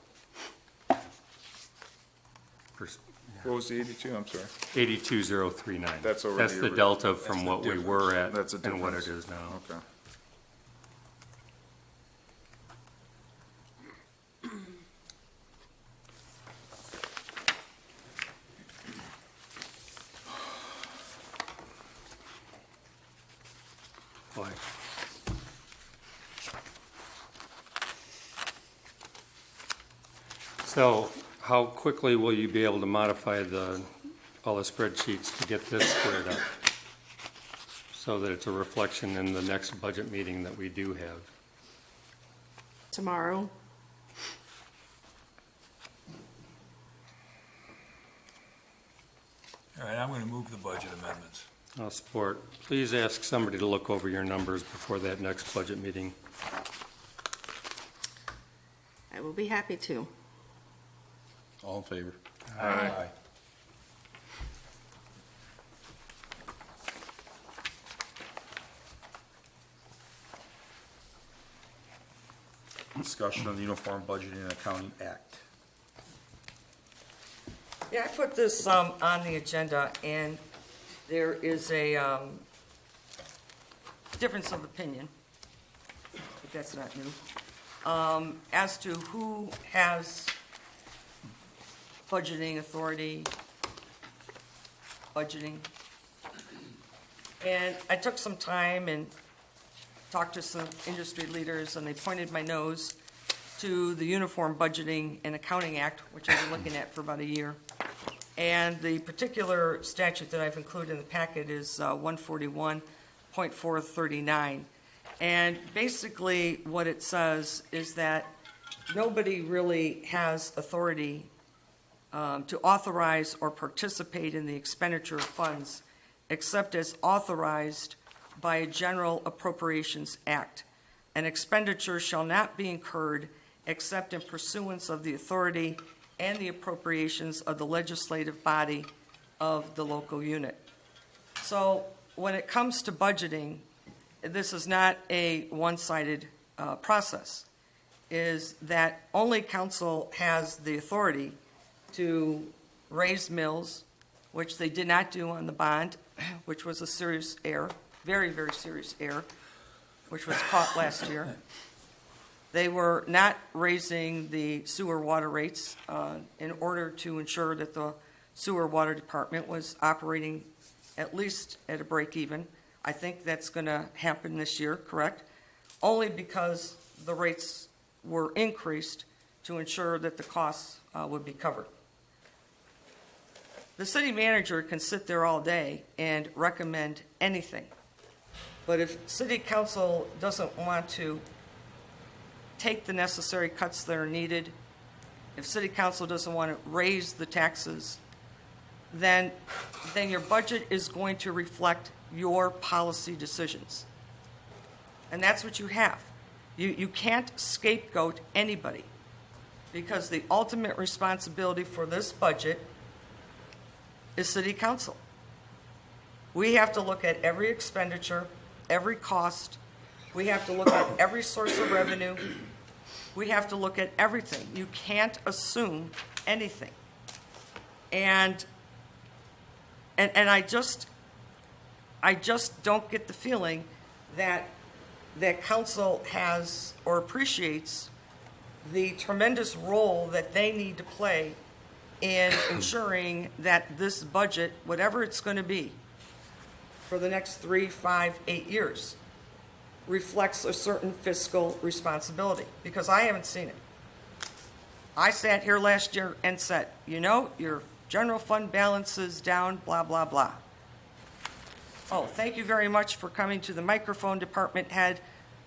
What was the 82? I'm sorry. 82039. That's over That's the the ori- delta that's from the what we difference. were at That's a and what it difference. is now. Okay. Boy. So how quickly will you be able to modify all the spreadsheets to get this squared up? So that it's a reflection in the next budget meeting that we do have? Tomorrow. All right, I'm going to move the budget amendments. I'll support. Please ask somebody to look over your numbers before that next budget meeting. I will be happy to. All in favor? Aye. Discussion of the Uniform Budgeting and Accounting Act. Yeah, I put this on the agenda, and there is a difference of opinion, but that's not new, as to who has budgeting authority budgeting. And I took some time and talked to some industry leaders, and they pointed my nose to the Uniform Budgeting and Accounting Act, which I've been looking at for about a year. And the particular statute that I've included in the packet is 141.439. And basically, what it says is that nobody really has authority to authorize or participate in the expenditure of funds except as authorized by a General Appropriations Act. An expenditure shall not be incurred except in pursuance of the authority and the appropriations of the legislative body of the local unit. So when it comes to budgeting, this is not a one-sided process, is that only council has the authority to raise mills, which they did not do on the bond, which was a serious error, very, very serious error, which was caught last year. They were not raising the sewer water rates in order to ensure that the sewer water department was operating at least at a break even. I think that's going to happen this year, correct? Only because the rates were increased to ensure that the costs would be covered. The city manager can sit there all day and recommend anything. But if city council doesn't want to take the necessary cuts that are needed, if city council doesn't want to raise the taxes, then your budget is going to reflect your policy decisions. And that's what you have. You can't scapegoat anybody, because the ultimate responsibility for this budget is city council. We have to look at every expenditure, every cost. We have to look at every source of revenue. We have to look at everything. You can't assume anything. And I just don't get the feeling that council has or appreciates the tremendous role that they need to play in ensuring that this budget, whatever it's going to be for the next 3, 5, 8 years, reflects a certain fiscal responsibility, because I haven't seen it. I sat here last year and said, your general fund balance is down, blah, blah, blah. Oh, thank you very much for coming to the microphone, department head,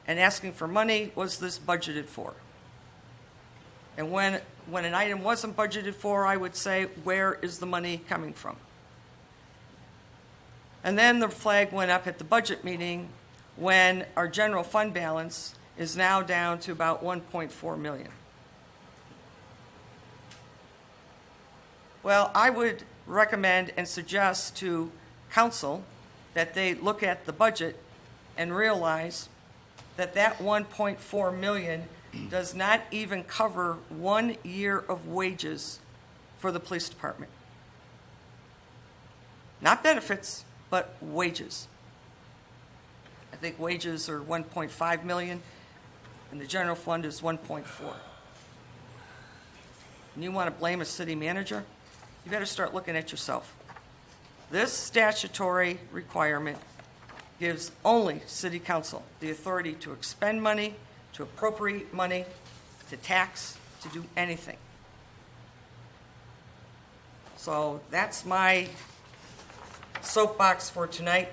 and asking for money. Was this budgeted for? And when an item wasn't budgeted for, I would say, where is the money coming from? And then the flag went up at the budget meeting when our general fund balance is now down to about 1.4 million. Well, I would recommend and suggest to council that they look at the budget and realize that 1.4 million does not even cover 1 year of wages for the police department. Not benefits, but wages. I think wages are 1.5 million, and the general fund is 1.4. And you want to blame a city manager? You better start looking at yourself. This statutory requirement gives only city council the authority to expend money, to appropriate money, to tax, to do anything. So that's my soapbox for tonight.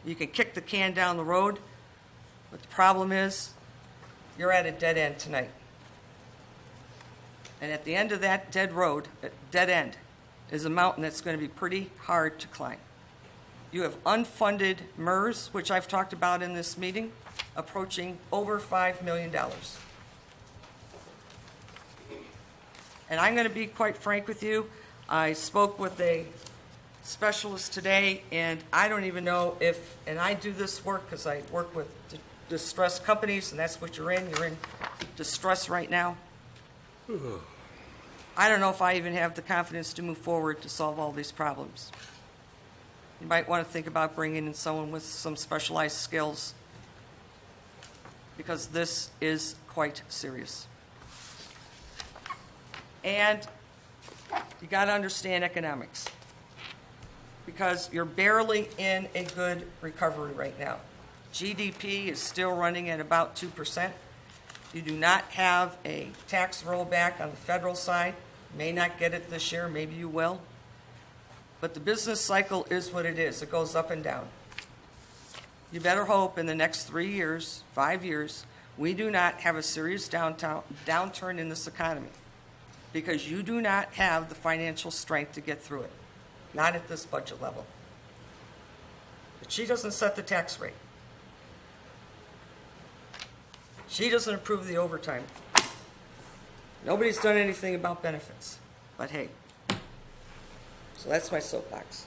You can kick the can down the road, but the problem is you're at a dead end tonight. And at the end of that dead end, is a mountain that's going to be pretty hard to climb. You have unfunded MERS, which I've talked about in this meeting, approaching over $5 million. And I'm going to be quite frank with you. I spoke with a specialist today, and I don't even know if, and I do this work because I work with distressed companies, and that's what you're in distress right now. I don't know if I even have the confidence to move forward to solve all these problems. You might want to think about bringing in someone with some specialized skills, because this is quite serious. And you got to understand economics. because you're barely in a good recovery right now. GDP is still running at about 2%. You do not have a tax rollback on the federal side. May not get it this year, maybe you will. But the business cycle is what it is. It goes up and down. You better hope in the next 3 years, 5 years, we do not have a serious downturn in this economy, because you do not have the financial strength to get through it. Not at this budget level. But she doesn't set the tax rate. She doesn't approve the overtime. Nobody's done anything about benefits. But hey, so that's my soapbox.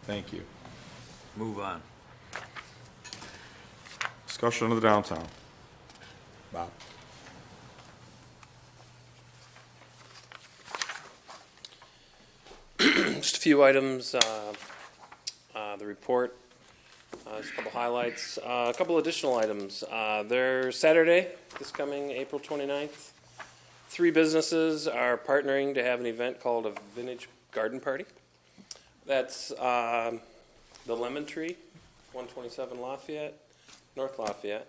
Thank you. Move on. Discussion of the downtown. Bob? Just a few items, the report, just a couple highlights, a couple additional items. There's Saturday, this coming April 29th. 3 businesses are partnering to have an event called a Vintage Garden Party. That's the Lemon Tree, 127 Lafayette, North Lafayette.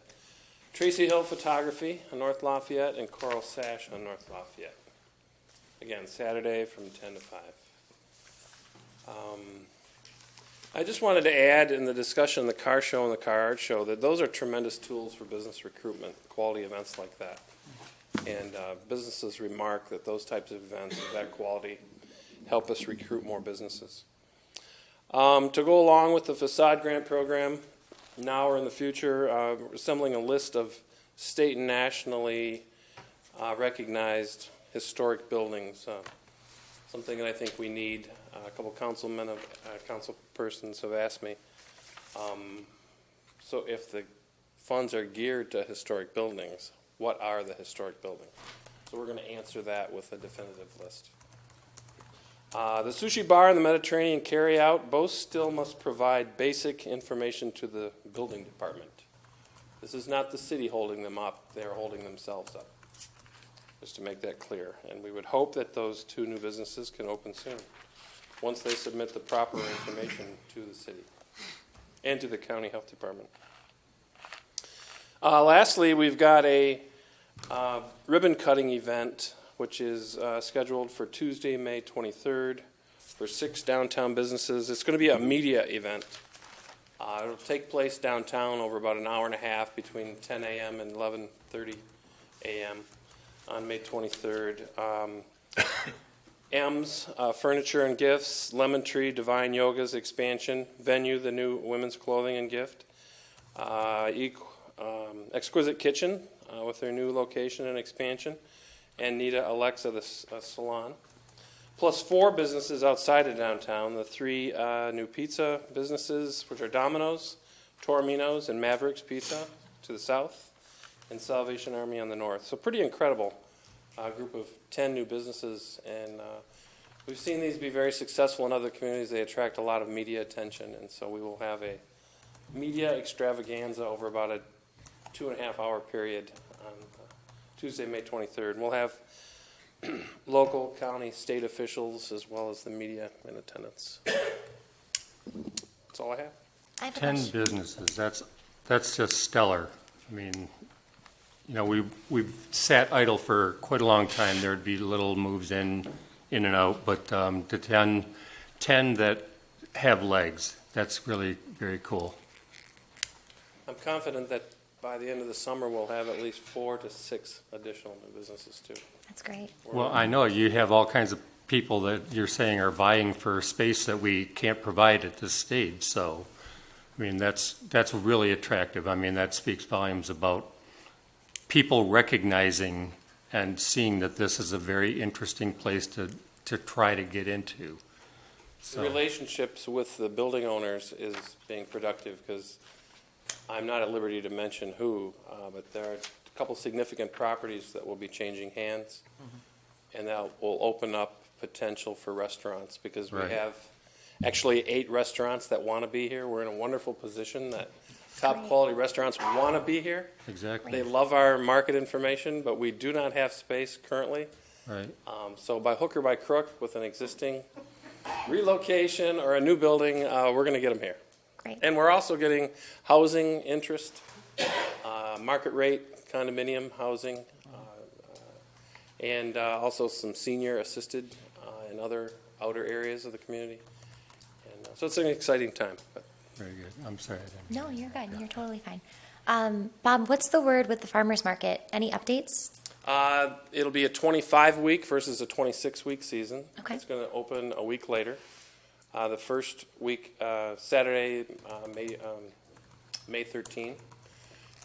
Tracy Hill Photography on North Lafayette, and Coral Sash on North Lafayette. Again, Saturday from 10 to 5. I just wanted to add in the discussion, the car show and the car art show, that those are tremendous tools for business recruitment, quality events like that. And businesses remark that those types of events of that quality help us recruit more businesses. To go along with the Facade grant program, now or in the future, we're assembling a list of state and nationally recognized historic buildings. Something that I think we need. A couple councilmen, council persons have asked me. So if the funds are geared to historic buildings, what are the historic buildings? So we're going to answer that with a definitive list. The sushi bar and the Mediterranean carryout both still must provide basic information to the building department. This is not the city holding them up, they're holding themselves up. Just to make that clear. And we would hope that those 2 new businesses can open soon, once they submit the proper information to the city and to the county health department. Lastly, we've got a ribbon cutting event, which is scheduled for Tuesday, May 23rd, for 6 downtown businesses. It's going to be a media event. It'll take place downtown over about an hour and a half between 10 a.m. and 11:30 a.m. on May 23rd. M's, Furniture and Gifts, Lemon Tree, Divine Yoga's expansion, Venue, the new women's clothing and gift, Exquisite Kitchen with their new location and expansion, and Nita Alexa, the salon. Plus 4 businesses outside of downtown, the 3 new pizza businesses, which are Domino's, Toromino's, and Mavericks Pizza to the south, and Salvation Army on the north. So pretty incredible group of 10 new businesses, and we've seen these be very successful in other communities. They attract a lot of media attention, and so we will have a media extravaganza over about a 2.5-hour period on Tuesday, May 23rd. We'll have local, county, state officials, as well as the media in attendance. That's all I have. I have a 10 question. businesses, that's just stellar. I mean, you know, we've sat idle for quite a long time. There'd be little moves in and out, but the 10 that have legs, that's really very cool. I'm confident that by the end of the summer, we'll have at least 4 to 6 additional new businesses, too. That's great. Well, I know you have all kinds of people that you're saying are vying for space that we can't provide at this stage. So, I mean, that's really attractive. I mean, that speaks volumes about people recognizing and seeing that this is a very interesting place to try to get into. The relationships with the building owners is being productive, because I'm not at liberty to mention who, but there are a couple significant properties that will be changing hands, and that will open up potential for restaurants, because we have actually 8 restaurants that want to be here. We're in a wonderful position that top quality restaurants want to be here. Exactly. They love our market information, but we do not have space currently. Right. So by hook or by crook, with an existing relocation or a new building, we're going to get them here. Great. And we're also getting housing interest, market rate condominium housing, and also some senior assisted in other outer areas of the community. And so it's an exciting time. But. Very good. I'm sorry. No, you're good. You're totally fine. Bob, what's the word with the farmer's market? Any updates? It'll be a 25-week versus a 26-week season. Okay. It's going to open a week later. The first week, Saturday, May 13th.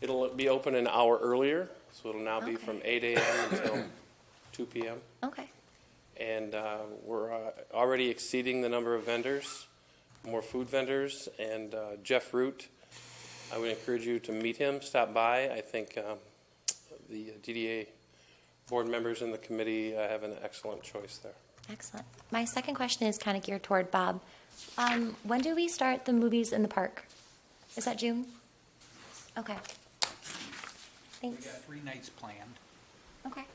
It'll be open an hour earlier, so it'll now be from 8 a.m. until 2 p.m. Okay. And we're already exceeding the number of vendors, more food vendors, and Jeff Root, I would encourage you to meet him, stop by. I think the DDA board members in the committee have an excellent choice there. Excellent. My second question is kind of geared toward Bob. When do we start the movies in the park? Is that June? Okay. We Thanks. got 3 nights planned. Okay.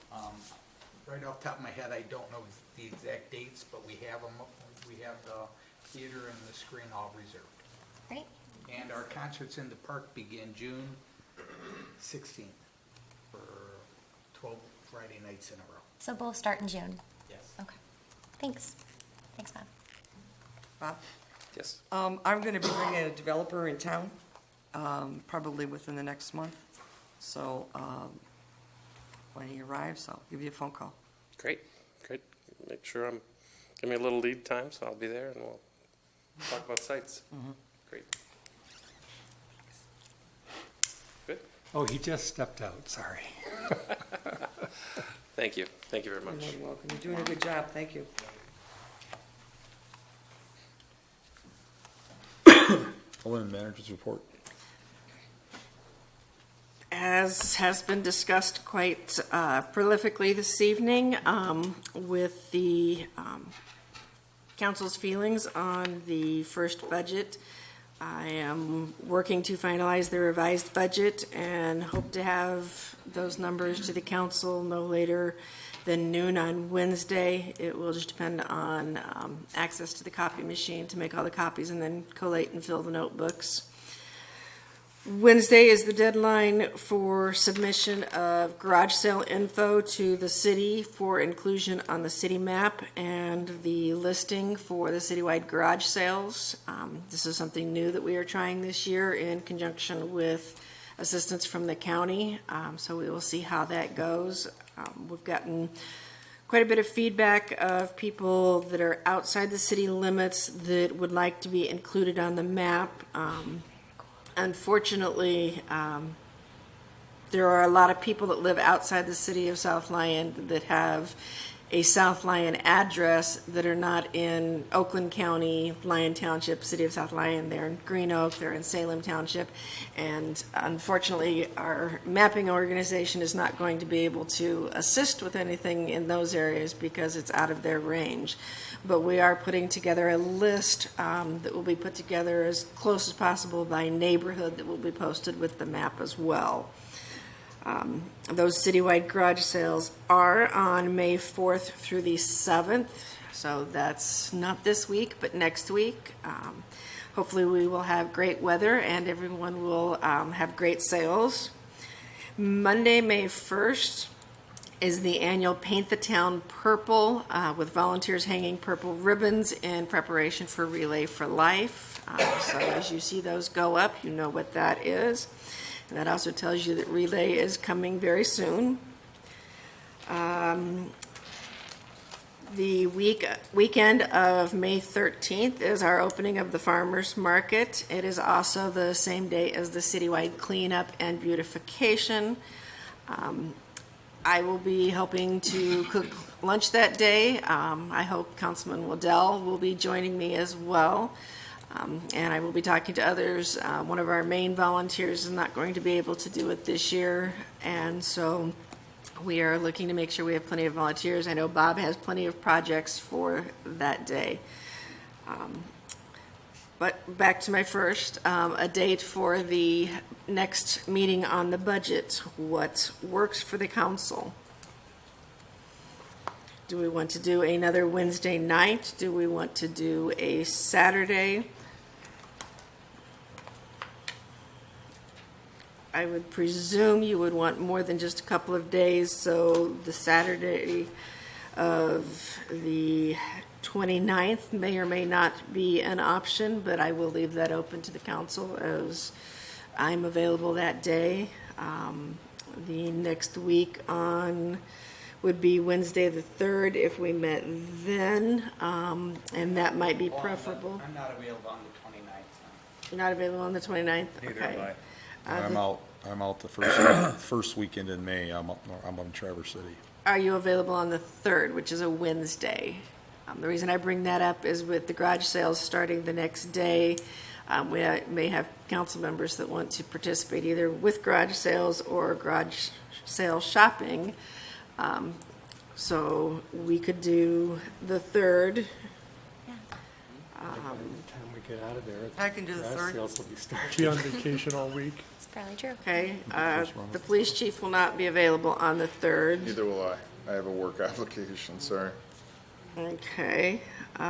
Right off the top of my head, I don't know the exact dates, but we have them, we have the theater and the screen all reserved. Great. And our concerts in the park begin June 16th for 12 Friday nights in a row. So both start in June? Yes. Okay. Thanks. Thanks, Bob. Bob? Yes. I'm going to be bringing a developer in town, probably within the next month. So when he arrives, I'll give you a phone call. Great. Make sure give me a little lead time, so I'll be there, and we'll talk about sites. Great. Good. Oh, he just stepped out, sorry. Thank you. Thank you very much. You're welcome. You're doing a good job. Thank you. Lynn, manager's report. As has been discussed quite prolifically this evening, with the council's feelings on the first budget, I am working to finalize the revised budget and hope to have those numbers to the council no later than noon on Wednesday. It will just depend on access to the copy machine to make all the copies and then collate and fill the notebooks. Wednesday is the deadline for submission of garage sale info to the city for inclusion on the city map and the listing for the citywide garage sales. This is something new that we are trying this year in conjunction with assistance from the county, so we will see how that goes. We've gotten quite a bit of feedback of people that are outside the city limits that would like to be included on the map. Unfortunately, there are a lot of people that live outside the city of South Lyon that have a South Lyon address that are not in Oakland County, Lyon Township, City of South Lyon. They're in Green Oak, they're in Salem Township, and unfortunately, our mapping organization is not going to be able to assist with anything in those areas because it's out of their range. But we are putting together a list that will be put together as close as possible by neighborhood that will be posted with the map as well. Those citywide garage sales are on May 4th through the 7th, so that's not this week, but next week. Hopefully we will have great weather and everyone will have great sales. Monday, May 1st is the annual Paint the Town Purple with volunteers hanging purple ribbons in preparation for Relay for Life. So as you see those go up, you know what that is. And that also tells you that Relay is coming very soon. The weekend of May 13th is our opening of the farmers market. It is also the same day as the citywide cleanup and beautification. I will be helping to cook lunch that day. I hope Councilman Waddell will be joining me as well. And I will be talking to others. One of our main volunteers is not going to be able to do it this year, and so we are looking to make sure we have plenty of volunteers. I know Bob has plenty of projects for that day. But back to my first, a date for the next meeting on the budget. What works for the council? Do we want to do another Wednesday night? Do we want to do a Saturday? I would presume you would want more than just a couple of days, so the Saturday of the 29th may or may not be an option, but I will leave that open to the council as I'm available that day. The next week on would be Wednesday the 3rd if we met then, and that might be preferable. I'm not available on the 29th. You're not available on the 29th? Neither am Okay. I. I'm out the first weekend in May. I'm in Traverse City. Are you available on the 3rd, which is a Wednesday? The reason I bring that up is with the garage sales starting the next day, we may have council members that want to participate either with garage sales or garage sale shopping. So we could do the 3rd. By the time we get out of there, I can do the garage 3rd. sales will be starting. Be on vacation all week. It's probably true. Okay, the police chief will not be available on the 3rd. Neither will I. I have a work application, sorry. Okay. What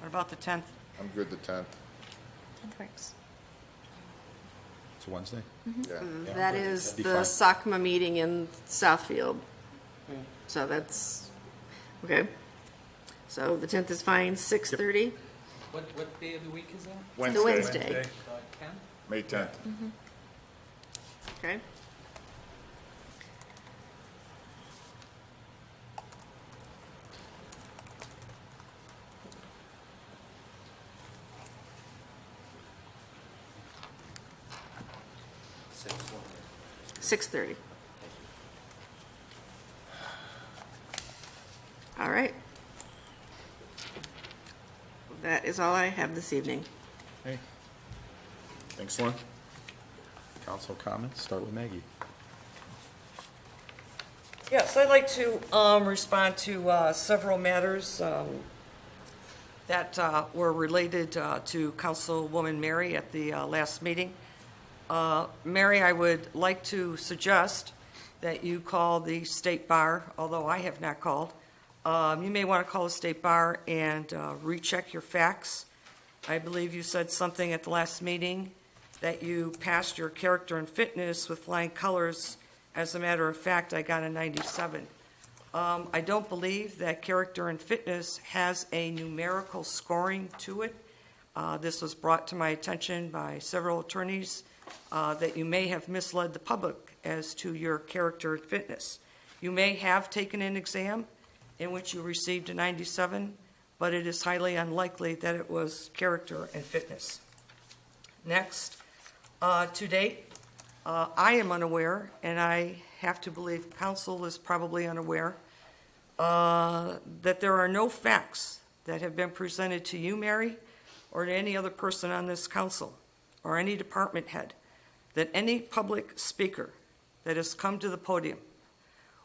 about the 10th? I'm good the 10th. 10th works. It's Wednesday? Yeah. That is That'd be the fine. SACMA meeting in Southfield. So that's, okay. So the 10th is fine, 6:30? What day of the week is that? The Wednesday. 10th? May 10th. Okay. Six, one. 6:30. All right. That is all I have this evening. Hey. Thanks, Lynn. Council comments, start with Maggie. Yes, I'd like to respond to several matters that were related to Councilwoman Mary at the last meeting. Mary, I would like to suggest that you call the state bar, although I have not called. You may want to call the state bar and recheck your facts. I believe you said something at the last meeting that you passed your character and fitness with flying colors. As a matter of fact, I got a 97. I don't believe that character and fitness has a numerical scoring to it. This was brought to my attention by several attorneys that you may have misled the public as to your character and fitness. You may have taken an exam in which you received a 97, but it is highly unlikely that it was character and fitness. Next, to date, I am unaware, and I have to believe council is probably unaware, that there are no facts that have been presented to you, Mary, or to any other person on this council, or any department head, that any public speaker that has come to the podium,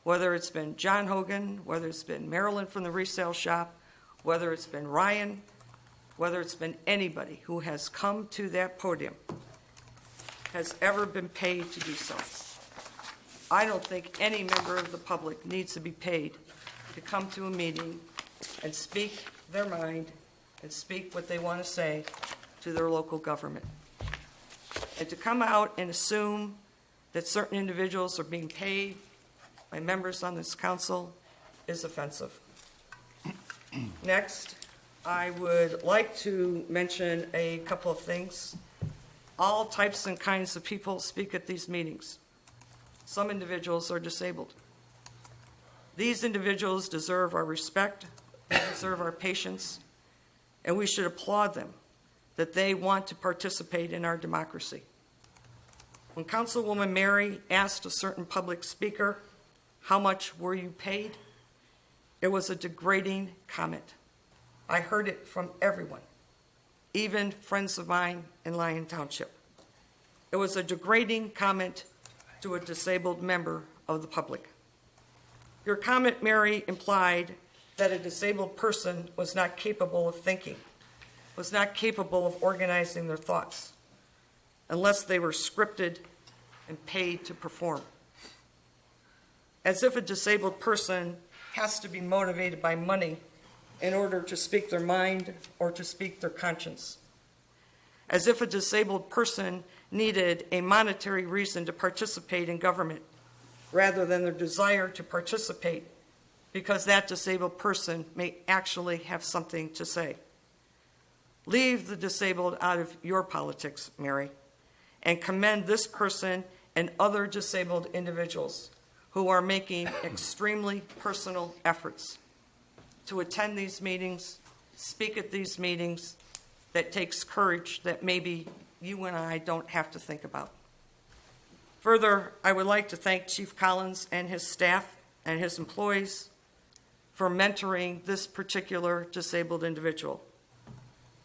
whether it's been John Hogan, whether it's been Marilyn from the resale shop, whether it's been Ryan, whether it's been anybody who has come to that podium, has ever been paid to do so. I don't think any member of the public needs to be paid to come to a meeting and speak their mind and speak what they want to say to their local government. And to come out and assume that certain individuals are being paid by members on this council is offensive. Next, I would like to mention a couple of things. All types and kinds of people speak at these meetings. Some individuals are disabled. These individuals deserve our respect, they deserve our patience, and we should applaud them that they want to participate in our democracy. When Councilwoman Mary asked a certain public speaker, "How much were you paid?" it was a degrading comment. I heard it from everyone, even friends of mine in Lyon Township. It was a degrading comment to a disabled member of the public. Your comment, Mary, implied that a disabled person was not capable of thinking, was not capable of organizing their thoughts, unless they were scripted and paid to perform. as if a disabled person has to be motivated by money in order to speak their mind or to speak their conscience. As if a disabled person needed a monetary reason to participate in government rather than their desire to participate because that disabled person may actually have something to say. Leave the disabled out of your politics, Mary, and commend this person and other disabled individuals who are making extremely personal efforts to attend these meetings, speak at these meetings. That takes courage that maybe you and I don't have to think about. Further, I would like to thank Chief Collins and his staff and his employees for mentoring this particular disabled individual.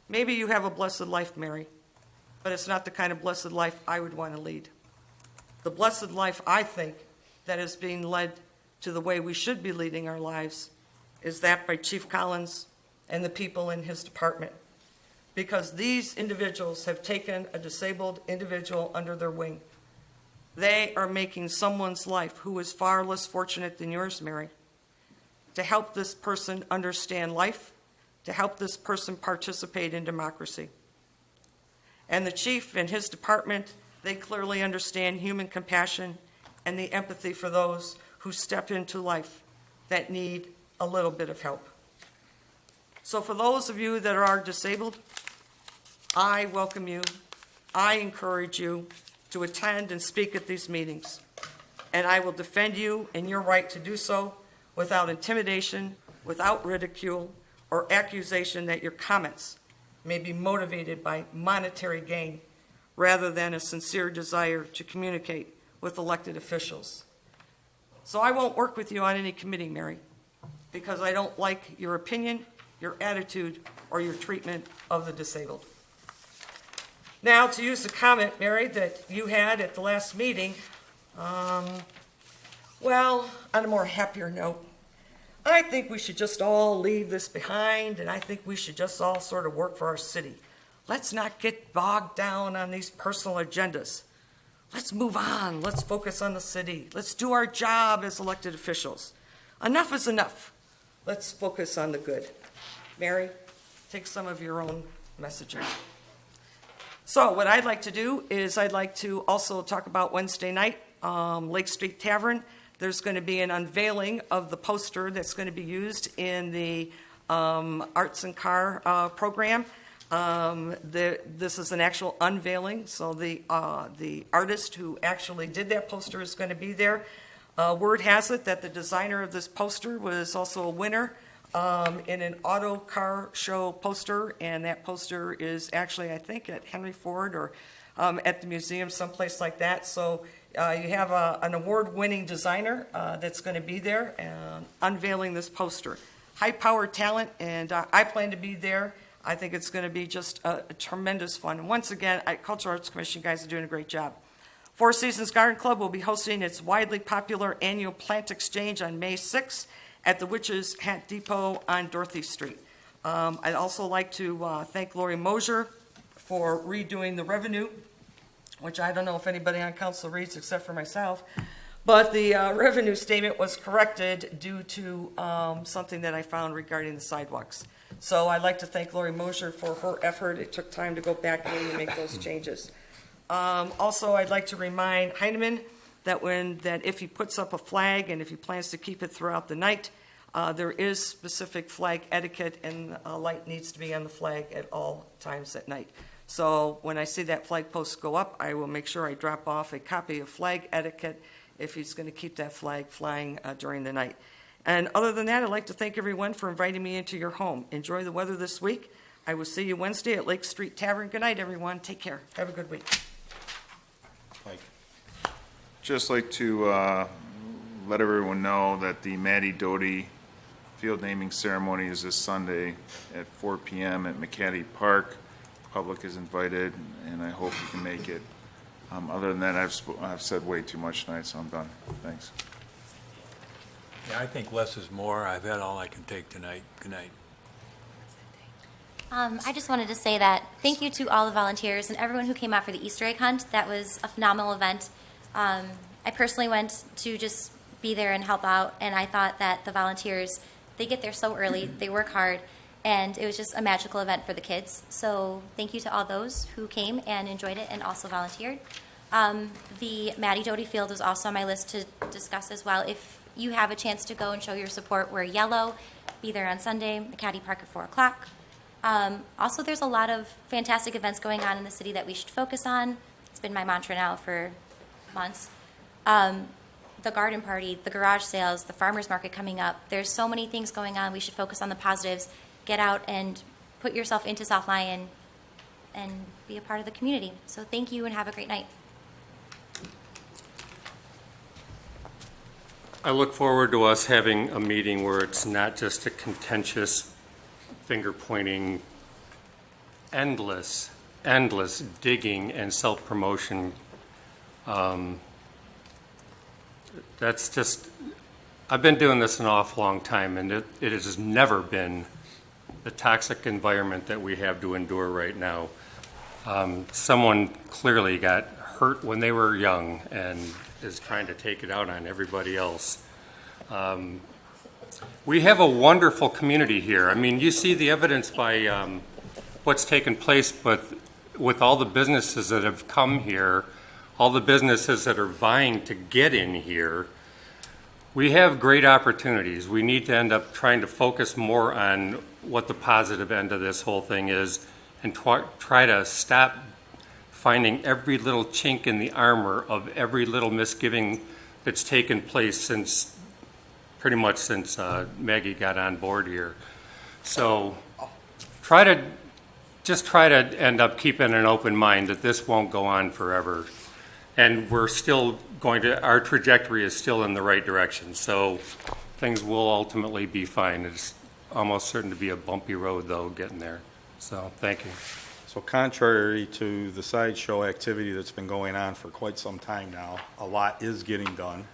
Maybe you have a blessed life, Mary, but it's not the kind of blessed life I would want to lead. The blessed life I think that is being led to the way we should be leading our lives is that by Chief Collins and the people in his department. Because these individuals have taken a disabled individual under their wing. They are making someone's life who is far less fortunate than yours, Mary, to help this person understand life, to help this person participate in democracy. And the chief and his department, they clearly understand human compassion and the empathy for those who step into life that need a little bit of help. So for those of you that are disabled, I welcome you, I encourage you to attend and speak at these meetings. And I will defend you in your right to do so without intimidation, without ridicule, or accusation that your comments may be motivated by monetary gain rather than a sincere desire to communicate with elected officials. So I won't work with you on any committee, Mary, because I don't like your opinion, your attitude, or your treatment of the disabled. Now, to use the comment, Mary, that you had at the last meeting, well, on a more happier note, I think we should just all leave this behind, and I think we should just all sort of work for our city. Let's not get bogged down on these personal agendas. Let's move on. Let's focus on the city. Let's do our job as elected officials. Enough is enough. Let's focus on the good. Mary, take some of your own messaging. So what I'd like to do is I'd like to also talk about Wednesday night, Lake Street Tavern. There's going to be an unveiling of the poster that's going to be used in the Arts and Car program. This is an actual unveiling, so the artist who actually did that poster is going to be there. Word has it that the designer of this poster was also a winner in an auto car show poster, and that poster is actually, I think, at Henry Ford or at the museum, someplace like that. So you have an award-winning designer that's going to be there unveiling this poster. High-powered talent, and I plan to be there. I think it's going to be just a tremendous fun. And once again, Cultural Arts Commission guys are doing a great job. Four Seasons Garden Club will be hosting its widely popular annual plant exchange on May 6th at the Witches Hat Depot on Dorothy Street. I'd also like to thank Lori Mosier for redoing the revenue, which I don't know if anybody on council reads except for myself, but the revenue statement was corrected due to something that I found regarding the sidewalks. So I'd like to thank Lori Mosier for her effort. It took time to go back in and make those changes. Also, I'd like to remind Heineman that if he puts up a flag and if he plans to keep it throughout the night, there is specific flag etiquette, and a light needs to be on the flag at all times at night. So when I see that flag post go up, I will make sure I drop off a copy of flag etiquette if he's going to keep that flag flying during the night. And other than that, I'd like to thank everyone for inviting me into your home. Enjoy the weather this week. I will see you Wednesday at Lake Street Tavern. Good night, everyone. Take care. Have a good week. Just like to let everyone know that the Maddie Doty field naming ceremony is this Sunday at 4 p.m. at McCaddy Park. Public is invited, and I hope you can make it. Other than that, I've said way too much tonight, so I'm done. Thanks. Yeah, I think less is more. I've had all I can take tonight. Good night. I just wanted to say that thank you to all the volunteers and everyone who came out for the Easter egg hunt. That was a phenomenal event. I personally went to just be there and help out. And I thought that the volunteers, they get there so early, they work hard, and it was just a magical event for the kids. So thank you to all those who came and enjoyed it and also volunteered. The Maddie Doty Field was also on my list to discuss as well. If you have a chance to go and show your support, wear yellow. Be there on Sunday, McCaddy Park at 4 o'clock. Also, there's a lot of fantastic events going on in the city that we should focus on. It's been my mantra now for months. The garden party, the garage sales, the farmers market coming up. There's so many things going on. We should focus on the positives. Get out and put yourself into South Lyon and be a part of the community. So thank you and have a great night. I look forward to us having a meeting where it's not just a contentious finger-pointing, endless digging and self-promotion. That's just, I've been doing this an awful long time, and it has never been the toxic environment that we have to endure right now. Someone clearly got hurt when they were young and is trying to take it out on everybody else. We have a wonderful community here. I mean, you see the evidence by what's taken place, but with all the businesses that have come here, all the businesses that are vying to get in here, we have great opportunities. We need to end up trying to focus more on what the positive end of this whole thing is and try to stop finding every little chink in the armor of every little misgiving that's taken place since pretty much since Maggie got on board here. So try to end up keeping an open mind that this won't go on forever. And we're still our trajectory is still in the right direction. So things will ultimately be fine. It's almost certain to be a bumpy road, though, getting there. So thank you. So contrary to the sideshow activity that's been going on for quite some time now, a lot is getting done.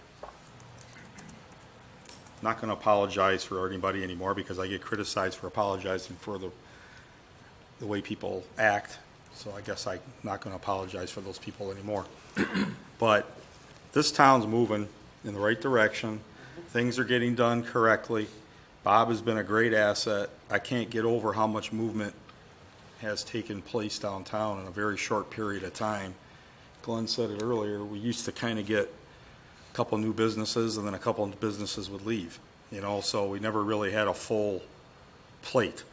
Not going to apologize for anybody anymore because I get criticized for apologizing for the way people act. So I guess I'm not going to apologize for those people anymore. But this town's moving in the right direction. Things are getting done correctly. Bob has been a great asset. I can't get over how much movement has taken place downtown in a very short period of time. Glenn said it earlier, we used to kind of get a couple new businesses and then a couple of businesses would leave, so we never really had a full plate.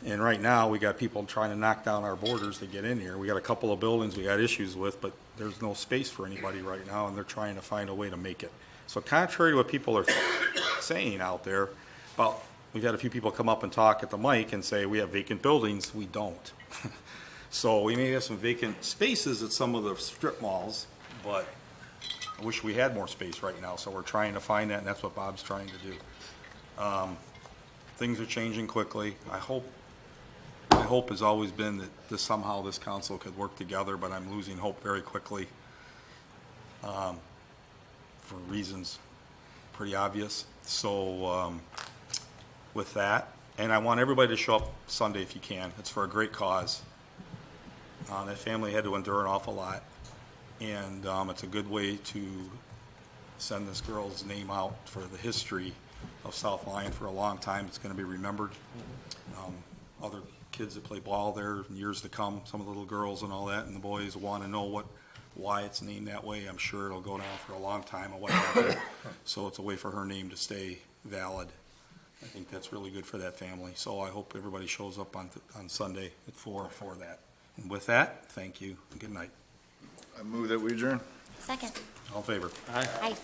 And right now we got people trying to knock down our borders to get in here. We got a couple of buildings we got issues with, but there's no space for anybody right now and they're trying to find a way to make it. So contrary to what people are saying out there about, we've had a few people come up and talk at the mic and say we have vacant buildings. We don't. So we may have some vacant spaces at some of the strip malls, but I wish we had more space right now. So we're trying to find that, and that's what Bob's trying to do. Things are changing quickly. My hope has always been that somehow this council could work together, but I'm losing hope very quickly for reasons pretty obvious. So with that, and I want everybody to show up Sunday if you can. It's for a great cause. That family had to endure an awful lot, and it's a good way to send this girl's name out for the history of South Lyon for a long time. It's going to be remembered. Other kids that play ball there in years to come, some of the little girls and all that, and the boys want to know why it's named that way. I'm sure it'll go down for a long time of what happened. So it's a way for her name to stay valid. I think that's really good for that family. So I hope everybody shows up on Sunday at 4 for that. And with that, thank you and good night. I move that we adjourn. Second. All in favor? Aye.